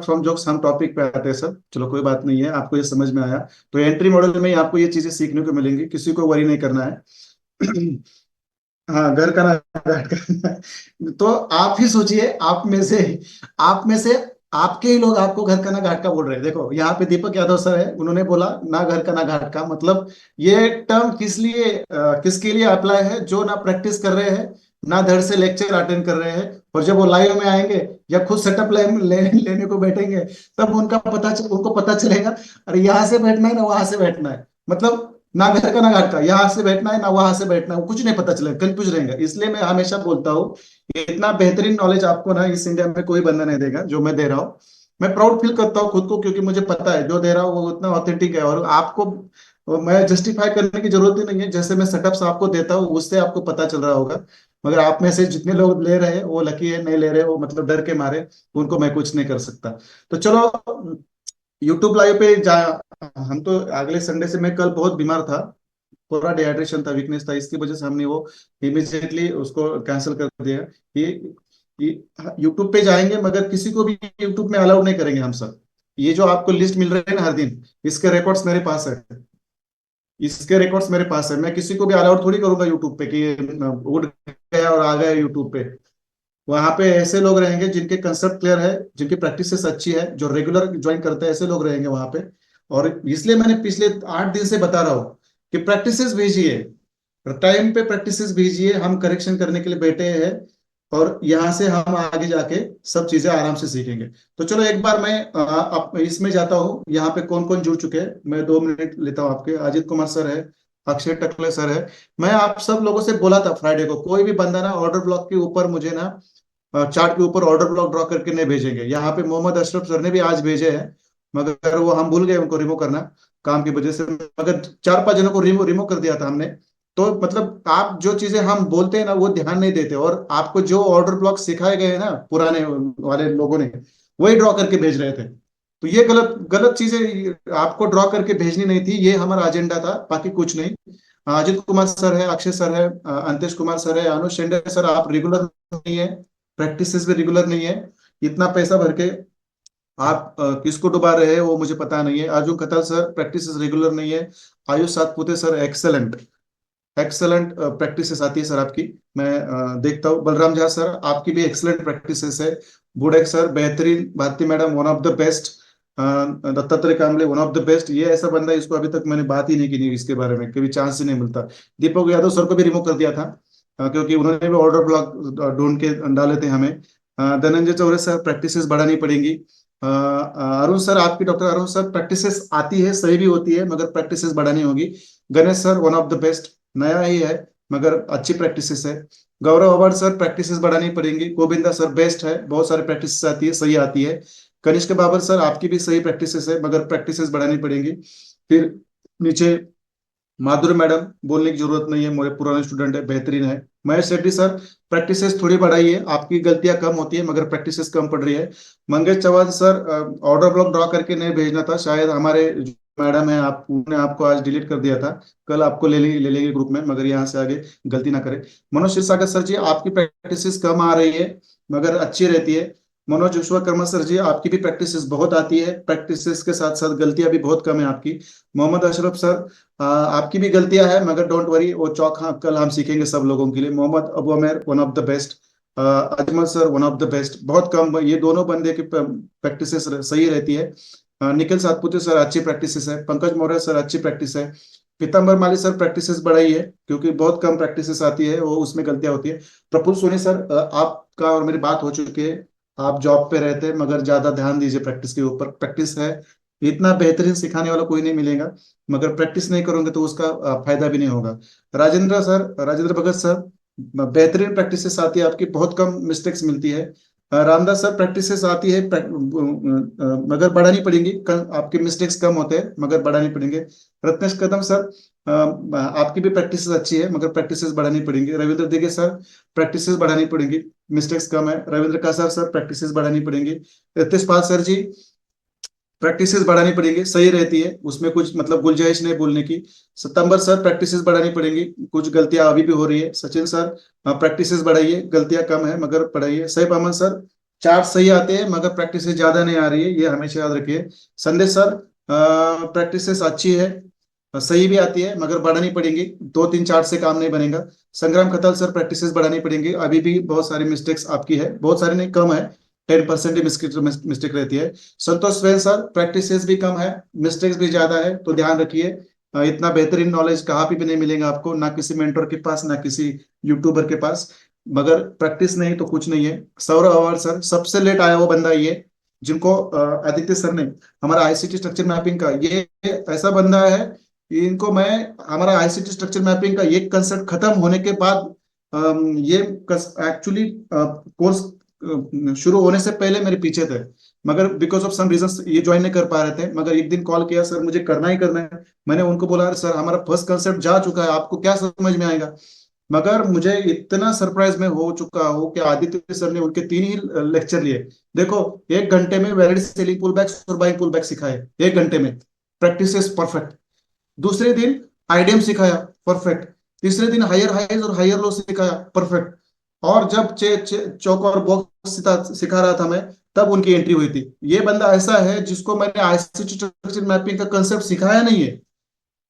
फ्रॉम जोक्स हम टॉपिक पे आते हैं सर। चलो कोई बात नहीं है, आपको ये समझ में आया। तो एंट्री मॉडल में ही आपको ये चीजें सीखने को मिलेंगी, किसी को वरी नहीं करना है। हाँ, घर का ना घाट का। तो आप ही सोचिए, आप में से आपके ही लोग आपको घर का ना घाट का बोल रहे हैं। देखो यहाँ पे दीपक यादव सर है, उन्होंने बोला ना घर का ना घाट का। मतलब ये टर्म किसके लिए अप्लाई है? जो ना प्रैक्टिस कर रहे हैं, ना धड़ से लेक्चर अटेंड कर रहे हैं, और जब वो लाइव में आएंगे या खुद सेटअप लेने को बैठेंगे, तब उनको पता चलेगा अरे यहाँ से बैठना है ना वहां से बैठना है। मतलब ना घर का ना घाट का, यहाँ से बैठना है ना वहां से बैठना है, वो कुछ नहीं पता चलेगा, कंफ्यूज रहेगा। इसलिए मैं हमेशा बोलता हूँ, इतना बेहतरीन नॉलेज आपको ना इस इंडिया में कोई बंदा नहीं देगा जो मैं दे रहा हूँ। मैं प्राउड फील करता हूँ खुद को, क्योंकि मुझे पता है जो दे रहा हूँ वो उतना ऑथेंटिक है। और आपको मैं जस्टिफाई करने की जरूरत ही नहीं है, जैसे मैं सेटअप्स आपको देता हूँ उससे आपको पता चल रहा होगा। मगर आप में से जितने लोग ले रहे हैं वो लकी है, नहीं ले रहे वो मतलब डर के मारे, उनको मैं कुछ नहीं कर सकता। तो चलो यूट्यूब लाइव पे जा। हम तो अगले संडे से, मैं कल बहुत बीमार था, पूरा डिहाइड्रेशन था, वीकनेस था, इसकी वजह से हमने वो इमिजिएटली उसको कैंसिल कर दिया। ये यूट्यूब पे जाएंगे, मगर किसी को भी यूट्यूब में अलाउड नहीं करेंगे हम सब। ये जो आपको लिस्ट मिल रही है ना हर दिन, इसके रिकॉर्ड्स मेरे पास है। इसके रिकॉर्ड्स मेरे पास है। मैं किसी को भी अलाउड थोड़ी करूंगा यूट्यूब पे कि उठ गया और आ गया यूट्यूब पे। वहां पे ऐसे लोग रहेंगे जिनके कंसेप्ट क्लियर है, जिनकी प्रैक्टिसेस अच्छी है, जो रेगुलर ज्वाइन करते हैं, ऐसे लोग रहेंगे वहां पे। और इसलिए मैंने पिछले 8 दिन से बता रहा हूँ कि प्रैक्टिसेस भेजिए, टाइम पे प्रैक्टिसेस भेजिए, हम करेक्शन करने के लिए बैठे हैं। और यहाँ से हम आगे जाके सब चीजें आराम से सीखेंगे। तो चलो एक बार मैं अब इसमें जाता हूँ, यहाँ पे कौन कौन जुड़ चुके हैं, मैं 2 मिनट लेता हूँ आपके। अजित कुमार सर है, अक्षय टकले सर है। मैं आप सब लोगों से बोला था फ्राइडे को, कोई भी बंदा ना ऑर्डर ब्लॉक के ऊपर मुझे ना चार्ट के ऊपर ऑर्डर ब्लॉक ड्रॉ करके नहीं भेजेंगे। यहाँ पे मोहम्मद अशरफ सर ने भी आज भेजे हैं, मगर वो हम भूल गए उनको रिमूव करना काम की वजह से। मगर 4-5 जनों को रिमूव रिमूव कर दिया था हमने। तो मतलब आप जो चीजें हम बोलते हैं ना वो ध्यान नहीं देते, और आपको जो ऑर्डर ब्लॉक सिखाए गए हैं ना पुराने वाले लोगों ने, वही ड्रॉ करके भेज रहे थे। तो ये गलत गलत चीजें आपको ड्रॉ करके भेजनी नहीं थी, ये हमारा एजेंडा था, बाकी कुछ नहीं। अजित कुमार सर है, अक्षय सर है, अंतेश कुमार सर है, अनुज शेंडे सर, आप रेगुलर नहीं है, प्रैक्टिसेस भी रेगुलर नहीं है। इतना पैसा भर के आप किसको डुबा रहे हैं वो मुझे पता नहीं है। Arjun Khatal sir, practices regular नहीं है। Ayush Satpute sir, excellent excellent practices आती है सर आपकी। मैं देखता हूँ। बलराम झा सर, आपकी भी एक्सेलेंट प्रैक्टिसेस है। बुडेक सर बेहतरीन। Bharti madam one of the best. Dattatreya Kamle one of the best. ये ऐसा बंदा है, इसको अभी तक मैंने बात ही नहीं की, नहीं इसके बारे में कभी चांस ही नहीं मिलता। दीपक यादव सर को भी रिमूव कर दिया था, क्योंकि उन्होंने भी ऑर्डर ब्लॉक ढूंढ के डाले थे हमें। धनंजय चौरे सर, प्रैक्टिसेस बढ़ानी पड़ेंगी। अरुण सर, आपकी डॉक्टर अरुण सर, प्रैक्टिसेस आती है, सही भी होती है, मगर प्रैक्टिसेस बढ़ानी होगी। Ganesh sir one of the best, नया ही है मगर अच्छी प्रैक्टिसेस है। गौरव अवार्ड सर, प्रैक्टिसेस बढ़ानी पड़ेंगी। गोविंदा सर बेस्ट है, बहुत सारी प्रैक्टिसेस आती है, सही आती है। कनिष्क बाबर सर, आपकी भी सही प्रैक्टिसेस है, मगर प्रैक्टिसेस बढ़ानी पड़ेंगी। फिर नीचे माधुरी मैडम, बोलने की जरूरत नहीं है, मेरे पुराने स्टूडेंट है, बेहतरीन है। महेश शेट्टी सर, प्रैक्टिसेस थोड़ी बढ़ाइए, आपकी गलतियां कम होती है मगर प्रैक्टिसेस कम पड़ रही है। Mangesh Chauhan sir, order block draw करके नहीं भेजना था, शायद हमारे मैडम है आप उन्होंने आपको आज डिलीट कर दिया था। कल आपको ले लेंगे ग्रुप में, मगर यहाँ से आगे गलती ना करें। मनोज क्षीरसागर सर जी, आपकी प्रैक्टिसेस कम आ रही है मगर अच्छी रहती है। मनोज विश्वकर्मा सर जी, आपकी भी प्रैक्टिसेस बहुत आती है, प्रैक्टिसेस के साथ साथ गलतियां भी बहुत कम है आपकी। मोहम्मद अशरफ सर, आपकी भी गलतियां हैं मगर डोंट वरी, वो चौक हाँ कल हम सीखेंगे सब लोगों के लिए। Mohammad Abu Amer one of the best. Ajmal sir one of the best. बहुत कम ये दोनों बंदे की प्रैक्टिसेस सही रहती है। निखिल सातपुते सर, अच्छी प्रैक्टिसेस है। पंकज मौर्य सर, अच्छी प्रैक्टिस है। पीताम्बर माली सर, प्रैक्टिसेस बढ़ाई है, क्योंकि बहुत कम प्रैक्टिसेस आती है, वो उसमें गलतियां होती है। प्रफुल्ल सोनी सर, आपका और मेरी बात हो चुकी है, आप जॉब पे रहते हैं मगर ज्यादा ध्यान दीजिए प्रैक्टिस के ऊपर। प्रैक्टिस है, इतना बेहतरीन सिखाने वाला कोई नहीं मिलेगा, मगर प्रैक्टिस नहीं करोगे तो उसका फायदा भी नहीं होगा। राजेंद्र सर, राजेंद्र भगत सर, बेहतरीन प्रैक्टिसेस आती है आपकी, बहुत कम मिस्टेक्स मिलती है। रामदास सर, प्रैक्टिसेस आती है, मगर बढ़ानी पड़ेंगी, आपके मिस्टेक्स कम होते हैं मगर बढ़ानी पड़ेंगे। रत्नेश कदम सर, आपकी भी प्रैक्टिस अच्छी है मगर प्रैक्टिसेस बढ़ानी पड़ेंगी। रविंद्र दिगे सर, प्रैक्टिसेस बढ़ानी पड़ेंगी, मिस्टेक्स कम है। रविंद्र कासार सर, प्रैक्टिसेस बढ़ानी पड़ेंगी। रितेश पाल सर जी, प्रैक्टिसेस बढ़ानी पड़ेगी, सही रहती है, उसमें कुछ मतलब गुंजाइश नहीं बोलने की। सितंबर सर प्रैक्टिसेस बढ़ानी पड़ेगी, कुछ गलतियां अभी भी हो रही है। सचिन सर प्रैक्टिसेस बढ़ाइए, गलतियां कम है मगर बढ़ाइए। सैफ अहमद सर चार्ट सही आते हैं मगर प्रैक्टिसेस ज्यादा नहीं आ रही है, ये हमेशा याद रखिए। संदेश सर प्रैक्टिसेस अच्छी है, सही भी आती है मगर बढ़ानी पड़ेगी, दो तीन चार्ट से काम नहीं बनेगा। संग्राम खताल सर प्रैक्टिसेस बढ़ानी पड़ेंगी, अभी भी बहुत सारी मिस्टेक्स आपकी है, बहुत सारी नहीं कम है, 10% ही मिस्टेक रहती है। संतोष स्वयं सर प्रैक्टिसेस भी कम है, मिस्टेक्स भी ज्यादा है, तो ध्यान रखिए। इतना बेहतरीन नॉलेज कहाँ पे भी नहीं मिलेगा आपको, ना किसी मेंटर के पास ना किसी यूट्यूबर के पास, मगर प्रैक्टिस नहीं तो कुछ नहीं है। सौरभ अवर सर सबसे लेट आया वो बंदा ये, जिनको आदित्य सर ने हमारा आईसीटी स्ट्रक्चर मैपिंग का, ये ऐसा बंदा है, इनको मैं हमारा आईसीटी स्ट्रक्चर मैपिंग का ये कंसेप्ट खत्म होने के बाद ये एक्चुअली कोर्स शुरू होने से पहले मेरे पीछे थे, मगर बिकॉज ऑफ सम रीजन ये ज्वाइन नहीं कर पा रहे थे। मगर एक दिन कॉल किया, सर मुझे करना ही करना है। मैंने उनको बोला, "अरे सर हमारा फर्स्ट कंसेप्ट जा चुका है, आपको क्या समझ में आएगा?" मगर मुझे इतना सरप्राइज में हो चुका हूँ कि आदित्य सर ने उनके 3 ही लेक्चर लिए। देखो, 1 घंटे में वैलिड सेलिंग पुल बैक्स और बाइंग पुल बैक सिखाए, 1 घंटे में प्रैक्टिस परफेक्ट। दूसरे दिन आईडीएम सिखाया, परफेक्ट। तीसरे दिन हायर हाइज और हायर लो सिखाया, परफेक्ट। और जब चौक और बॉक्स सिखा रहा था मैं, तब उनकी एंट्री हुई थी। ये बंदा ऐसा है जिसको मैंने आईसीटी स्ट्रक्चर मैपिंग का कंसेप्ट सिखाया नहीं है,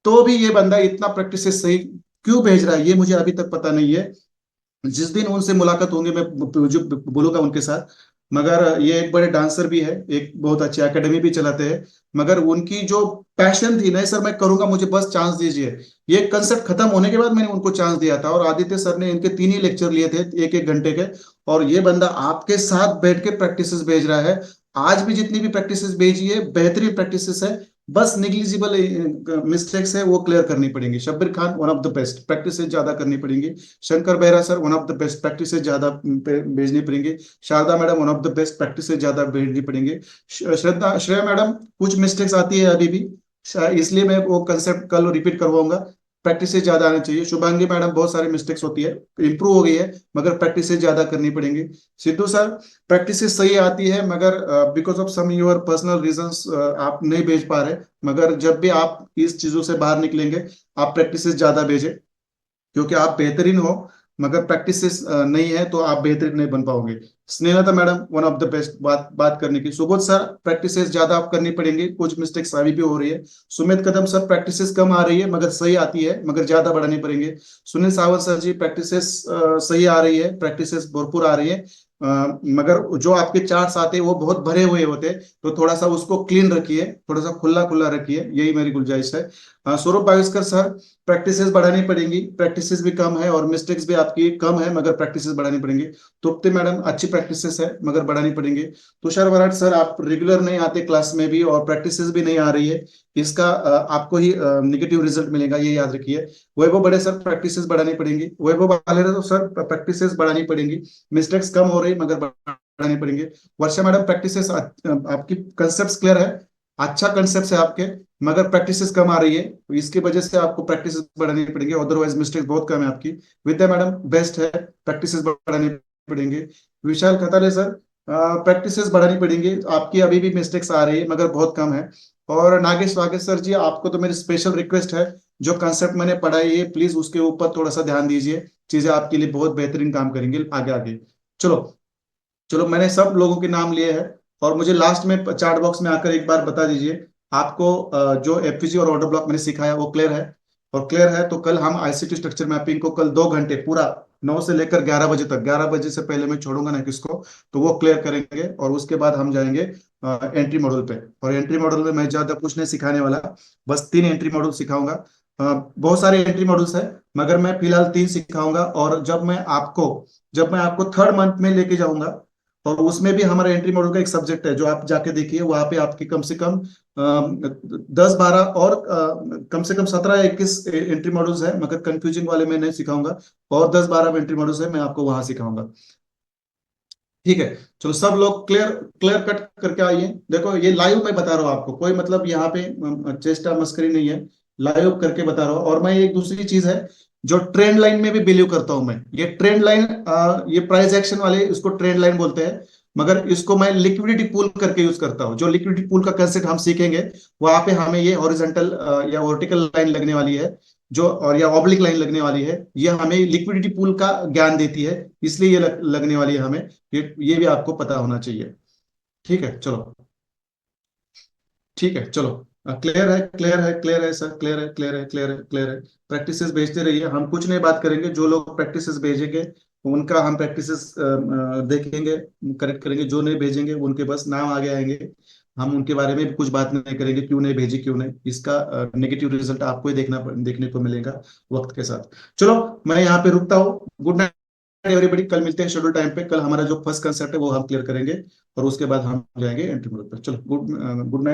तो भी ये बंदा इतना प्रैक्टिस से सही क्यों भेज रहा है, ये मुझे अभी तक पता नहीं है। जिस दिन उनसे मुलाकात होंगी मैं जो बोलूंगा उनके साथ। मगर ये एक बड़े डांसर भी है, एक बहुत अच्छी एकेडमी भी चलाते हैं, मगर उनकी जो पैशन थी, नहीं सर मैं करूंगा, मुझे बस चांस दीजिए, ये कंसेप्ट खत्म होने के बाद मैंने उनको चांस दिया था। और आदित्य सर ने इनके 3 ही लेक्चर लिए थे, 1-1 घंटे के। और ये बंदा आपके साथ बैठ के प्रैक्टिस भेज रहा है। आज भी जितनी भी प्रैक्टिस भेजी है बेहतरीन प्रैक्टिस है, बस निग्लिजिबल मिस्टेक्स है वो क्लियर करनी पड़ेंगी। Shabbir Khan one of the best, practice ज्यादा करनी पड़ेंगी। Shankar Behera sir one of the best, practice ज्यादा भेजनी पड़ेंगी। Sharda madam one of the best, practice ज्यादा भेजनी पड़ेंगी। श्रद्धा श्रेया मैडम कुछ मिस्टेक्स आती है अभी भी, इसलिए मैं वो कंसेप्ट कल रिपीट करवाऊंगा, प्रैक्टिस ज्यादा आनी चाहिए। शुभांगी मैडम बहुत सारी मिस्टेक्स होती है, इंप्रूव हो गई है मगर प्रैक्टिस ज्यादा करनी पड़ेंगी। सिद्धू सर प्रैक्टिस सही आती है मगर because of some your personal reasons आप नहीं भेज पा रहे, मगर जब भी आप इस चीजों से बाहर निकलेंगे आप प्रैक्टिस ज्यादा भेजें, क्योंकि आप बेहतरीन हो मगर प्रैक्टिस नहीं है तो आप बेहतरीन नहीं बन पाओगे। Snehlata madam one of the best, बात बात करने की। सुबोध सर प्रैक्टिस ज्यादा आप करनी पड़ेंगी, कुछ मिस्टेक्स अभी भी हो रही है। सुमित कदम सर प्रैक्टिस कम आ रही है मगर सही आती है, मगर ज्यादा बढ़ानी पड़ेंगे। सुनील सावंत सर जी प्रैक्टिस सही आ रही है, प्रैक्टिस भरपूर आ रही है, मगर जो आपके चार्ट्स आते हैं वो बहुत भरे हुए होते हैं, तो थोड़ा सा उसको क्लीन रखिए, थोड़ा सा खुला खुला रखिए, यही मेरी गुंजाइश है। सौरभ बाविस्कर सर प्रैक्टिसेस बढ़ानी पड़ेंगी, प्रैक्टिसेस भी कम है और मिस्टेक्स भी आपकी कम है मगर प्रैक्टिसेस बढ़ानी पड़ेंगी। तुप्ति मैडम अच्छी प्रैक्टिसेस है मगर बढ़ानी पड़ेंगे। तुषार वराट सर आप रेगुलर नहीं आते क्लास में भी और प्रैक्टिसेस भी नहीं आ रही है, इसका आपको ही निगेटिव रिजल्ट मिलेगा, ये याद रखिए। वैभव बड़े सर प्रैक्टिसेस बढ़ानी पड़ेंगी। वैभव वाले तो सर प्रैक्टिसेस बढ़ानी पड़ेंगी, मिस्टेक्स कम हो रही मगर बढ़ानी पड़ेंगे। वर्षा मैडम प्रैक्टिसेस आपकी कंसेप्ट क्लियर है, अच्छा कंसेप्ट है आपके, मगर प्रैक्टिसेस कम आ रही है, तो इसकी वजह से आपको प्रैक्टिस बढ़ानी पड़ेगी, अदरवाइज मिस्टेक बहुत कम है आपकी। विद्या मैडम बेस्ट है, प्रैक्टिसेस बढ़ानी पड़ेंगे। विशाल खताले सर प्रैक्टिसेस बढ़ानी पड़ेंगी, आपकी अभी भी मिस्टेक्स आ रही है मगर बहुत कम है। और नागेश वागेश सर जी आपको तो मेरी स्पेशल रिक्वेस्ट है, जो कंसेप्ट मैंने पढ़ाई है प्लीज उसके ऊपर थोड़ा सा ध्यान दीजिए, चीजें आपके लिए बहुत बेहतरीन काम करेंगे आगे आगे। चलो चलो, मैंने सब लोगों के नाम लिए हैं, और मुझे लास्ट में चार्ट बॉक्स में आकर एक बार बता दीजिए आपको जो एफपीजी और ऑर्डर ब्लॉक मैंने सिखाया वो क्लियर है। और क्लियर है तो कल हम आईसीटी स्ट्रक्चर मैपिंग को कल 2 घंटे पूरा 9 से लेकर 11 बजे तक, 11 बजे से पहले मैं छोड़ूंगा ना किसको, तो वो क्लियर करेंगे। और उसके बाद हम जाएंगे एंट्री मॉडल पे, और एंट्री मॉडल में मैं ज्यादा कुछ नहीं सिखाने वाला, बस 3 एंट्री मॉडल सिखाऊंगा। बहुत सारे एंट्री मॉडल्स है मगर मैं फिलहाल 3 सिखाऊंगा। और जब मैं आपको थर्ड मंथ में लेके जाऊंगा, और उसमें भी हमारा एंट्री मॉडल का एक सब्जेक्ट है जो आप जाके देखिए, वहां पे आपकी कम से कम 10-12 और कम से कम 17 या 21 एंट्री मॉडल्स है, मगर कंफ्यूजिंग वाले मैं नहीं सिखाऊंगा। और 10-12 एंट्री मॉडल्स है, मैं आपको वहां सिखाऊंगा। ठीक है, चलो सब लोग क्लियर क्लियर कट करके आइए। देखो ये लाइव मैं बता रहा हूँ आपको, कोई मतलब यहाँ पे चेष्टा मस्करी नहीं है, लाइव करके बता रहा हूँ। और मैं एक दूसरी चीज है जो ट्रेंड लाइन में भी बिलीव करता हूं मैं, ये ट्रेंड लाइन, ये प्राइस एक्शन वाले इसको ट्रेंड लाइन बोलते हैं। मगर इसको मैं लिक्विडिटी पूल करके यूज करता हूँ। जो लिक्विडिटी पूल का कंसेप्ट हम सीखेंगे, वहां पे हमें ये हॉरिजॉन्टल या वर्टिकल लाइन लगने वाली है, जो और या ऑब्लिक लाइन लगने वाली है, ये हमें लिक्विडिटी पूल का ज्ञान देती है, इसलिए ये लगने वाली है हमें। ये भी आपको पता होना चाहिए। ठीक है चलो। ठीक है चलो। क्लियर है, क्लियर है, क्लियर है सर, क्लियर है, क्लियर है, क्लियर है, क्लियर है। प्रैक्टिसेस भेजते रहिए, हम कुछ नहीं बात करेंगे, जो लोग प्रैक्टिसेस भेजेंगे उनका हम प्रैक्टिसेस देखेंगे, करेक्ट करेंगे। जो नहीं भेजेंगे उनके बस नाम आगे आएंगे, हम उनके बारे में भी कुछ बात नहीं करेंगे, क्यों नहीं भेजी, क्यों नहीं। इसका नेगेटिव रिजल्ट आपको ही देखने को मिलेगा वक्त के साथ। चलो, मैं यहाँ पे रुकता हूँ। गुड नाइट एवरीबडी, कल मिलते हैं शेड्यूल टाइम पे। कल हमारा जो फर्स्ट कंसेप्ट है वो हम क्लियर करेंगे, और उसके बाद हम जाएंगे एंट्री मोड पे। चलो, गुड नाइट।